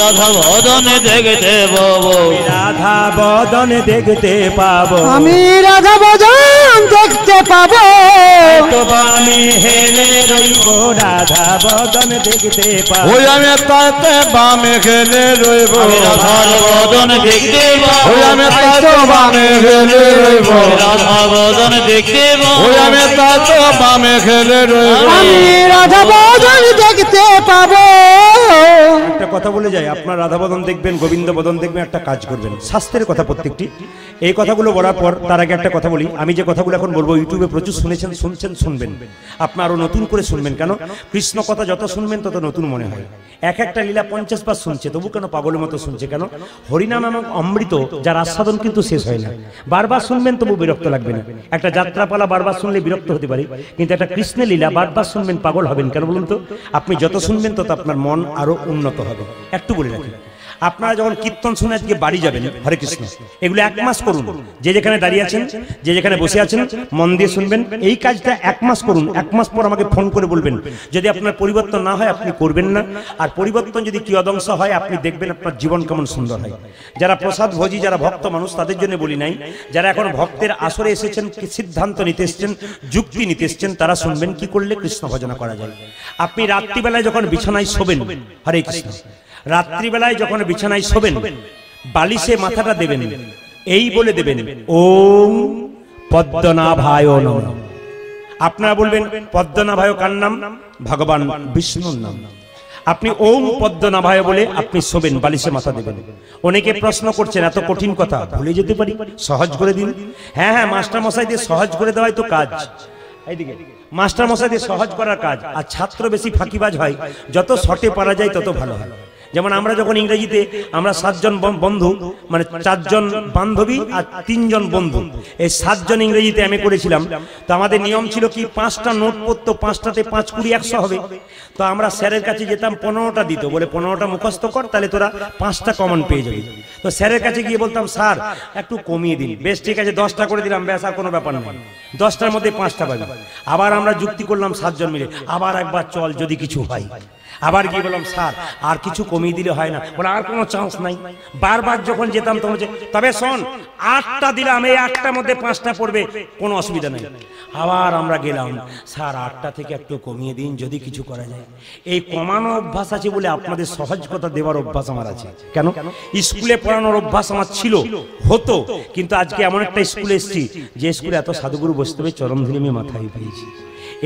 রাধা বদনে দেখতে পাবো, রাধা বদনে দেখতে পাবো, আমি রাধা বদন দেখতে পাবো, তো বামে হেলে রইব রাধা বদন দেখতে পাবো, আমি তাতে বামে খেলে রইব, রাধার বদন দেখতে পাবো, আমি তাতে বামে খেলে রইব, রাধা বদন দেখতে পাবো, আমি তাতে বামে খেলে রইব, আমি রাধা বদন দেখতে পাবো। একটা কথা বলে যাই, আপনার রাধা বদন দেখবেন, গোবিন্দ বদন দেখবেন, একটা কাজ করবেন, শাস্ত্রের কথা প্রত্যেকটি। এই কথাগুলো বলার পর তার আগে একটা কথা বলি, আমি যে কথাগুলো এখন বলবো ইউটিউবে প্রচুর শুনেছেন, শুনছেন, শুনবেন, আপনার আরো নতুন করে শুনবেন, কেন কৃষ্ণ কথা যত শুনবেন তত নতুন মনে হয়। এক একটা লীলা 50 বার শুনছে, তবু কেন পাগলের মতো শুনছে, কেন হরিনাম এবং অমৃত যার আস্বাদন কিন্তু শেষ হয় না, বারবার শুনবেন তবু বিরক্ত লাগবে না। একটা যাত্রাপালা বারবার শুনলে বিরক্ত হতে পারে, কিন্তু একটা কৃষ্ণের লীলা বারবার শুনবেন পাগল হবেন, কেন বলুন তো, আপনি যত শুনবেন তত আপনার মন আরো উন্নত হবে। একটু বলে রাখি, আপনারা যখন কীর্তন শুনে আজকে বাড়ি যাবেন, হরে কৃষ্ণ, এগুলো 1 মাস করুন, যে যেখানে দাঁড়িয়ে আছেন, যে যেখানে বসে আছেন, মন দিয়ে শুনবেন, এই কাজটা 1 মাস করুন। 1 মাস পর আমাকে ফোন করে বলবেন, যদি আপনার পরিবর্তন না হয় আপনি করবেন না, আর পরিবর্তন যদি কিয়দংশ হয় আপনি দেখবেন আপনার জীবন কেমন সুন্দর হয়। যারা প্রসাদ ভোজী, যারা ভক্ত মানুষ, তাদের জন্য বলি নাই, যারা এখন ভক্তের আসরে এসেছেন, সিদ্ধান্ত নিতে এসেছেন, যুক্তি নিতে এসেছেন, তারা শুনবেন কি করলে কৃষ্ণ ভজনা করা যায়। আপনি রাত্রিবেলায় যখন বিছানায় শোবেন, হরে কৃষ্ণ, রাত্রিবেলায় যখন বিছানায় শোবেন, বালিশে মাথাটা দেবেন, এই বলে দেবেন, ওম পদ্মনাভায় নমঃ। আপনারা বলবেন পদ্মনাভায় কার নাম? ভগবান বিষ্ণুর নাম। আপনি ওম পদ্মনাভায় বলে আপনি শোবেন, বালিশে মাথা দেবেন। অনেকে প্রশ্ন করছেন, এত কঠিন কথা ভুলে যেতে পারি, সহজ করে দিন। হ্যাঁ হ্যাঁ, মাস্টার মশাই দিয়ে সহজ করে দেওয়াই তো কাজ। এইদিকে মাস্টার মশাই দিয়ে সহজ করার কাজ, আর ছাত্র বেশি ফাঁকিবাজ হয়, যত শর্টে পারা যায় তত ভালো হয়। যেমন আমরা যখন ইংরেজিতে আমরা 7 জন বন্ধু, মানে 4 জন বান্ধবী আর 3 জন বন্ধু, এই 7 জন ইংরেজিতে আমি করেছিলাম। তো আমাদের নিয়ম ছিল কি, 5টা নোট পড়তো, 5টাতে 5 20 100 হবে। তো আমরা স্যারের কাছে যেতাম, 15টা দিত, বলে 15টা মুখস্থ কর, তাহলে তোরা 5টা কমন পেয়ে যাবি। তো স্যারের কাছে গিয়ে বলতাম, স্যার একটু কমিয়ে দিন। বেশ ঠিক আছে, 10টা করে দিলাম, ব্যাস আর কোনো ব্যাপার নেই, 10টার মধ্যে 5টা পাবি। আবার আমরা যুক্তি করলাম 7 জন মিলে, আবার একবার চল যদি কিছু হয়। আবার গিয়ে বললাম, স্যার আর কিছু কমিয়ে দিলে হয় না? বলে আর কোনো চান্স নাই। বারবার যখন যেতাম তখন, তবে শোন 8টা দিলাম, এই 8টার মধ্যে 5টা পড়বে, কোনো অসুবিধা নেই। আবার আমরা গেলাম, স্যার 8টা থেকে একটু কমিয়ে দিন, যদি কিছু করা যায়। এই কমানো অভ্যাস আছে বলে আপনাদের সহজ কথা দেওয়ার অভ্যাস আমার আছে। কেন? স্কুলে পড়ানোর অভ্যাস আমার ছিল, হতো, কিন্তু আজকে এমন একটা স্কুলে এসেছি যে স্কুলে এত সাধুগুরু বসতে হবে, চরম ধুলি আমি মাথায় পেয়েছি।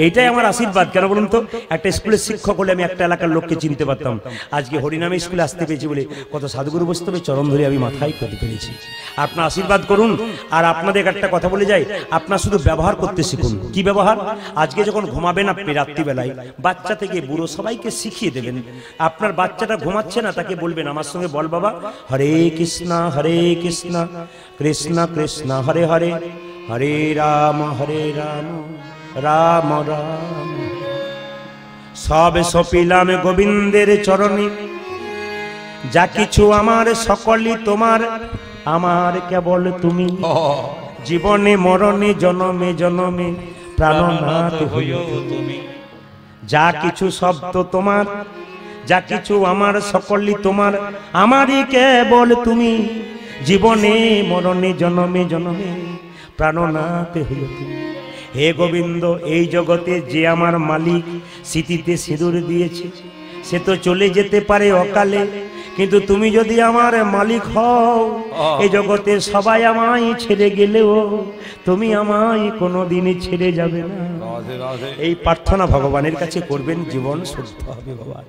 এইটাই আমার আশীর্বাদ। কেন বলুন তো, একটা স্কুলের শিক্ষক হলে আমি একটা এলাকার লোককে চিনতে পারতাম। আজকে হরিনামে স্কুলে আসতে পেরেছি বলে কত সাধুগুরু বস্তবে চরণ ধরে আমি মাথায় করতে পেরেছি। আপনার আশীর্বাদ করুন। আর আপনাদের একটা কথা বলে যাই, আপনার শুধু ব্যবহার করতে শিখুন। কি ব্যবহার? আজকে যখন ঘুমাবেন আপনি রাত্রিবেলায়, বাচ্চা থেকে বুড়ো সবাইকে শিখিয়ে দেবেন। আপনার বাচ্চাটা ঘুমাচ্ছে না, তাকে বলবেন আমার সঙ্গে বল বাবা, হরে কৃষ্ণ কৃষ্ণ কৃষ্ণ হরে হরে, হরে রাম রাম রাম। সব সপিলাম গোবিন্দের চরণে, যা কিছু আমার সকলই তোমার, আমার কেবল তুমি। জীবনে মরণে জনমে জনমে প্রাণনাথ হইও তুমি। যা কিছু শব্দ তোমার, যা কিছু আমার সকলই তোমার, আমারই কেবল তুমি। জীবনে মরণে জনমে জনমে প্রাণনাথ হইও তুমি। হে গোবিন্দ, এই জগতে যে আমার মালিক স্মৃতিতে সিঁদুর দিয়েছে, সে তো চলে যেতে পারে অকালে, কিন্তু তুমি যদি আমার মালিক হও, এই জগতে সবাই আমায় ছেড়ে গেলেও তুমি আমায় কোনোদিন ছেড়ে যাবে না। এই প্রার্থনা ভগবানের কাছে করবেন, জীবন শুদ্ধ হবে বাবা।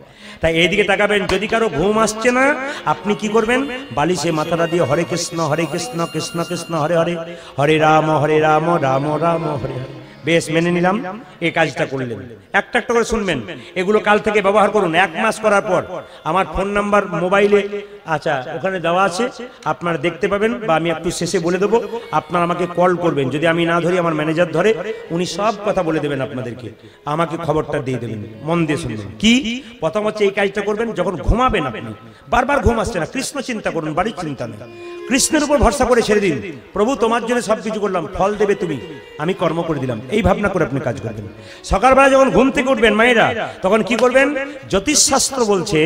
তাই এইদিকে তাকাবেন। যদি কারো ঘুম আসছে না, আপনি কি করবেন? বালিশে মাথাটা দিয়ে হরে কৃষ্ণ কৃষ্ণ কৃষ্ণ হরে হরে, হরে রাম রাম রাম হরে হরে। বেশ, মেনে নিলাম, এই কাজটা করলেন। একটা একটা করে শুনবেন, এগুলো কাল থেকে ব্যবহার করুন। 1 মাস করার পর আমার ফোন নাম্বার মোবাইলে আচ্ছা ওখানে দেওয়া আছে, আপনারা দেখতে পাবেন, বা আমি একটু শেষে বলে দেবো। আপনারা আমাকে কল করবেন, যদি আমি না ধরি আমার ম্যানেজার ধরে, উনি সব কথা বলে দেবেন আপনাদেরকে, আমাকে খবরটা দিয়ে দেবেন। মন দিয়ে শুনবেন। কি? প্রথম হচ্ছে এই কাজটা করবেন যখন ঘুমাবেন। আপনি বারবার ঘুম আসছে না, কৃষ্ণ চিন্তা করুন, বাড়ির চিন্তা নেই। কৃষ্ণের উপর ভরসা করে ছেড়ে দিন। প্রভু তোমার জন্য সবকিছু করলাম, ফল দেবে তুমি, আমি কর্ম করে দিলাম, এই ভাবনা করে আপনি কাজ করবেন। সকালবেলা যখন ঘুম থেকে উঠবেন মায়েরা, তখন কি করবেন? জ্যোতিষশাস্ত্র বলছে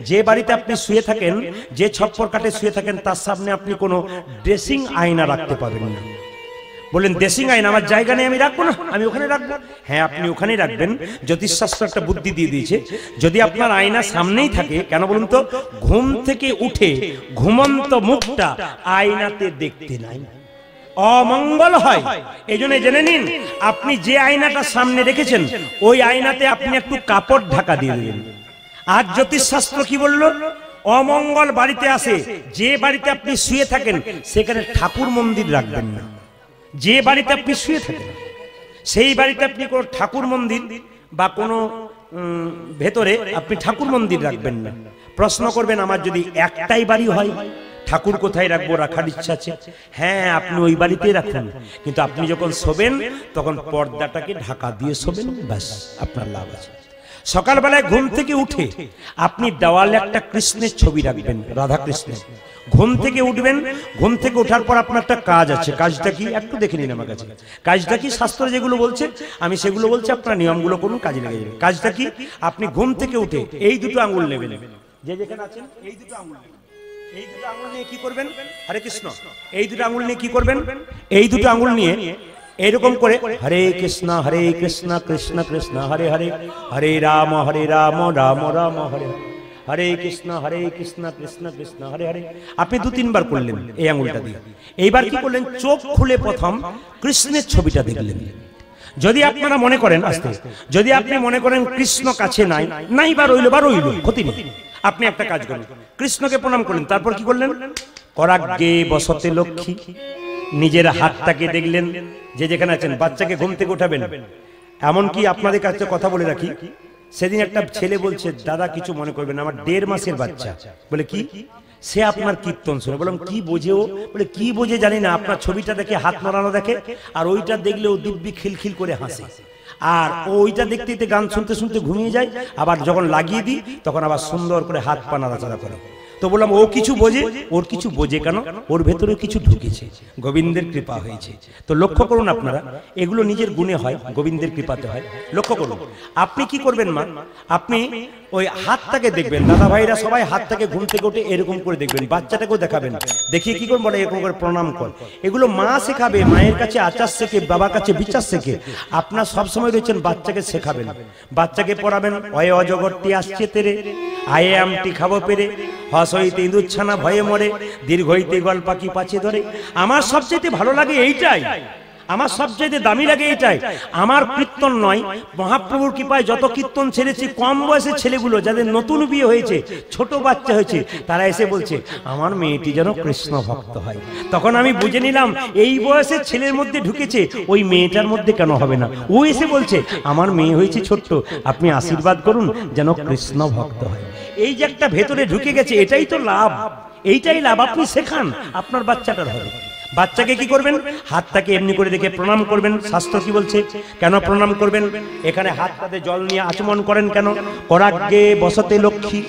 যে বাড়িতে আপনি শুয়ে থাকেন, যে ছপ্পর কাটে শুয়ে থাকেন, তার সামনে আপনি কোনো ড্রেসিং আয়না রাখতে পারবেন না। বলেন ড্রেসিং আয়না আমার জায়গা নেই, আমি রাখবো না, আমি ওখানে রাখবো। হ্যাঁ, আপনি ওখানেই রাখবেন। জ্যোতিষশাস্ত্র একটা বুদ্ধি দিয়ে দিয়েছে, যদি আপনার আয়না সামনেই থাকে, কেন বলুন তো, ঘুম থেকে উঠে ঘুমন্ত মুখটা আয়নাতে দেখতে নাই, অমঙ্গল হয়। এই জন্য জেনে নিন, আপনি যে আয়নাটা সামনে রেখেছেন, ওই আয়নাতে আপনি একটু কাপড় ঢাকা দিয়ে দিন। আর জ্যোতিষশাস্ত্র কি বলল? অমঙ্গল বাড়িতে আসে, যে বাড়িতে আপনি শুয়ে থাকেন সেখানে ঠাকুর মন্দির রাখবেন না। যে বাড়িতে আপনি শুয়ে থাকেন সেই বাড়িতে আপনি কোনো ঠাকুর মন্দির বা কোনো ভেতরে আপনি ঠাকুর মন্দির রাখবেন না। প্রশ্ন করবেন, আমার যদি একটাই বাড়ি হয়, ঠাকুর কোথায় রাখবো? রাখার ইচ্ছা আছে, হ্যাঁ আপনি ওই বাড়িতেই রাখুন, কিন্তু আপনি যখন শোবেন তখন পর্দাটাকে ঢাকা দিয়ে শোবেন, ব্যাস আপনার লাভ আছে। সকালবেলায় ঘুম থেকে উঠে আপনি দেওয়ালে একটা কৃষ্ণের ছবি রাখবেন, রাধা কৃষ্ণের। ঘুম থেকে উঠবেন, ঘুম থেকে ওঠার পর আপনার একটা কাজ আছে। কাজটা কি একটু দেখে নিন আমার কাছে। কাজটা কি? শাস্ত্র যেগুলো বলছে আমি সেগুলো বলছি, আপনার নিয়মগুলো করুন, কাজে লেগে যাবে। কাজটা কি? আপনি ঘুম থেকে উঠে এই দুটো আঙুল নেবেন, যে যেখানে আছেন এই দুটো আঙুল নেবেন। এই দুটো আঙুল নিয়ে কি করবেন? হরে কৃষ্ণ। এই দুটো আঙুল নিয়ে কি করবেন? এই দুটো আঙুল নিয়ে এরকম করে হরে কৃষ্ণ কৃষ্ণ কৃষ্ণ হরে হরে, হরে রাম রাম রাম হরে হরে, হরে কৃষ্ণ কৃষ্ণ কৃষ্ণ হরে হরে। আপনি 2-3 বার করলেন এই আঙুলটা দিয়ে। এইবার কি করলেন? চোখ খুলে প্রথম কৃষ্ণের ছবিটা দেখলেন। যদি আপনারা মনে করেন, আস্তে, যদি আপনি মনে করেন কৃষ্ণ কাছে নাই বা রইল ক্ষতি নেই, আপনি একটা কাজ করলেন, কৃষ্ণকে প্রণাম করলেন। তারপর কি করলেন? করাগ্গে বসতে লক্ষ্মী, নিজের হাতটাকে দেখলেন, যে যেখানে আছেন। বাচ্চাকে ঘুম থেকে উঠাবেন। এমনকি আপনাদের কাছে কথা বলে রাখি, সেদিন একটা ছেলে বলছে, দাদা কিছু মনে করবেন, আমার 1.5 মাসের বাচ্চা। বলে কি? সে আপনার কীর্তন শুনে। বললাম কি বোঝে ও? বলে কি বোঝে জানি না, আপনার ছবিটা দেখে হাত নাড়ানো দেখে, আর ওইটা দেখলে ও দিব্যি খিলখিল করে হাসে, আর ওইটা দেখতে দেখতে গান শুনতে শুনতে ঘুমিয়ে যায়। আবার যখন লাগিয়ে দিই তখন আবার সুন্দর করে হাত পা নাড়াচাড়া করে। তো বললাম ও কিছু বোঝে? ওর কিছু বোঝে কেন? ওর ভেতরে কিছু ঢুকেছে, গোবিন্দের কৃপা হয়েছে। তো লক্ষ্য করুন আপনারা, এগুলো নিজের গুণে হয়, গোবিন্দের কৃপাতে হয়। লক্ষ্য করুন। আপনি কি করবেন মা? আপনি ওই হাতটাকে দেখবেন, দাদা ভাইরা সবাই হাতটাকে ঘুম থেকে উঠে এরকম করে দেখবেন, বাচ্চাটাকেও দেখাবেন, দেখিয়ে কি করবেন? বলে এরকম করে প্রণাম কর। এগুলো মা শেখাবে, মায়ের কাছে আচার শেখে, বাবার কাছে বিচার শেখে। আপনার সবসময় রয়েছেন বাচ্চাকে শেখাবেন, বাচ্চাকে পড়াবেন। অয়ে অজগরটি আসছে তেরে, আয়ে আমটি খাবো পেরে, হস হইতে ইঁদুরছানা ভয়ে মরে, দীর্ঘ হইতে গল পাখি পাছে ধরে। আমার সবচেয়ে ভালো লাগে এইটাই। আমার সবচেয়ে দামি লাগে এটাই, আমার কীর্তন নয়, মহাপ্রভুর কৃপায় যত কীর্তন ছেড়েছি কম বয়সের ছেলেগুলো যাদের নতুন বিয়ে হয়েছে, ছোট বাচ্চা হয়েছে, তারা এসে বলছে আমার মেয়েটি যেন কৃষ্ণ ভক্ত হয়। তখন আমি বুঝে নিলাম এই বয়সের ছেলের মধ্যে ঢুকেছে, ওই মেয়েটার মধ্যে কেন হবে না। ও এসে বলছে আমার মেয়ে হয়েছে ছোট্ট, আপনি আশীর্বাদ করুন যেন কৃষ্ণ ভক্ত হয়। এই যে একটা ভেতরে ঢুকে গেছে, এটাই তো লাভ, এইটাই লাভ। আপনি শেখান, আপনার বাচ্চাটার হবে। বাচ্চাকে কি করবেন, হাতটাকে এমনি করে দেখে প্রণাম করবেন। শাস্ত্র কি বলছে, কেন প্রণাম করবেন? এখানে হাতটাতে জল নিয়ে আচমন করেন কেন? করাগ্গে বসতে লক্ষ্মী,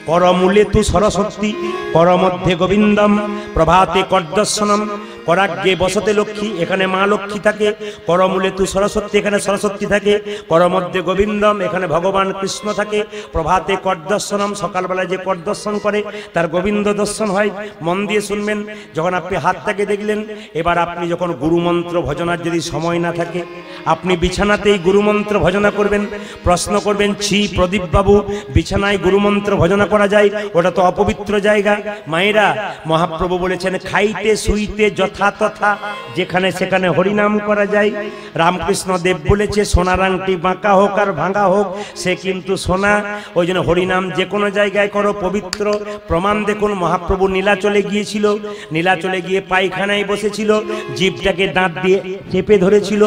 করমূলে তু সরস্বতী, করমধ্যে গোবিন্দম, প্রভাতে কর্দর্শনম। করাগ্গে বসতে লক্ষ্মী, এখানে মা লক্ষ্মী থাকে। করমূলে তু সরস্বতী, এখানে সরস্বতী থাকে। করমধ্যে গোবিন্দম, এখানে ভগবান কৃষ্ণ থাকে। প্রভাতে কর্দর্শনম, সকালবেলায় যে কর্দর্শন করে তার গোবিন্দ দর্শন হয়। মন দিয়ে শুনবেন। যখন আপনি হাতটাকে দেখলেন, এবার আপনি যখন গুরুমন্ত্র ভজনার যদি সময় না থাকে, আপনি বিছানাতেই গুরুমন্ত্র ভজনা করবেন। প্রশ্ন করবেন, ছি প্রদীপ বাবু, বিছানায় গুরুমন্ত্র ভজনা করা যায়? ওটা তো অপবিত্র জায়গা। মায়েরা, মহাপ্রভু বলেছেন খাইতে শুইতে যথা তথা, যেখানে সেখানে হরিনাম করা যায়। রামকৃষ্ণ দেব বলেছে সোনার আংটি বাঁকা হোক আর ভাঙা হোক সে কিন্তু সোনা। ওই জন্য হরিনাম যে কোনো জায়গায় করো, পবিত্র। প্রমাণ দেখুন, মহাপ্রভু নীলাচলে গিয়েছিল, নীলাচলে গিয়ে পায়খানায় বসেছিল, জিভটাকে দাঁত দিয়ে চেপে ধরেছিল।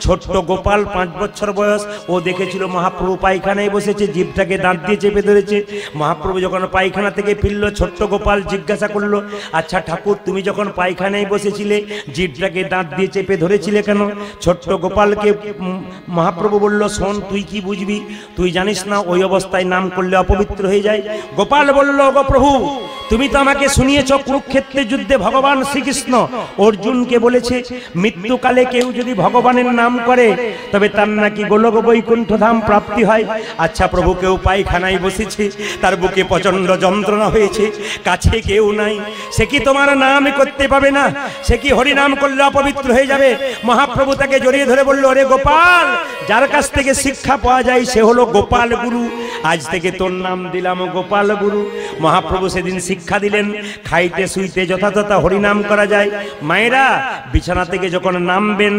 ছোট্ট গোপাল 5 বছর বয়স, ও দেখেছিল মহাপ্রভু পায়খানায় বসেছে, জিভটাকে দাঁত দিয়ে চেপে ধরেছে। মহাপ্রভু যখন পায়খানা থেকে ফিরল, ছোট্ট গোপাল জিজ্ঞাসা করলো, আচ্ছা ঠাকুর তুমি যখন পায়খানায় বসেছিলে জিভটাকে দাঁত দিয়ে চেপে ধরেছিলে কেন? ছোট্ট গোপালকে মহাপ্রভু বলল, শোন তুই কি বুঝবি, তুই জানিস না ওই অবস্থায় নাম করলে অপবিত্র হয়ে যায়। গোপাল বলল, গো প্রভু তুমি তো আমাকে শুনিয়েছ কুরুক্ষেত্রের যুদ্ধে ভগবান শ্রীকৃষ্ণ অর্জুনকে বলেছে মৃত্যুকালে কেউ যদি ভগবানের নাম করে তবে তার নাকি গোলক বৈকুণ্ঠ ধাম প্রাপ্তি হয়। আচ্ছা প্রভু, কেউ পায়খানায় বসেছে, তার বুকে প্রচন্ড যন্ত্রণা হয়েছে, কাছে কেউ নাই, সে কি তোমার নাম করতে পাবে না? সে কি হরিনাম করলে অপবিত্র হয়ে যাবে? মহাপ্রভু তাকে জড়িয়ে ধরে বলল, ওরে গোপাল, যার কাছ থেকে শিক্ষা পাওয়া যায় সে হলো গোপাল গুরু, আজ থেকে তোর নাম দিলাম গোপাল গুরু। মহাপ্রভু সেদিন শিক্ষা দিলেন খাইতে শুইতে যথাযথ হরিনাম করা যায়। মায়েরা, বিছানা থেকে যখন নামবেন,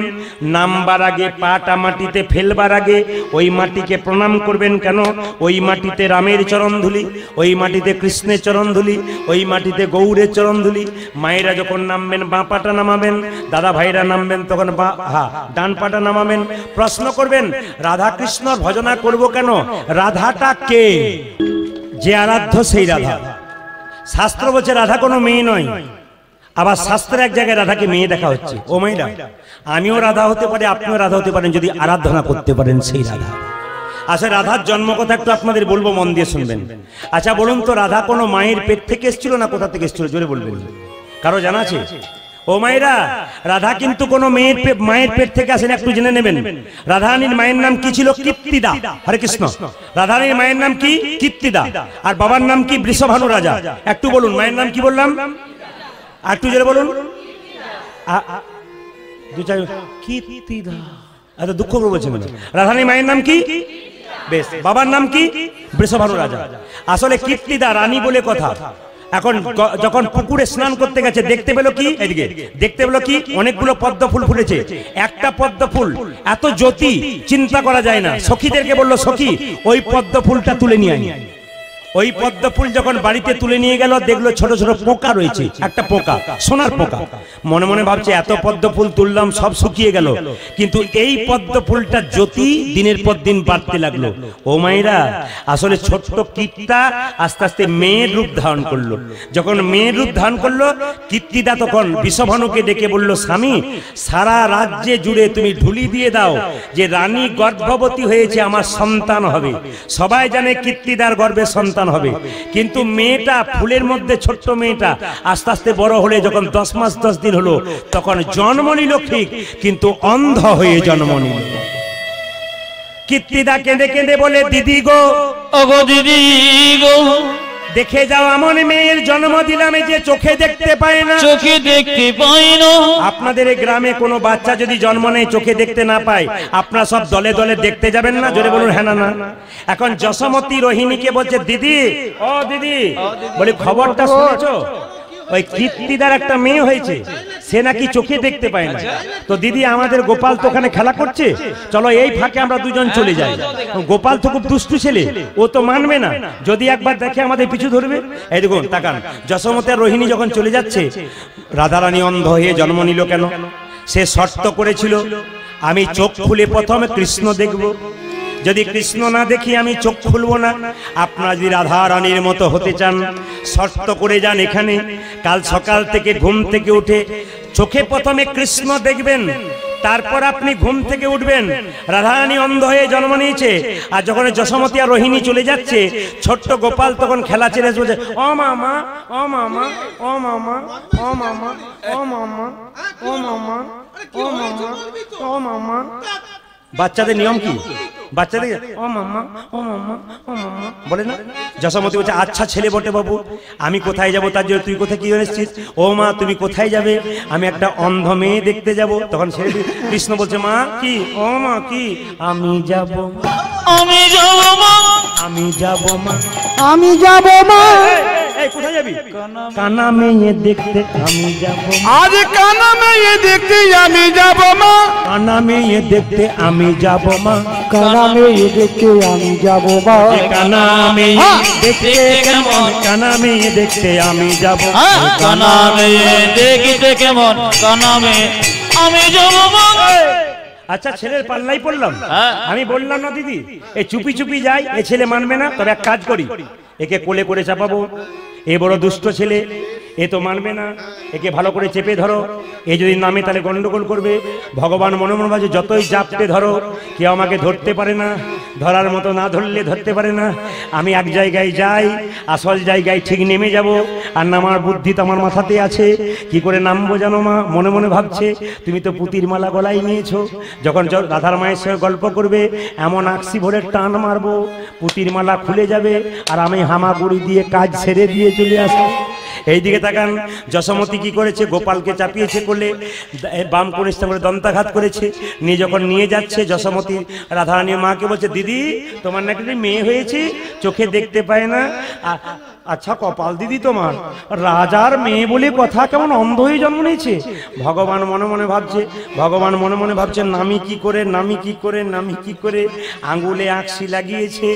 নামবার আগে পাটা মাটিতে ফেলবার আগে ওই মাটিকে প্রণাম করবেন। কেন? ওই মাটিতে রামের চরণ ধুলি, ওই মাটিতে কৃষ্ণের চরণ ধুলি, ওই মাটিতে গৌরের চরণ ধুলি। মায়েরা যখন নামবেন বাঁ পাটা নামাবেন, দাদা ভাইরা নামবেন তখন ডান পাটা নামাবেন। প্রশ্ন করবেন, রাধা কৃষ্ণর ভজনা করব কেন? রাধাটা কে? যে আরাধ্য সেই রাধা। শাস্ত্র বলছে রাধা কোনো মেয়ে নয়, আবার শাস্ত্রে এক জায়গায় রাধাকে মেয়ে দেখা হচ্ছে। ও মেয়েরা, আমিও রাধা হতে পারি, আপনিও রাধা হতে পারেন যদি আরাধনা করতে পারেন সেই রাধা। আচ্ছা, রাধার জন্ম কথা একটু আপনাদের বলবো, মন দিয়ে শুনবেন। আচ্ছা বলুন তো, রাধা কোনো মায়ের পেট থেকে এসেছিল না কোথা থেকে এসেছিল? জোরে বলবেন, কারো জানা আছে? ও মায়েরা, রাধা কিন্তু কোনো মায়ের পেট থেকে আসেন, একটু জেনে নেবেন। রাধারানীর মায়ের নাম কি ছিল? কীর্তিদা। হরে কৃষ্ণ। রাধারানীর মায়ের নাম কি? কীর্তিদা। আর বাবার নাম কি? বৃষভানু রাজা। একটু বলুন, মায়ের নাম কি বললাম? আর একটু জোরে বলুন। কীর্তিদা। এত দুঃখ করে বলছেন। রাধারানীর মায়ের নাম কি? বেশ। বাবার নাম কি? বৃষভানু রাজা। আসলে কীর্তিদা রানী বলে কথা। এখন যখন পুকুরে স্নান করতে গেছে দেখতে পেল কি? এদিকে দেখতে পেল কি? অনেকগুলো পদ্ম ফুল ফুটেছে। একটা পদ্ম ফুল এত জ্যোতি চিন্তা করা যায় না। সখীদেরকে বললো, সখী ওই পদ্ম ফুলটা তুলে নিয়ে আয়। ওই পদ্ম ফুল যখন বাড়িতে তুলে নিয়ে গেল, দেখলো ছোট ছোট পোকা রয়েছে। একটা পোকা, সোনার পোকা। মনে মনে ভাবছে এত পদ্ম ফুল তুললাম, সব শুকিয়ে গেল, কিন্তু এই পদ্ম ফুলটা জ্যোতি দিনের পর দিন বাড়তে লাগলো। ও মায়েরা, আসলে ছোট্ট কীর্তিদা আস্তে আস্তে মেয়ের রূপ ধারণ করলো। যখন মেয়ের রূপ ধারণ করলো, কীর্তিদা তখন বৃষভানুকে ডেকে বলল, স্বামী সারা রাজ্যে জুড়ে তুমি ঢুলি দিয়ে দাও যে রানী গর্ভবতী হয়েছে, আমার সন্তান হবে। সবাই জানে কীর্তিদার গর্ভে সন্তান হবে, কিন্তু মেয়েটা ফুলের মধ্যে ছোট্ট মেয়েটা আস্তে আস্তে বড় হলে যখন 10 মাস 10 দিন হলো, তখন জন্ম নিল ঠিক, কিন্তু অন্ধ হয়ে জন্ম নিল। কীর্তিদা কেঁদে কেঁদে বলে, দিদি গো, ওগো দিদি গো, দেখে যাও এমন মেয়ের জন্ম দিলাম যে চোখে দেখতে পায় না। চোখে দেখতে পাই না। আপনাদের এই গ্রামে কোনো বাচ্চা যদি জন্ম নেয় চোখে দেখতে না পায়, আপনারা সব দলে দলে দেখতে যাবেন না? জোরে বলুন হ্যাঁ না না। এখন যশোমতী রোহিণীকে বলছে, দিদি ও দিদি, বলি খবরটা শুনেছো? ওই কীর্তিদার একটা মেয়ে হয়েছে, সে নাকি চোখে দেখতে পায় না। তো দিদি আমাদের গোপাল তো ওখানে খেলা করছে, চলো এই ফাঁকে আমরা দুজন চলে যাই। গোপাল তো খুব দুষ্টু ছেলে, ও তো মানবে না, যদি একবার দেখে আমাদের পিছু ধরবে। এই দেখুন তাকান, যশোমতি আর রোহিণী যখন চলে যাচ্ছে, রাধারানী অন্ধ হয়ে জন্ম নিল কেন? সে শর্ত করেছিল আমি চোখ খুলে প্রথমে কৃষ্ণ দেখব, যদি কৃষ্ণ না দেখি আমি চোখ খুলবো না। আপনারা যদি রাধা রানীর মতো হতে চান, শর্ত করে যান এখানে, কাল সকাল থেকে ঘুম থেকে উঠে চোখে প্রথমে কৃষ্ণ দেখবেন, তারপর আপনি ঘুম থেকে উঠবেন। রাধারানী অন্ধ হয়ে জন্ম নিয়েছে, আর যখন যশোমতি আর রোহিণী চলে যাচ্ছে, ছোট্ট গোপাল তখন খেলা ছেড়ে বলছে ও মামা, ও মামা, ও মামা, ও মামা, ও মামা, ও মামা, ও মামা, ও মামা। বাচ্চাদের নিয়ম কি? বাচ্চাদের ও মামা, ও মামা, ও মামা বলে না। যশোমতি বলছে আচ্ছা ছেলে বটে বাবু, আমি কোথায় যাব তার জন্য তুই কোথায় কি এসেছিস? ও মা তুমি কোথায় যাবে? আমি একটা অন্ধ মেয়ে দেখতে যাব। তখন ছেলে কৃষ্ণ বলছে মা কি? ও মা কি? আমি যাব, আমি যাব মা, আমি যাব মা, আমি যাব মা। এই কোথায় যাবি? কানা মেয়ে দেখতে আমি যাব, আজ কানা মেয়ে দেখতে আমি যাব মা, কানা মেয়ে দেখতে আমি যাব মা, কানা মেয়ে দেখতে আমি যাব মা। কানা মেয়ে দেখতে কেমন, কানা মেয়ে দেখতে আমি যাব, কানা মেয়ে দেখিতে কেমন, কানা মেয়ে আমি যাব মা। আচ্ছা ছেলের পাল্লাই পড়লাম। হ্যাঁ। আমি বললাম না দিদি, এই চুপি চুপি যাই, এ ছেলে মানবে না। তবে এক কাজ করি, একে কোলে করে চাপাবো। এ বড় দুষ্ট ছেলে, এ তো মানবে না, একে ভালো করে চেপে ধরো। এ যদি নামে তাহলে গন্ডগোল করবে। ভগবান মনে মনে ভাবছে যতই চাপতে ধরো কেউ আমাকে ধরতে পারে না, ধরার মতো না ধরলে ধরতে পারে না। আমি এক জায়গায় যাই, আসল জায়গায় ঠিক নেমে যাব। আর নামার বুদ্ধি তো আমার মাথাতে আছে, কি করে নামবো জানো মা? মনে মনে ভাবছে তুমি তো পুতির মালা গলায় নিয়েছো, যখন রাধার মায়ের সঙ্গে গল্প করবে এমন আকসি ভরে টান মারবো, পুতির মালা খুলে যাবে, আর আমি হামাগুড়ি দিয়ে কাজ ছেড়ে দিয়ে চলে আসবো। এইদিকে তাকান, যশোমতি কি করেছে? গোপালকে চাপিয়েছে কোলে, বাম কনিষ্ঠ করে দন্তাঘাত করেছে। নিয়ে যখন নিয়ে যাচ্ছে, যশোমতি রাধারানীর মাকে বলছে দিদি তোমার নাকি মেয়ে হয়েছে, চোখে দেখতে পায় না। আচ্ছা কপাল দিদি তোমার, রাজার মেয়ে বলে কথা, কেমন অন্ধ হয়ে জন্ম নিয়েছে। ভগবান মনে মনে ভাবছে, ভগবান মনে মনে ভাবছে নামি কি করে, নামি কি করে, নামি কি করে। আঙ্গুলে আকসি লাগিয়েছে,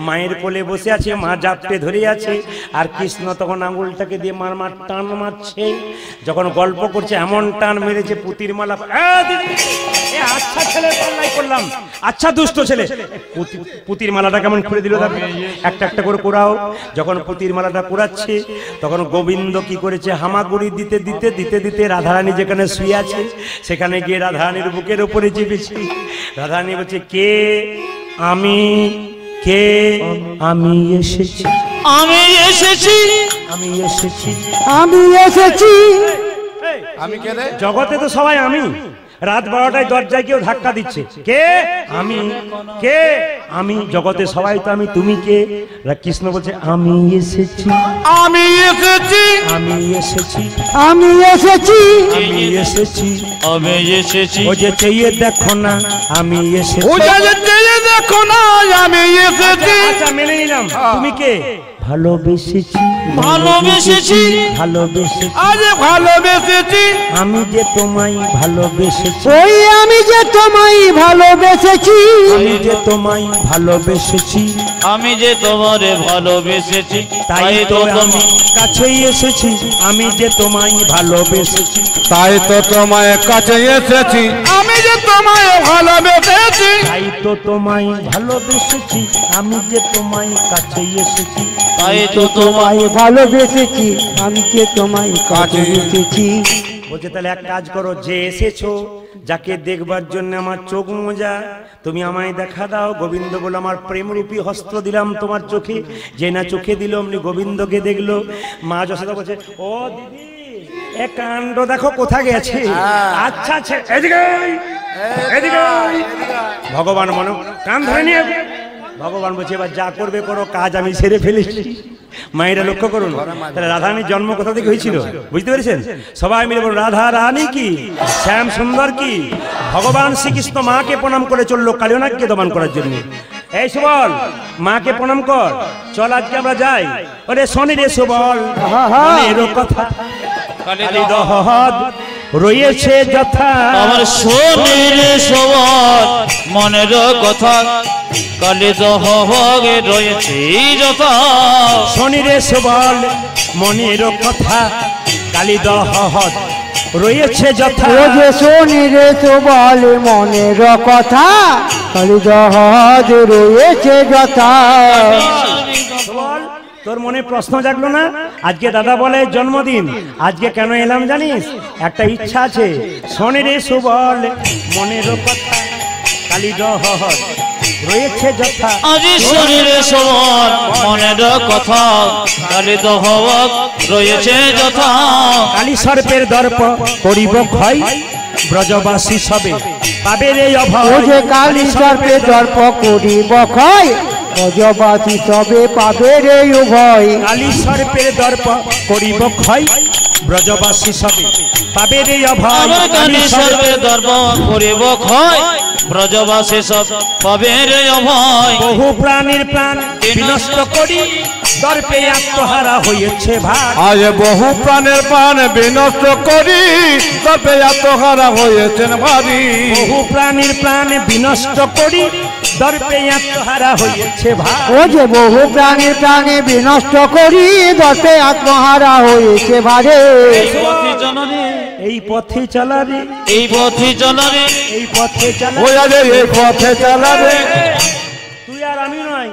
মায়ের কোলে বসে আছে, মা জাপটে ধরে আছে, আর কৃষ্ণ তখন আঙ্গুলটাকে দিয়ে মার মার টান মারছে। যখন গল্প করছে এমন টান মেরেছে পুতির মালা। আচ্ছা ছেলে পাল্লাই করলাম, আচ্ছা দুষ্ট ছেলে, পুতির মালাটা কেমন খুলে দিল, একটা একটা করে কোরাও। যখন পুতির মালাটা কোরাচ্ছে, তখন গোবিন্দ কি করেছে? হামাগুড়ি দিতে দিতে দিতে দিতে রাধারানী যেখানে শুয়ে আছে সেখানে গিয়ে রাধারানীর বুকের উপরে চেপেছে। রাধারানী বলছে কে? আমি। কে? আমি এসেছি, আমি এসেছি, আমি এসেছি, আমি এসেছি। আমি কে রে? জগতে তো সবাই আমি। রাত 12টায় দরজায় কেউ ধাক্কা দিচ্ছে, কে? আমি। কে? আমি। জগতে সবাই তো আমি, তুমি কে? কৃষ্ণ বলছে আমি এসেছি, আমি এসেছি, আমি এসেছি, আমি এসেছি, আমি এসেছি, আমি এসেছি। ও যে চেয়ে দেখো না আমি এসেছি। ও যে দেখো না আমি এসেছি। আচ্ছা মেনে নিলাম, তুমি কে? ভালোবেসেছি, ভালোবেসেছি, ভালোবেসেছি, আজ ভালোবেসেছি, আমি যে তোমায় ভালোবেসেছি, ওই আমি যে তোমায় ভালোবেসেছি, আমি যে তোমায় ভালোবেসেছি, আমি যে তোমারে ভালোবেসেছি, তাই তো আমি কাছেই এসেছি, আমি যে তোমায় ভালোবেসেছি, তাই তো তোমায় কাছে এসেছি, আমি যে তোমায় ভালোবেসেছি, তাই তো তোমায় ভালোবেসেছি, আমি যে তোমায় কাছেই এসেছি, তাই তো তোমায় ভালোবেসেছি, আমি যে তোমায় কাছে এসেছি। বলছে তাহলে এক কাজ করো, যে এসেছো যাকে দেখবার জন্য আমার চোখ মোজা, তুমি আমায় দেখা দাও। গোবিন্দ বলে আমার প্রেমরূপী হস্ত দিলাম তোমার চোখে। যে না চোখে দিল অমনি গোবিন্দকে দেখলো। মা যশোদা বলছে ও দিদি এ কাণ্ড দেখো কোথা গেছে। আচ্ছা আচ্ছা এদিকে আয়, এদিকে আয়। ভগবান মনে কান ধরে নিয়ে ভগবান বলছে এবার যা করবে করো, কাজ আমি সেরে ফেলেছি। মায়েরা লক্ষ্য করুন, তাহলে রাধারানীর জন্ম কোথা থেকে হয়েছিল বুঝতে পেরেছেন? সবাই মিলে বলুন রাধা রানী কি, শ্যাম সুন্দর কি। ভগবান শ্রীকৃষ্ণ মাকে প্রণাম করে চললো কালিনাগকে দমন করার জন্য। এই সুবল মাকে প্রণাম কর, চল আজকে আমরা যাই। ওরে শনি রে সুবল এরও কথা, কালী দহদ রয়েছে যথা আমার শনির সবার মনের কথা কালী দহগে রয়েছে যথা শনিরে সবল মনের কথা কালী দহত রয়েছে যথা ও যে শনিরে সবল মনের কথা কালী দহজ রয়েছে যথা। বল, তোর মনে প্রশ্ন জাগলো না? আজকে দাদা বলে জন্মদিন, আজকে কেন এলাম জানিস? একটা ইচ্ছা আছে, শনিরে সুবল মনের কথা কালী দহত রয়েছে যথা। আজ শরীরে সবার মনের কথা কালী দহক রয়েছে যথা। কালী সর্পের দর্প করিব ক্ষয় ব্রজবাসী সবে পাবে রে ও অভয়। যে কালী সর্পে দর্প করিব ক্ষয় ব্রজবাসী সবে পাবে রে উভয়। কালী সর্পের দর্প করিব ক্ষয় ব্রজবাসী সবে পাবে রে অভয়। আমার কালী সর্বের দর্প করিব ক্ষয় ব্রজবাসী সব পাবে রে অভয়। বহু প্রাণীর প্রাণ বিনষ্ট করি দর্পে আত্মহারা হয়েছে ভার। আজ বহু প্রাণের প্রাণ বিনষ্ট করি তবে আত্মহারা হয়েছেন ভারী। বহু প্রাণীর প্রাণ বিনষ্ট করি দর্পে আত্মহারা হয়েছে ভার। ও যে বহু প্রাণীর প্রাণে বিনষ্ট করি দর্পে আত্মহারা হয়েছে ভারে। এই পথে চলা রে এই পথে চলা রে এই পথে চলা ওই আজ এই পথে চালাবে তুই আর আমি নয়,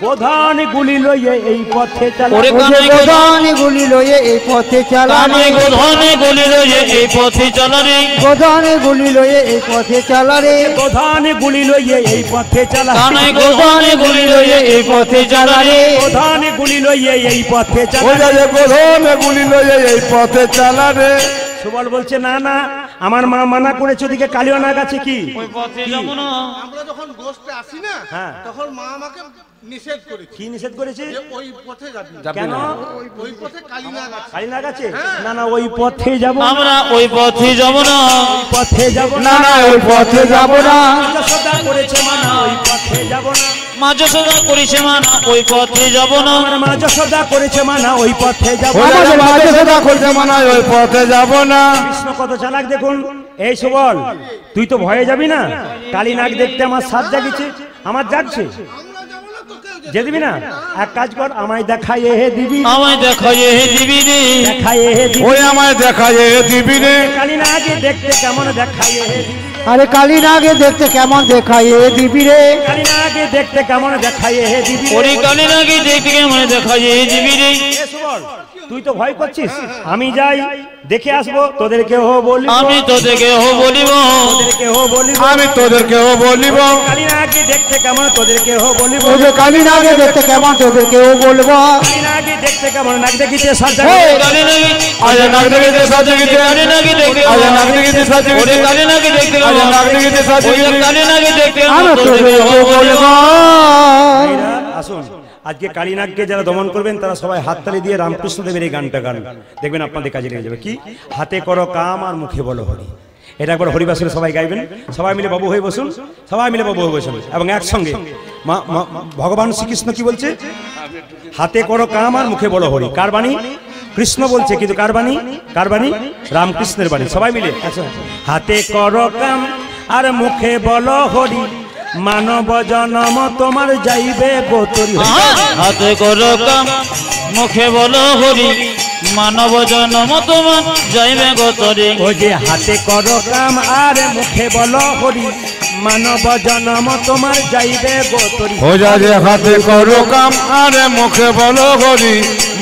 প্রধান গুলি লইয়ে এই পথে চলা। ওরে ও যে গোদানি গুলি লয়ে এই পথে চালা কানে রে। গোধনে গলি রয়ে এই পথে চলা রে গোদানি গুলি লয়ে এই পথে চালা রে। প্রধান গুলি লইয়ে এই পথে চলা। কানে গোধনে গলি রয়ে এই পথে চলা রে প্রধান গুলি লইয়ে এই পথে চলা। ওই আজ গোধনে গুলি লয়ে এই পথে চালাবে। সুবল বলছে না না, আমার মা মানা করেছে, ওদিকে কালিয়ানাগ আছে কি? ওই পথে যাব না। আমরা যখন গোষ্ঠে আসি না হ্যাঁ। তখন মা আমাকে নিষেধ করেছে কি নিষেধ করেছে? যে ওই পথে যাবি না। কেন? ওই পথে কালীনাগ আছে। কালিয়ানাগ আছে? না না, ওই পথে যাব না, আমরা ওই পথে যাব না। ওই পথে যাব না না। না ওই পথে যাব না। সদা করেছে মানা, ওই পথে যাব না। মা যশোদা করেছে মানা ওই পথে যাব না। আমার মা যশোদা করেছে মানা, ওই পথে যাব ওই না। আজ মাঝে সদা করতে মানায় ওই পথে যাব না। কৃষ্ণ কত চালাক দেখুন। এই সুবল, তুই তো ভয়ে যাবি না? কালীনাগ দেখতে আমার সাথ জাগিছে, আমার জাগছে, আমরা যাবো না তো কেউ যেতে যে দিবি না? এক কাজ কর, আমায় দেখাই হে দিবি, আমায় দেখা যে দিবি রে দেখাই হে দিবি। ওই আমায় দেখায় দিবি রে। কালীনাগ দেখতে কেমন দেখাই হে দিবি। আরে কালীনাগে দেখতে কেমন দেখায় এ দিবি রে। কালীনাগ দেখতে কেমন দেখাই হে দিবি। ওরে কালে নাকি দেখতে কেমন দেখা যে দিবি রে। এ সুবল, তুই তো ভয় করছিস, আমি যাই দেখে আসবো, তোদেরকেও বলিব, আমি তো দেখে হো বলিব তোদেরকেও বলিব। আমি তোদেরকেও বলিব। কালীনাগ দেখতে কেমন তোদেরকেও বলিব। ও যে কালীনাগে দেখতে কেমন তোদেরকেও বলবো। কালীনাগ দেখতে কেমন নাক দেখিতে সাজা। কালে নাকি আজ নাক দেখিতে সাজে গিতে কালে নাকি দেখতে আজ নাক দেখিতে সাজে ওরে গিতে কালে নাকি দেখতে আজ নাক দেখিতে সাজে ওরে গিতে কালে নাকি দেখতে আমি তোদেরকেও বলবো। ভাইরা, আসুন, আজকে কালীনাগকে যারা দমন করবেন তারা সবাই হাততালি দিয়ে রামকৃষ্ণ দেবের এই গানটা গান, দেখবেন আপনাদের কাজে লেগে যাবে। কি? হাতে করো কাম আর মুখে বলো হরি। এটা একবার হরিবাসরে সবাই গাইবেন, সবাই মিলে বাবু হয়ে বসুন, সবাই মিলে বাবু হয়ে বসুন, এবং একসঙ্গে ভগবান শ্রীকৃষ্ণ কি বলছে? হাতে করো কাম আর মুখে বলো হরি। কার বাণী? কৃষ্ণ বলছে, কিন্তু কার বাণী? কার বাণী? রামকৃষ্ণের বাণী। সবাই মিলে হাতে করো কাম আর মুখে বলো হরি, মানব জনম তোমার যাইবে গোতরি। হাতে করো কাম মুখে বলো হরি, মানব জন্ম তোমার যাইবে গোতরে। ও যে হাতে করো কাম আর মুখে বলো হরি, মানব জনম তোমার যাইবে গোতরি। ও যা যে হাতে করো কাম আর মুখে বলো হরি,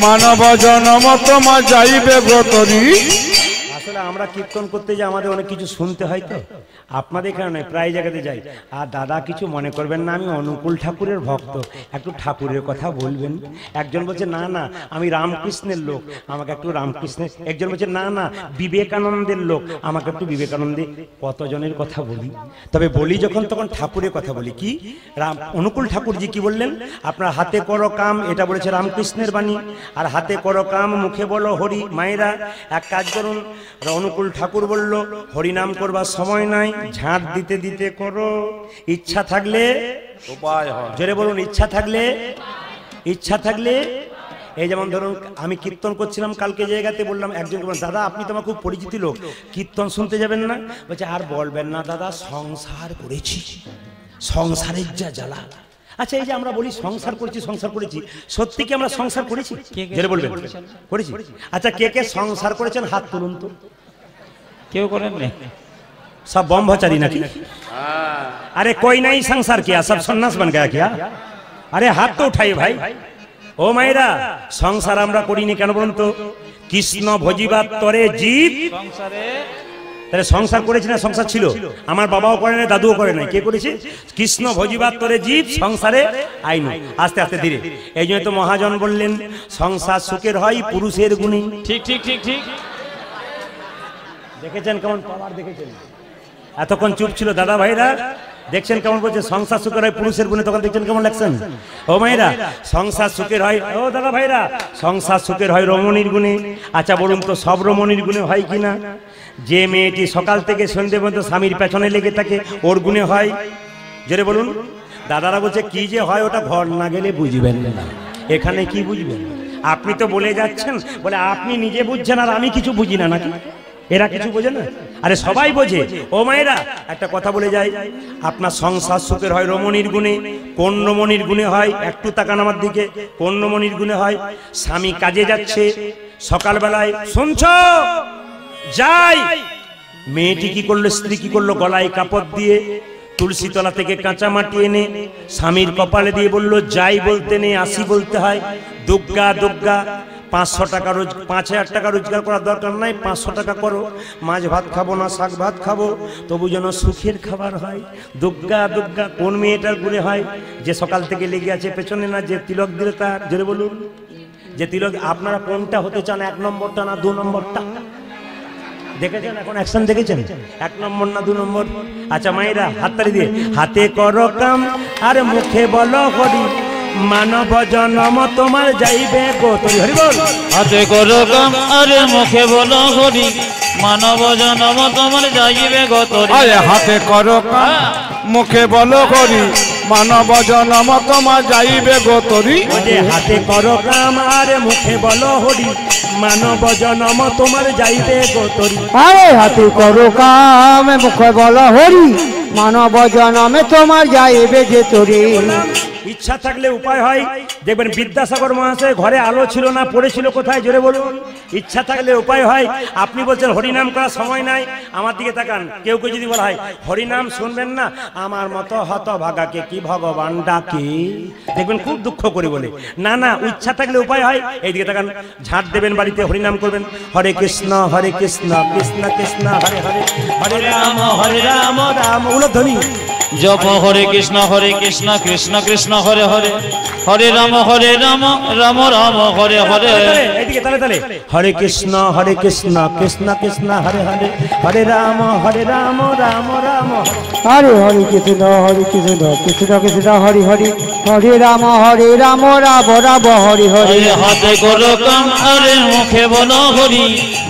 মানব জনম তোমার যাইবে গোতরি। আসলে আমরা কীর্তন করতে যাই, আমাদের অনেক কিছু শুনতে হয়, তো আপনাদের এখানে নয়, প্রায় জায়গাতে যাই। আর দাদা কিছু মনে করবেন না, আমি অনুকূল ঠাকুরের ভক্ত, একটু ঠাকুরের কথা বলবেন। একজন বলছে না না আমি রামকৃষ্ণের লোক, আমাকে একটু রামকৃষ্ণের। একজন বলছে না না বিবেকানন্দের লোক, আমাকে একটু বিবেকানন্দে। কতজনের কথা বলি, তবে বলি যখন তখন ঠাকুরের কথা বলি। কি? অনুকূল ঠাকুরজি কি বললেন? আপনার হাতে করো কাম, এটা বলেছে রামকৃষ্ণের বাণী। আর হাতে করো কাম মুখে বলো হরি। মায়েরা এক কাজ করুন, অনুকূল ঠাকুর বলল হরিনাম করবার সময় নাই, ঝাঁট দিতে দিতে করো। ইচ্ছা থাকলে উপায় হয়। জোরে বলুন, ইচ্ছা থাকলে, ইচ্ছা থাকলে এই যেমন ধরুন আমি কীর্তন করছিলাম কালকে জায়গাতে, বললাম একজন দাদা আপনি তো আমার খুব পরিচিত লোক, কীর্তন শুনতে যাবেন না? বলছে আর বলবেন না দাদা, সংসার করেছি, সংসারের যা জ্বালা। আচ্ছা এই যে আমরা বলি সংসার করেছি সংসার করেছি, সত্যি কি আমরা সংসার করেছি? যেটা বলবেন করেছি। আচ্ছা কে কে সংসার করেছেন হাত তুলুন তো। কেউ করেন না, सब ब्रह्मचारी ना की? अरे कोई नहीं संसार किया, सब सन्यास बन गया क्या? अरे हाथ तो उठाइए भाई। ओ मायरा संसार আমরা করিনি কেন বলুন তো? কৃষ্ণ ভজিবার তরে জীব সংসারে। তাহলে সংসার করেছি না? সংসার ছিল, আমার বাবাও করে না, দাদুও করে না, কে করেছে? কৃষ্ণ ভজিবার তরে জীব সংসারে আইনু। আস্তে আস্তে ধীরে, এই জন্য তো মহাজন বললেন সংসার সুখের হয় পুরুষের গুণে। ঠিক ঠিক ঠিক ঠিক। দেখেছেন কেমন পাওয়ার? দেখেছেন এতক্ষণ চুপ ছিল দাদা ভাইরা, দেখছেন কেমন বলছে সংসার সুখের হয় পুরুষের গুণে, তখন দেখছেন কেমন লাগছেন? ও মায়েরা সংসার সুখের হয়, ও দাদা ভাইরা সংসার সুখের হয় রমণীর গুণে। আচ্ছা বলুন তো সব রমণীর গুণে হয় কিনা? যে মেয়েটি সকাল থেকে সন্ধ্যে পর্যন্ত স্বামীর পেছনে লেগে থাকে ওর গুণে হয়? জোরে বলুন। দাদারা বলছে কি যে হয় ওটা ঘর না গেলে বুঝবেন না। এখানে কি বুঝবেন? আপনি তো বলে যাচ্ছেন, বলে আপনি নিজে বুঝছেন আর আমি কিছু বুঝি না নাকি? এরা কিছু বোঝে না? আরে সবাই বোঝে। ও মায়েরা একটা কথা বলে যাই, আপনার সংসার সুখের হয় রমণীর গুণে। কোন রমণীর গুণে হয়? একটু তাকান আমার দিকে। কোন রমণীর গুণে হয়? স্বামী কাজে যাচ্ছে সকালবেলায়, শুনছ যাই, মেয়েটি কি করলো, স্ত্রী কি করলো, গলায় কাপড় দিয়ে তুলসী তলা থেকে কাঁচা মাটি এনে স্বামীর কপালে দিয়ে বলল যাই বলতে নেই আসি বলতে হয়। দুগ্গা দুগ্গা 500 টাকা রোজ, 5000 টাকা রোজগার করার দরকার নাই, 500 টাকা করো, মাছ ভাত খাবো না শাক ভাত খাবো, তবু যেন সুখের খাবার হয়। দুগ্গা দুগ্গা কোন মেয়েটার গুণে হয়? যে সকাল থেকে লেগে আছে পেছনে, না যে তিলক দিলে তার। জোরে বলুন। যে তিলক, আপনারা কোনটা হতে চান, 1 নম্বরটা না 2 নম্বরটা? দেখেছেন এখন অ্যাকশন দেখেছেন? 1 নম্বর না 2 নম্বর? আচ্ছা মায়েরা হাততালি দিয়ে, হাতে করো কাম আর মুখে বলো হরি, মানব জনম তোমার যাইবে গোতরি। হরি বল। হাতে করো কাম আরে মুখে বলো হরি, মানব জনম তোমার যাইবে গোতরি। আরে হাতে করো কাম মুখে বলো হরি, মানব জনম তোমার যাইবে গোতরি। হাতে করো কাম আর মুখে বলো হরি, মানব জনম তোমার যাইবে গোতরি। আরে হাতে করো কাম মুখে বলো হরি, মানব জনমে তোমার যাইবে যে তোরে। ইচ্ছা থাকলে উপায় হয়। দেখবেন বিদ্যাসাগর মহাশয় ঘরে আলো ছিল না, পড়েছিল কোথায়? জোরে বলুন। ইচ্ছা থাকলে উপায় হয়। আপনি বলছেন হরিনাম করার সময় নাই, আমার দিকে তাকান। কেউ কেউ যদি বলা হয় হরিনাম শুনবেন না, আমার মতো হতভাগাকে কি ভগবান ডাকে, দেখবেন খুব দুঃখ করে বলে। না না, ইচ্ছা থাকলে উপায় হয়। এইদিকে তাকান, ঝাঁট দেবেন, বাড়িতে হরিনাম করবেন। হরে কৃষ্ণ কৃষ্ণ কৃষ্ণ হরে হরে, হরে রাম রাম উলধ্বনি। জপ হরে কৃষ্ণ কৃষ্ণ কৃষ্ণ হরে হরে, হরে রাম রাম রাম হরে হরে। এইদিকে তালে তালে, হরে কৃষ্ণ কৃষ্ণ কৃষ্ণ হরে হরে, হরে রাম রাম রাম। হরে হরে কৃষ্ণ কৃষ্ণ কৃষ্ণ হরি হরি, হরে রাম রাম রাম হরি হরি। হাতে করো কাম আরে মুখে বলো হরি,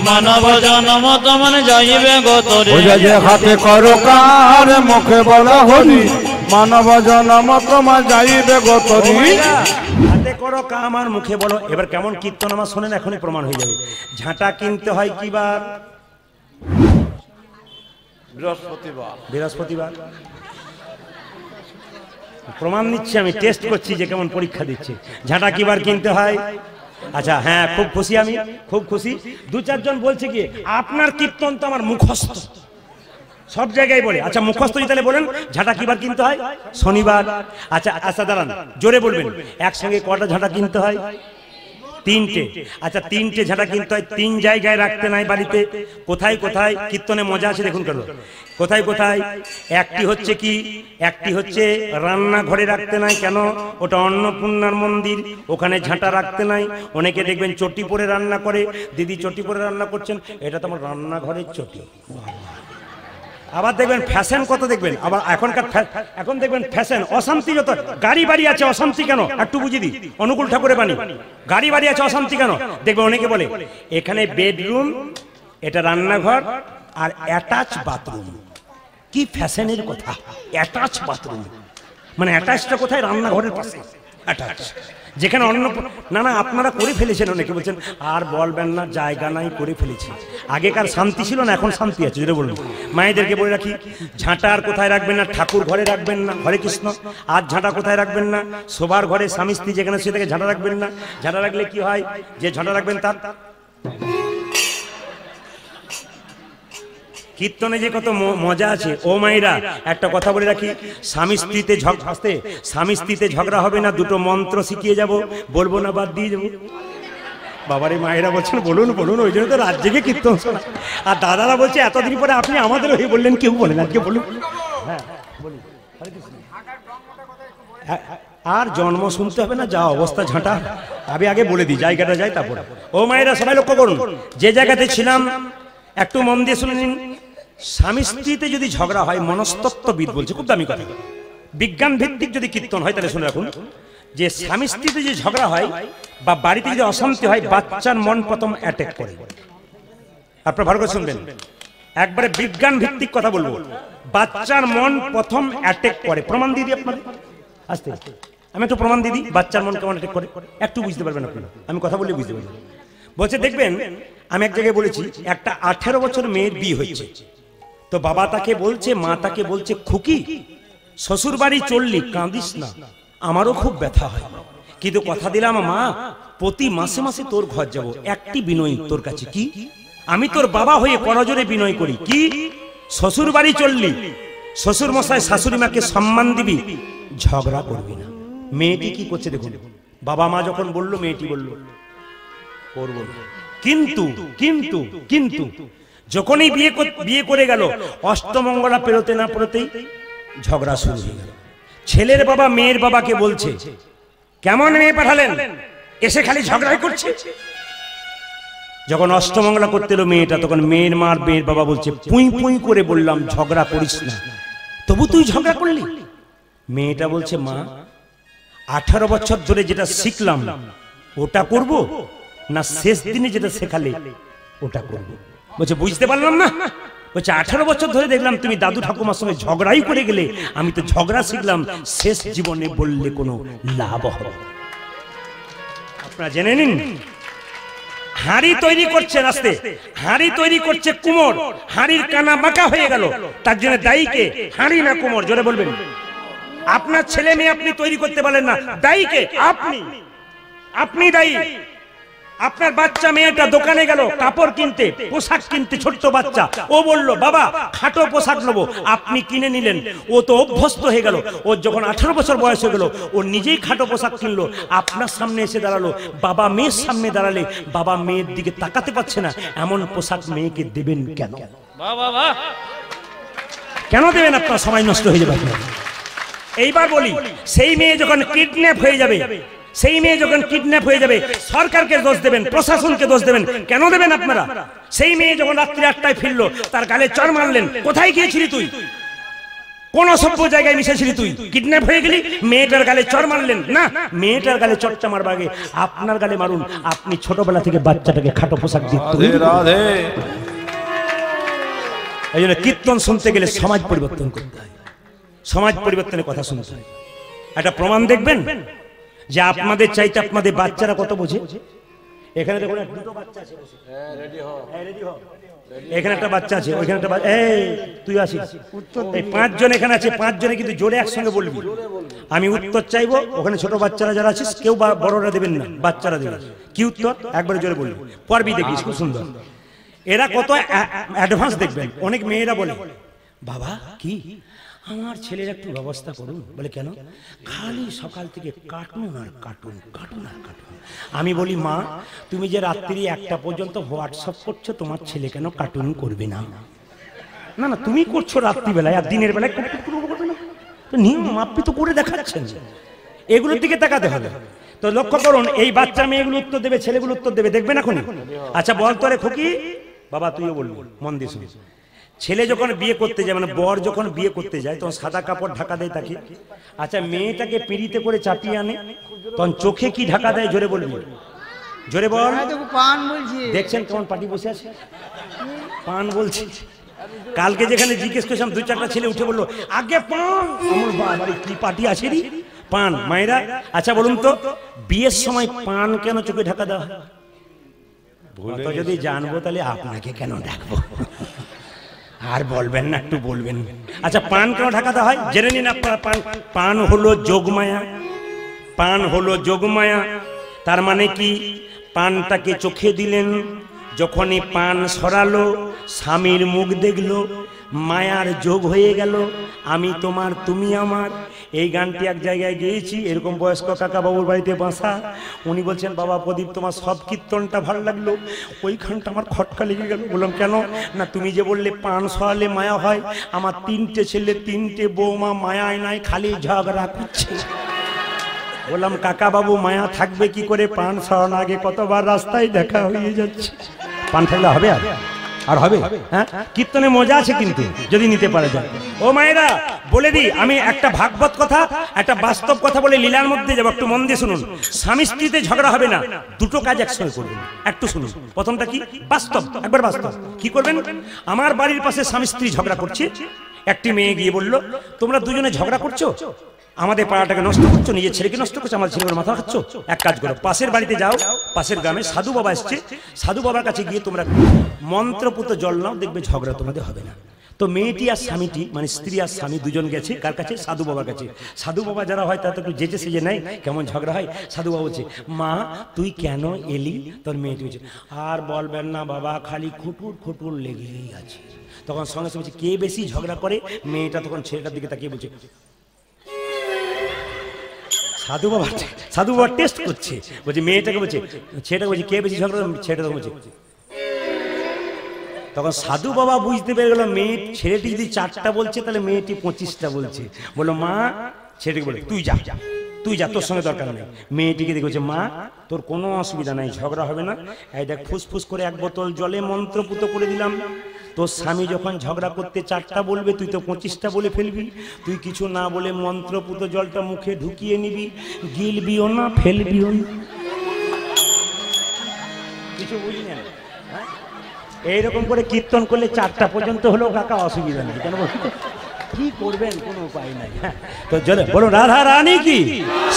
মানব জনম তোমার যাইবে গোতরে। হাতে করো কাম মুখে বলো হরি, মানব জনম তোমার যাইবে গোতরি। হাতে করো কাম আর মুখে বলো। এবার কেমন কীর্তন আমার শোনেন, এখনই প্রমাণ হয়ে যাবে। ঝাঁটা কিনতে হয় কি বার? বৃহস্পতিবার। প্রমাণ নিচ্ছি আমি, টেস্ট করছি যে কেমন পরীক্ষা দিচ্ছে। ঝাঁটা কি বার কিনতে হয়? আচ্ছা হ্যাঁ, খুব খুশি, আমি খুব খুশি। 2-4 জন বলছে কি আপনার কীর্তন তো আমার মুখস্থ, সব জায়গায় বলে। আচ্ছা মুখস্থ তাহলে বলেন ঝাঁটা কিবার কিনতে হয়? শনিবার। আচ্ছা আচ্ছা দাঁড়ান, জোরে বলবেন। একসঙ্গে কটা ঝাঁটা কিনতে হয়? 3টে। আচ্ছা 3টে ঝাঁটা কিনতে হয়, 3 জায়গায় রাখতে নাই বাড়িতে। কোথায় কোথায়? কীর্তনে মজা আছে, দেখুন কেন কোথায় কোথায়। একটি হচ্ছে কি, একটি হচ্ছে রান্নাঘরে রাখতে নাই। কেন? ওটা অন্নপূর্ণার মন্দির, ওখানে ঝাঁটা রাখতে নাই। অনেকে দেখবেন চটি পরে রান্না করে। দিদি চটি পরে রান্না করছেন, এটা তো আমার রান্নাঘরের চটি। আবার দেখবেন ফ্যাশন কত, দেখবেন আবার এখনকার এখন দেখবেন ফ্যাশন, অশান্তি যত। গাড়ি বাড়ি আছে, অশান্তি কেন? একটু বুঝিয়ে দিই। অনুকূল ঠাকুরের বাণী, গাড়ি বাড়ি আছে অশান্তি কেন? দেখবেন অনেকে বলে এখানে বেডরুম, এটা রান্নাঘর আর অ্যাটাচ বাথরুম। কি ফ্যাশনের কথা, অ্যাটাচ বাথরুম মানে অ্যাটাচটা কোথায়? রান্নাঘরের পাশে অ্যাটাচ। যেখানে অন্য না না আপনারা করে ফেলেছেন, অনেকে বলছেন আর বলবেন না, জায়গা নাই, করে ফেলেছি। আগেকার শান্তি ছিল না, এখন শান্তি আছে। যেটা বলুন, মায়েদেরকে বলে রাখি, ঝাঁটা আর কোথায় রাখবেন না, ঠাকুর ঘরে রাখবেন না, হরে কৃষ্ণ। আর ঝাঁটা কোথায় রাখবেন না, সবার ঘরে স্বামী স্ত্রী যেখানে সে থেকে ঝাঁটা রাখবেন না। ঝাঁটা রাখলে কি হয়, যে ঝাঁটা রাখবেন তার কীর্তনে যে কত মজা আছে। ও মায়েরা, একটা কথা বলে রাখি, স্বামী স্ত্রীতে ঝগড়া হবে না, দুটো মন্ত্র শিখিয়ে যাব, বলবো না, বাদ দিয়ে যাবো। বাবারে মায়েরা বলছেন বলুন বলুন, ওই জন্য তো রাত জেগে কীর্তন শোনা। আর দাদারা বলছে এতদিন পরে আপনি আমাদের হয়ে বললেন, কেউ বলেন আজকে বলুন। হ্যাঁ বলি, আর জন্ম শুনতে হবে না, যা অবস্থা ঝাঁটা। আমি আগে বলে দিই, জায়গাটা যাই তারপরে। ও মায়েরা সবাই লক্ষ্য করুন, যে জায়গাতে ছিলাম একটু মন দিয়ে শুনে নিন। স্বামী স্ত্রীতে যদি ঝগড়া হয়, মনস্তত্ত্ববিদ বলছে, খুব দামি কথা, বিজ্ঞান ভিত্তিক যদি কীর্তন হয়, তাহলে শুনে রাখুন যে স্বামী স্ত্রীতে যে ঝগড়া হয় বা বাড়িতে যদি অশান্তি হয়, বাচ্চার মন প্রথম অ্যাটাক করে। আপনারা ভালো করে শুনবেন, একবারে বিজ্ঞান ভিত্তিক কথা বলবো। বাচ্চার মন প্রথম অ্যাটাক করে। প্রমাণ দিয়ে দিই আপনাদের, আস্তে আমি একটু প্রমাণ দিয়ে দিই, বাচ্চার মন কেমন অ্যাটাক করে, একটু বুঝতে পারবেন আপনারা। আমি কথা বললে বুঝতে পারবেন। বলছে দেখবেন, আমি এক জায়গায় বলেছি, একটা 18 বছর মেয়ের বিয়ে হয়েছে, তো বাবা তাকে বলছে, মা তাকে বলছে, খুকি শ্বশুর বাড়ি চললি, কাঁদিস না, আমারও খুব ব্যথা হয়, কিন্তু কথা দিলাম মা, প্রতি মাসে মাসে তোর ঘর যাব, একটি বিনয় তোর কাছে, কি আমি তোর বাবা হয়ে করজোরে বিনয় করি, কি শ্বশুর বাড়ি চললি, শ্বশুর মশাই শাশুড়ি মাকে সম্মান দিবি, ঝগড়া করবি না। মেয়েটি কি করছে দেখুন, বাবা মা যখন বললো, মেয়েটি বলল করবো না। কিন্তু কিন্তু কিন্তু যখনই বিয়ে করে গেল, অষ্টমঙ্গলা পেরোতে না পেরোতেই ঝগড়া শুরু হয়ে গেল। ছেলের বাবা মেয়ের বাবাকে বলছে, কেমন মেয়ে পাঠালেন, এসে খালি ঝগড়াই করছে। যখন অষ্টমঙ্গলা করতে এলো মেয়েটা, তখন মেয়ের মা আর মেয়ের বাবা বলছে, পুঁই পুঁই করে বললাম ঝগড়া করিস না, তবু তুই ঝগড়া করলি। মেয়েটা বলছে, মা 18 বছর ধরে যেটা শিখলাম ওটা করব, না শেষ দিনে যেটা শেখালে ওটা করব। বলছে বুঝতে পারলাম না। বলছে 18 বছর ধরে দেখলাম তুমি দাদু ঠাকুমার সঙ্গে ঝগড়াই করে গেলে, আমি তো ঝগড়া শিখলাম, শেষ জীবনে বললে কোনো লাভ হবে। আপনারা জেনে নিন, হাঁড়ি তৈরি করছে রাস্তে, হাঁড়ি তৈরি করছে কুমোর, হাঁড়ির কানা বাঁকা হয়ে গেল, তার জন্য দায়ী কে, হাঁড়ি না কুমোর? জোরে বলবেন। আপনার ছেলে মেয়ে আপনি তৈরি করতে পারেন না, দায়ী কে? আপনি দায়ী। আপনার বাচ্চা মেয়েটা দোকানে গেল কাপড় কিনতে, পোশাক কিনতে, ছোট্ট বাচ্চা, ও বলল বাবা খাটো পোশাক নেবো, আপনি কিনে নিলেন, ও তো অভ্যস্ত হয়ে গেল। ওর যখন 18 বছর বয়স হয়ে গেল, ও নিজেই খাটো পোশাক কিনলো, আপনার সামনে এসে দাঁড়ালো, বাবা মেয়ের সামনে দাঁড়ালে বাবা মেয়ের দিকে তাকাতে পারছে না, এমন পোশাক মেয়েকে দেবেন কেন? কেন দেবেন? আপনার সময় নষ্ট হয়ে যাবে। এইবার বলি, সেই মেয়ে যখন কিডন্যাপ হয়ে যাবে, সেই মেয়ে যখন কিডন্যাপ হয়ে যাবে, সরকারকে দোষ দেবেন, প্রশাসনকে দোষ দেবেন, কেন দেবেন আপনারা? সেই মেয়ে যখন রাত্রি 8টায় ফিরলো, তার গালে চড় মারলেন, কোথায় গিয়েছিলি তুই? কোন অসভ্য জায়গায় মিশেছিলি তুই? কিডন্যাপ হয়ে গেলি, মেয়েটার গালে চড় মারলেন না, মেয়েটার গালে চড়টা মারবার আগে আপনার গালে মারুন। আপনি ছোটবেলা থেকে বাচ্চাটাকে খাটো পোশাক দিতেন। এই জন্য কীর্তন শুনতে গেলে সমাজ পরিবর্তন করতে হয়, সমাজ পরিবর্তনের কথা শুনতে হয়। একটা প্রমাণ দেখবেন যে আপনাদের চাইতে আপনাদের বাচ্চারা কত বোঝে। এখানে দেখুন দুটো বাচ্চা আছে, এখানে একটা বাচ্চা আছে, ওইখানে একটা, এই তুই আসিস, এই 5 জন এখানে আছে, 5 জনে কিন্তু জোরে একসঙ্গে বলবি, আমি উত্তর চাইবো। ওখানে ছোট বাচ্চারা যারা আছিস, কেউ বড়রা দেবেন না, বাচ্চারা দেবেন। কি উত্তর? একবারে জোরে বলবি, পড়বি, দেখিস খুব সুন্দর। এরা কত অ্যাডভান্স দেখবেন। অনেক মেয়েরা বলে, বাবা কি আমার ছেলের একটু ব্যবস্থা করুন। বলে কেন? খালি সকাল থেকে কার্টুন আর কার্টুন, কার্টুন আর কার্টুন। আমি বলি, মা তুমি যে রাত্রি 1টা পর্যন্ত হোয়াটসঅ্যাপ করছো, তোমার ছেলে কেন কার্টুন করবে না? না না, তুমি করছো রাত্রিবেলায়, আর দিনের বেলায় করবে না, তো নিয়ম মাপি তো করে দেখাচ্ছেন। এগুলোর দিকে তাকাতে হবে। তো লক্ষ্য করুন, এই বাচ্চা মেয়েগুলো উত্তর দেবে, ছেলেগুলো উত্তর দেবে, দেখবেন এখনই। আচ্ছা বল তো রে খুকি, বাবা তুইও বলবি, মন দিয়ে শুনিস। ছেলে যখন বিয়ে করতে যায়, মানে বর যখন বিয়ে করতে যায়, তখন সাদা কাপড় ঢাকা দেয় তাকে। আচ্ছা মেয়েটাকে পিঁড়িতে করে চাপিয়ে আনে, তখন চোখে কি ঢাকা দেয়? জোরে বলবি, জোরে বল। দেখছেন কেমন পাটি বসে আছে, পান বলছি। কালকে যেখানে জিজ্ঞেস করছিলাম, 2-4টা ছেলে উঠে বললো আগে পান। আমার বাবার কি পাটি আছে রে, পান মায়েরা, আচ্ছা বলুন তো বিয়ের সময় পান কেন চোখে ঢাকা দেওয়া হয়? অত যদি জানবো তাহলে আপনাকে কেন ডাকবো? আর বলবেন না, একটু বলবেন। আচ্ছা পান কেন ঢাকা দেওয়া হয় জেনে নিন আপনারা। পান হলো যোগমায়া, পান হলো যোগমায়া। তার মানে কি, পানটাকে চোখে দিলেন, যখনই পান সরালো স্বামীর মুখ দেখলো, মায়ার যোগ হয়ে গেল, আমি তোমার তুমি আমার। এই গানটি এক জায়গায় গেয়েছি, এরকম বয়স্ক কাকা বাবুর বাড়িতে বাসা। উনি বলছেন বাবা প্রদীপ তোমার সব কীর্তনটা ভালো লাগলো, ওইখানটা আমার খটকা লেগে গেল। বললাম কেন? না তুমি যে বললে পান সরালে মায়া হয়, আমার 3টে ছেলে 3টে বৌমা মায়ায় নাই, খালি ঝগড়া করছে। বললাম কাকা বাবু মায়া থাকবে কি করে? পান সরানো আগে কতবার রাস্তায় দেখা হয়ে যাচ্ছে। পান থাকলে হবে আর হবে? হ্যাঁ, কীর্তনে মজা আছে কিন্তু যদি নিতে পারা যায়। ও মায়েরা বলে দিই, আমি একটা ভাগবত কথা, একটা বাস্তব কথা বলে লীলার মধ্যে যাবো, একটু মন দিয়ে শুনুন। স্বামী স্ত্রীতে ঝগড়া হবে না, দুটো কাজ একসঙ্গে করবেন। একটু শুনুন, প্রথমটা কি বাস্তব, একবার বাস্তব। কি করবেন? আমার বাড়ির পাশে স্বামী স্ত্রী ঝগড়া করছে, একটি মেয়ে গিয়ে বলল তোমরা দুজনে ঝগড়া করছো, আমাদের পাড়াটাকে নষ্ট করছো, নিজের ছেলেকে নষ্ট করছো, আমার ছেলের মাথা খাচ্ছ। এক কাজ করো, পাশের বাড়িতে যাও, পাশের গ্রামে সাধু বাবা এসছে, সাধু বাবার কাছে গিয়ে তোমরা মন্ত্রপুত জল নাও, দেখবে ঝগড়া তোমাদের হবে না। তো মেয়েটি আর স্বামীটি, মানে স্ত্রী আর স্বামী দুজন গেছে কার কাছে? সাধু বাবার কাছে। সাধু বাবা যারা হয় তারা তো একটু যেচে সেজে নেয়, কেমন ঝগড়া হয়। সাধু বাবা বলছে মা তুই কেন এলি? তোর মেয়েটি বলছে আর বলবেন না বাবা, খালি খুটুর খুটুর লেগেই আছে। তখন সঙ্গে সঙ্গে কে বেশি ঝগড়া করে? মেয়েটা তখন ছেলেটার দিকে তাকিয়ে বলছে, সাধু বাবা টেস্ট করছে, বলছে মেয়েটাকে, বলছে ছেলেটাকে, বলছে কে বেশি ঝগড়া? ছেলেটা বলছে। তখন সাধু বাবা বুঝতে পেরে গেল মেয়ে, ছেলেটি যদি 4টা বলছে তাহলে মেয়েটি 25টা বলছে। বললো মা, ছেলেটিকে বলে তুই যা, তুই যা, তোর সঙ্গে দরকার নেই। মেয়েটিকে দেখে বলছে মা তোর কোনো অসুবিধা নাই, ঝগড়া হবে না। এই দেখ ফুসফুস করে 1 বোতল জলে মন্ত্রপুত করে দিলাম, তোর স্বামী যখন ঝগড়া করতে 4টা বলবে তুই তো 25টা বলে ফেলবি। তুই কিছু না বলে মন্ত্রপুত জলটা মুখে ঢুকিয়ে নিবি, গিলবিও না ফেলবিও না। কিছু বুঝি না, এইরকম করে কীর্তন করলে 4টা পর্যন্ত হলেও কাকা অসুবিধা নেই। কেন কি করবেন, কোনো উপায় নাই। তো চলে বলুন রাধা রানী কি,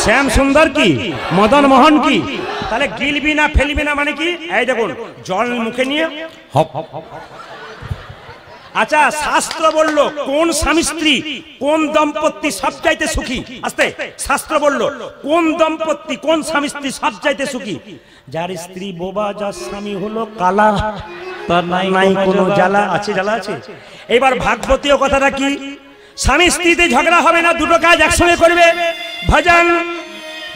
শ্যাম সুন্দর কি, মদন মোহন কি। তাহলে গিলবি না ফেলবি না মানে কি? এই দেখুন জল মুখে নিয়ে হপ হপ হপ। আচ্ছা শাস্ত্র বলল কোন স্বামী স্ত্রী, কোন দম্পতি সবচাইতে সুখী? আস্তে, শাস্ত্র বলল কোন দম্পতি, কোন স্বামী স্ত্রী সবচাইতে সুখী? যার স্ত্রী বোবা, যার স্বামী হলো কালা, তার নাই কোনো জ্বালা আছে, জ্বালা আছে। এবার ভাগবতীয় কথাটা কি? স্বামী স্ত্রীতে ঝগড়া হবে না, দুটো কাজ একসঙ্গে করবে। ভজন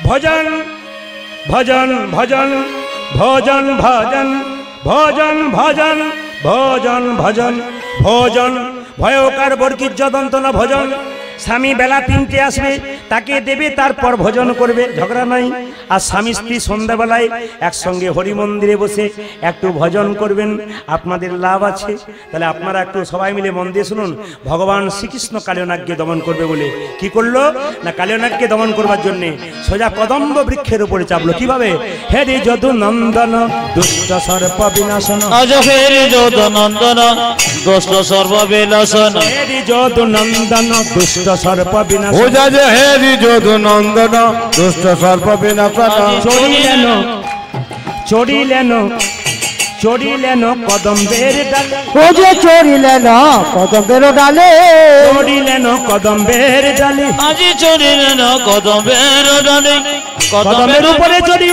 ভজন ভজন ভজন ভজন ভজন ভজন ভজন ভজন ভজন ভজন ভয়কার বর্গীর যদন্ত না ভজন। স্বামী বেলা 3টে আসবে, তাকে দেবে, তারপর ভজন করবে, ঝগড়া নাই। আর স্বামী স্ত্রী সন্ধ্যাবেলায় একসঙ্গে হরি মন্দিরে বসে একটু ভজন করবেন, আপনাদের লাভ আছে। তাহলে আপনারা একটু সবাই মিলে মন দিয়ে শুনুন। ভগবান শ্রীকৃষ্ণ কালিয়নাগকে দমন করবে বলে কি করলো না, কালিয়নাগকে দমন করবার জন্য সোজা কদম্ব বৃক্ষের উপরে চাপলো। কিভাবে? হেরি যদু নন্দন দুষ্ট সর্প বিনাশন, আজ হেরি যদু নন্দন দুষ্ট সর্প বিনাশন, হেরি যদু নন্দন দুষ্ট সর্প বিনাশন। ও যা যে হেরি যদু নন্দন দুষ্ট সর্প বিনাশন। চড়িলেন চড়িলেন চড়িলেন কদম্বের ডালে, ও যে চড়িলেন কদম্বের ডালে, চড়িলেন কদম্বের ডালে, আজি চড়িলেন কদম্বের ডালে, কদমের উপরে চড়ি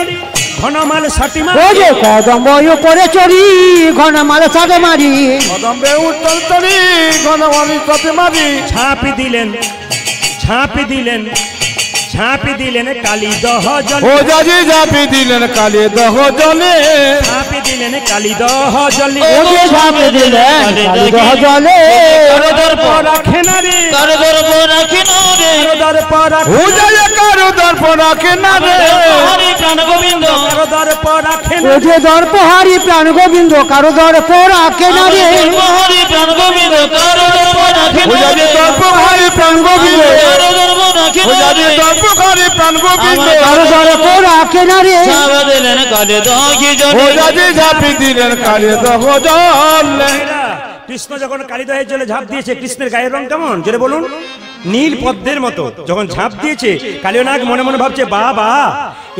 ঘনমাল সাটি ও মারি, যে কদম্ব উপরে চড়ি ঘনমাল সাটে মারি, কদম্বে উত্তল তরি ঘনমালি সাথে মারি। ঝাঁপি দিলেন ঝাঁপি দিলেন ঝাঁপি দিলেন কালী দহ জলে, ও যাজি ঝাঁপি দিলেন কালী দহ জলে, ঝাঁপি দিলেন কালী দহ জলে, ও যে ঝাঁপে দিলেন কালীদহ জলে, কারো দর্প রাখে না রে, কারো দর্প রাখে না রে, কারো দর্প রাখে ও যাই কারো দর্প রাখে না রে, হরি প্রাণ গোবিন্দ, কারো দর্প রাখে ও না, যে দর্পহারি প্রাণ গোবিন্দ কারো দর্প রাখে না রে, হরি প্রাণ গোবিন্দ, কারো দর্প রাখে ও না যাজি রে, দর্প হারি প্রাণ গোবিন্দ, কারো দর্প রাখে ও না যাজি রে, দর্প হারি প্রাণ গোবিন্দ, কারো দর্প রাখে না রে, ছাবা দিলেন কালে দহি ও জলে, যাজি ঝাঁপি দিলেন কালী দহ জলে। কৃষ্ণ যখন কালীদহের জলে ঝাঁপ দিয়েছে, কৃষ্ণের গায়ের রং কেমন জোরে বলুন? নীল পদ্মের মতো যখন ঝাঁপ দিয়েছে, কালীনাগ মনে মনে ভাবছে বাবা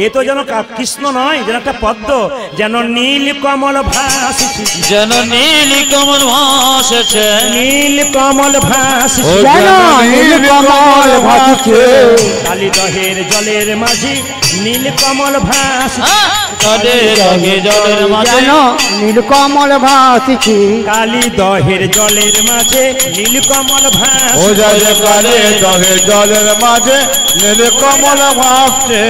এ তো যেন কৃষ্ণ নয়, যেন একটা পদ্ম, যেন নীল কমল ভাসছে, যেন নীল কমল ভাসছে, নীল কমল ভাসছে, যেন নীল কমল ভাসছে, কালী দহের জলের মাঝে নীল কমল ভাসছে, কালে দহে জলের মাঝে, যেন নীল কমল ভাসছে, কালী দহের জলের মাঝে নীল কমল ও ভাসছে, জয় কালে দহে জলের মাঝে নীল কমল ভাসছে।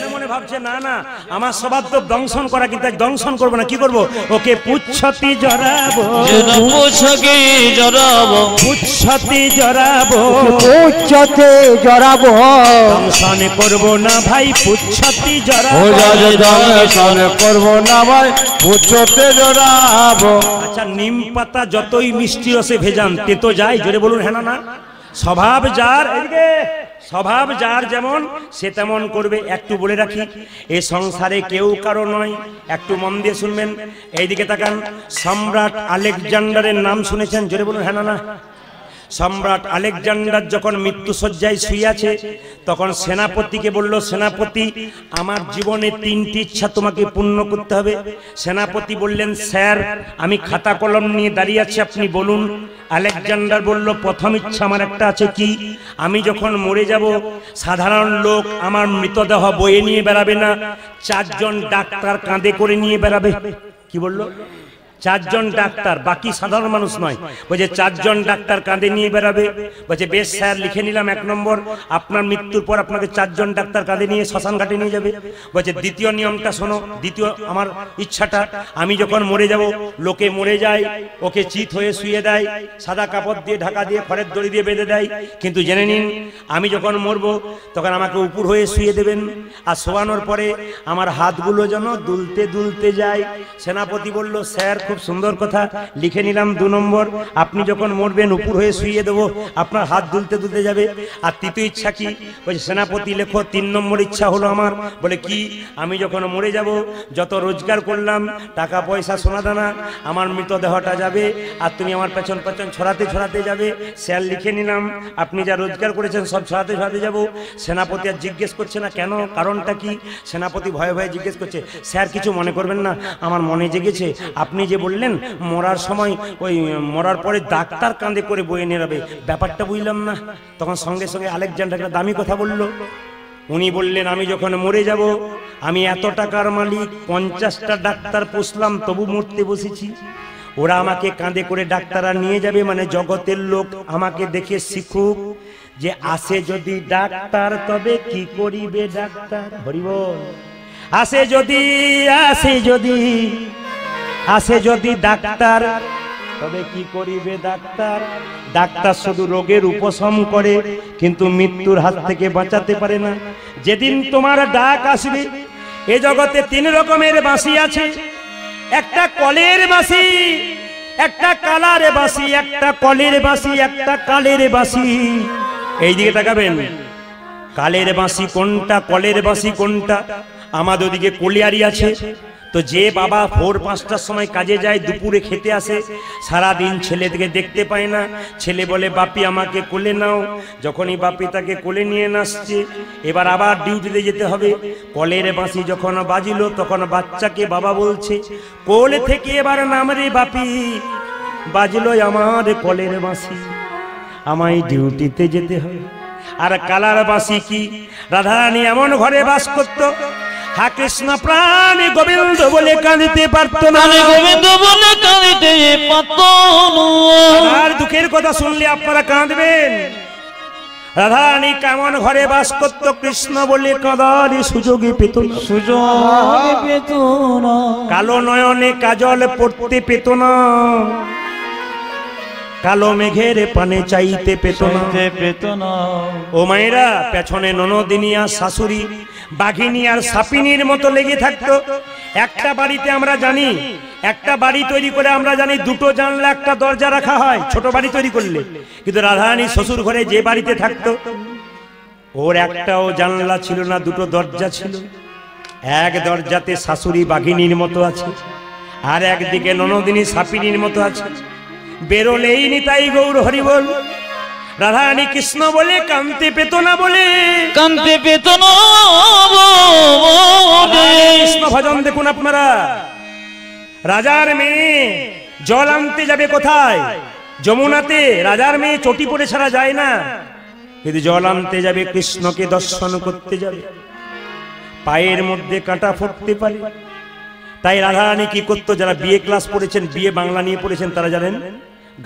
মনে মনে ভাবছে না না আমার স্বভাব তো দংশন করা, কিন্তু আজ দংশন করবো না, কি করব, ওকে পুচ্ছতি জড়াবো, যেন পুছকে জড়াবো, পুচ্ছতি জড়াবো, উচ্চতে জড়াবো, দংশন করবো না ভাই পুচ্ছতি ও জড়াবো। জয় দংশন করবো না ভাই পুচ্ছতে জড়াবো। আচ্ছা নিম পাতা যতই মিষ্টি রসে ভেজান তেতো যায়, জোরে বলুন হ্যাঁ না না? স্বভাব যার, এদিকে স্বভাব যার যেমন সে তেমন করবে। একটু বলে রাখি, এ সংসারে কেউ কারো নয়, একটু মন দিয়ে শুনবেন। এইদিকে তাকান, সম্রাট আলেকজান্ডারের নাম শুনেছেন? জোরে বলুন হ্যাঁ না না? সম্রাট আলেকজান্ডার যখন মৃত্যুশয্যায় শুয়ে আছে, তখন সেনাপতিকে বলল, সেনাপতি আমার জীবনে 3টি ইচ্ছা তোমাকে পূর্ণ করতে হবে। সেনাপতি বললেন, স্যার আমি খাতা কলম নিয়ে দাঁড়িয়ে আছি, আপনি বলুন। আলেকজান্ডার বলল, প্রথম ইচ্ছা আমার একটা আছে, কি? আমি যখন মরে যাব সাধারণ লোক আমার মৃতদেহ বয়ে নিয়ে বেড়াবে না, 4 জন ডাক্তার কাঁধে করে নিয়ে বেড়াবে। কি বললো? 4 জন ডাক্তার, বাকি সাধারণ মানুষ নয়। বলছে 4 জন ডাক্তার কাঁধে নিয়ে বেড়াবে। বলছে বেশ স্যার, লিখে নিলাম 1 নম্বর, আপনার মৃত্যুর পর আপনাকে 4 জন ডাক্তার কাঁধে নিয়ে শ্মশান ঘাটে নিয়ে যাবে। বলছে দ্বিতীয় নিয়মটা শোনো, দ্বিতীয় আমার ইচ্ছাটা, আমি যখন মরে যাব, লোকে মরে যায় ওকে চিত হয়ে শুয়ে দেয়, সাদা কাপড় দিয়ে ঢাকা দিয়ে খড়ের দড়ি দিয়ে বেঁধে দেয়, কিন্তু জেনে নিন আমি যখন মরবো তখন আমাকে উপর হয়ে শুয়ে দেবেন, আর শোয়ানোর পরে আমার হাতগুলো যেন দুলতে দুলতে যায়। সেনাপতি বলল, স্যার খুব সুন্দর কথা, লিখে নিলাম 2 নম্বর, আপনি যখন মরবেন উপর হয়ে শুয়ে দেবো, আপনার হাত দুলতে দুলতে যাবে। আর তৃতীয় ইচ্ছা কি? বলছে সেনাপতি লেখো 3 নম্বর ইচ্ছা হলো আমার। বলে কি? আমি যখন মরে যাব, যত রোজগার করলাম টাকা পয়সা সোনাদানা, আমার মৃতদেহটা যাবে, আর তুমি আমার পেছন পেছন ছড়াতে ছড়াতে যাবে। স্যার লিখে নিলাম, আপনি যা রোজগার করেছেন সব ছড়াতে ছড়াতে যাব। সেনাপতি আর জিজ্ঞেস করছে না কেন, কারণটা কি? সেনাপতি ভয়ে ভয়ে জিজ্ঞেস করছে, স্যার কিছু মনে করবেন না, আমার মনে জেগেছে, আপনি যে বললেন মরার সময় ওই মরার পরে ডাক্তার কাঁধে করে বয়ে নিয়ে যাবে, ব্যাপারটা বুঝলাম না। তখন সঙ্গে সঙ্গে আলেকজান্ডার একটা দামি কথা বলল। উনি বললেন, আমি যখন মরে যাব, আমি এত টাকার মালিক, 50টা ডাক্তার পুষলাম, তবু মরতে বসেছি। ওরা আমাকে কাঁধে করে ডাক্তাররা নিয়ে যাবে, মানে জগতের লোক আমাকে দেখে শিখুক যে আসে যদি ডাক্তার তবে কি করিবে ডাক্তার। হরিবল। আসে যদি ডাক্তার তবে কি করিবে ডাক্তার। ডাক্তার শুধু রোগের উপশম করে, কিন্তু মৃত্যুর হাত থেকে বাঁচাতে পারে না। যেদিন তোমার ডাক আসবে, এ জগতে 3 রকমের বাঁশি আছে, একটা কলের বাঁশি, একটা কালার বাঁশি, একটা কলের বাঁশি, একটা কালের বাঁশি। এই দিকে তাকাবেন, কালের বাঁশি কোনটা, কলের বাঁশি কোনটা? আমাদের ওদিকে কলিয়ারি আছে। তো যে বাবা ভোর 5টার সময় কাজে যায়, দুপুরে খেতে আসে, সারাদিন ছেলেকে দেখতে পায় না, ছেলে বলে বাপি আমাকে কোলে নাও। যখনই বাপি তাকে কোলে নিয়ে আসছে, এবার আবার ডিউটিতে যেতে হবে। কলের বাঁশি যখন বাজিল, তখন বাচ্চাকে বাবা বলছে, কোলে থেকে এবার নাম রে বাপি, বাজলো আমার কলের বাঁশি, আমায় ডিউটিতে যেতে হবে। আর কালার বাঁশি কি? রাধারানী এমন ঘরে বাস করত, হা কৃষ্ণ প্রাণ গোবিন্দ বলে কাঁদিতে পারতো না, গোবিন্দ বলে কাঁদিতে পারতো না। আর দুঃখের কথা শুনলে আপনারা কাঁদবেন। রাধারানী কেমন ঘরে বাস করত, কৃষ্ণ বলে কাঁদার সুযোগই পেত না, সুযোগ পেত না, কালো নয়নে কাজল পড়তে পেত না, কালো মেঘের পানে চাইতে পেত না। ও মায়েরা, পেছনে ননদিনী আর শাশুড়ি বাঘিনী আর সাপিনীর মতো লেগে থাকতো। একটা বাড়িতে আমরা জানি, একটা বাড়ি তৈরি করে আমরা জানি 2টো জানলা 1টা দরজা রাখা হয় ছোট বাড়ি তৈরি করলে, কিন্তু রাধারানী শ্বশুর ঘরে যে বাড়িতে থাকতো, ওর একটাও জানলা ছিল না, 2টো দরজা ছিল। এক দরজাতে শাশুড়ি বাঘিনীর মতো আছে, আর একদিকে ননদিনী সাপিনীর মতো আছে। বেরোলেই নিতাই গৌর হরিবল। রাধারানী কৃষ্ণ বলে কান্তি পেত না বলে, কান্তি পেত না বলে। কৃষ্ণ ভজন দেখুন আপনারা। রাজার মেয়ে জল আনতে যাবে কোথায়? যমুনাতে। রাজার মেয়ে চটি পরে ছাড়া যায় না, কিন্তু জল আনতে যাবে, কৃষ্ণকে দর্শন করতে যাবে, পায়ের মধ্যে কাঁটা ফুটতে পারে। তাই রাধারানী কি করতো? যারা বিএ ক্লাস পড়েছেন, বিএ বাংলা নিয়ে পড়েছেন, তারা জানেন,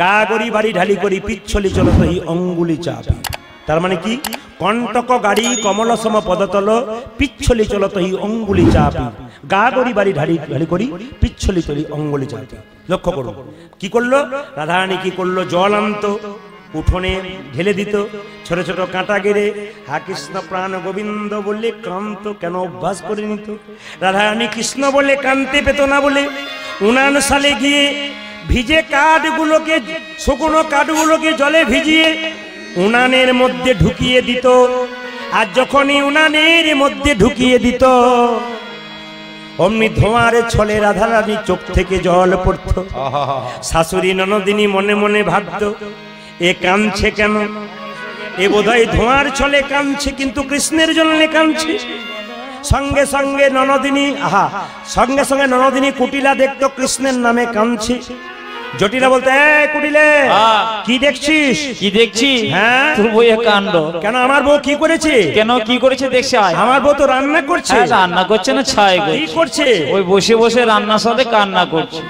গা গড়ি বাড়ি ঢালি করি পিচ্ছলি চলত হি অঙ্গুলি চাপি। তার মানে কি? কণ্টক গাড়ি কমল সম পদতল পিচ্ছলি চলত হি অঙ্গুলি চাপি। গা গড়ি বাড়ি ঢালি করি পিচ্ছলি তলি অঙ্গুলি চাপি। লক্ষ্য করুন কি করলো রাধারানী। কি করলো? জল আনতো, উঠোনে ঢেলে দিত, ছোট ছোট কাঁটা গেড়ে হা কৃষ্ণ প্রাণ গোবিন্দ বললে কান্ত কেন অভ্যাস করে নিত। রাধারানী কৃষ্ণ বলে কানতে পেত না বলে উনান সালে গিয়ে ভিজে কাঠগুলোকে, শুকনো কাঠগুলোকে জলে ভিজিয়ে উনানের মধ্যে ঢুকিয়ে দিত। আর যখনই উনানের মধ্যে ঢুকিয়ে দিত, অমনি ধোঁয়ার ছলে রাধারানী চোখ থেকে জল পড়ত। শাশুড়ি ননদিনী মনে মনে ভাবত, এ কাঁদছে কেন? এ বোধহয় ধোঁয়ার ছলে কাঁদছে, কিন্তু কৃষ্ণের জন্য কাঁদছে। সঙ্গে সঙ্গে ননদিনী কুটিলা দেখতো কৃষ্ণের নামে কাঁদছে। জটিলা বলতে, কুটিলে কি দেখছিস? কি দেখছি? হ্যাঁ, তোর বউয়ের কাণ্ড। কেন আমার বউ কি করেছে? কেন কি করেছে দেখছে? আমার বউ তো রান্না করছে। রান্না করছে না ছাই কি করছে? ওই বসে বসে রান্নার সাথে কান্না করছে।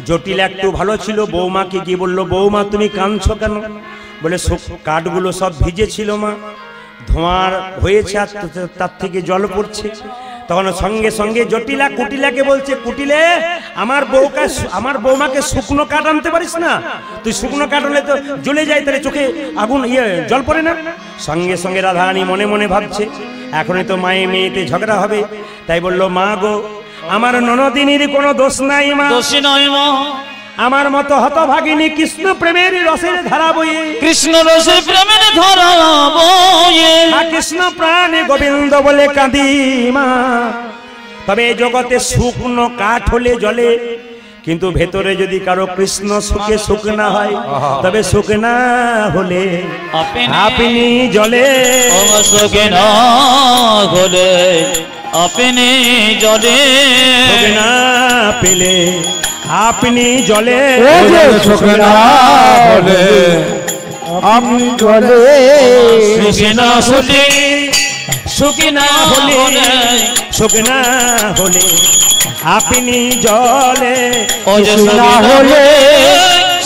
জটিল একটু ভালো ছিল, বৌমাকে গিয়ে বললো, বৌমা তুমি কাঁদছো কেন? বলে কাঠগুলো সব ভিজে ছিল মা, ধোঁয়ার হয়েছে আর তার থেকে জল পড়ছে। তখন সঙ্গে সঙ্গে জটিলা কুটিলাকে বলছে, কুটিলে আমার বৌমাকে শুকনো কাঠ আনতে পারিস না? তুই শুকনো কাঠ আনলে তো জ্বলে যায়, তাহলে চোখে আগুন জল পড়ে না। সঙ্গে সঙ্গে রাধারানী মনে মনে ভাবছে, এখনই তো মায়ে মেয়েতে ঝগড়া হবে। তাই বললো, মা গো, আমার ননদিনীর কোনো দোষ নাই মা, দোষী নয় মা। আমার মতো হতভাগিনী কৃষ্ণ প্রেমের রসের ধারা বইয়ে, কৃষ্ণ রসের প্রেমের ধারা বইয়ে কৃষ্ণ প্রাণে গোবিন্দ বলে কাঁদি মা। তবে এই জগতে শুকনো কাঠ হলে জলে, কিন্তু ভেতরে যদি কারো কৃষ্ণ সুখে শুকনা হয়, তবে শুকনা হলে আপনি জলে, সুখে না হলে আপনি জলে, শুকনা পেলে আপনি জলে, শুকনা হলে আপনি জলে, শুকনা হলে, শুকনা হলে, শুকনা হলে আপনি জলে, শুকনা হলে,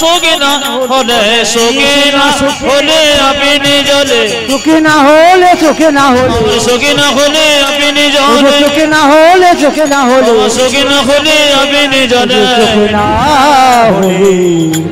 শুকনা হলে, শুকনা হলে আপনি জলে, শুকনা হলে, শুকনা হলে, শুকনা হলে আপনি জলে, শুকনা হলে, শুকনা হলে, শুকনা হলে আপনি জলে, শুকনা হলে।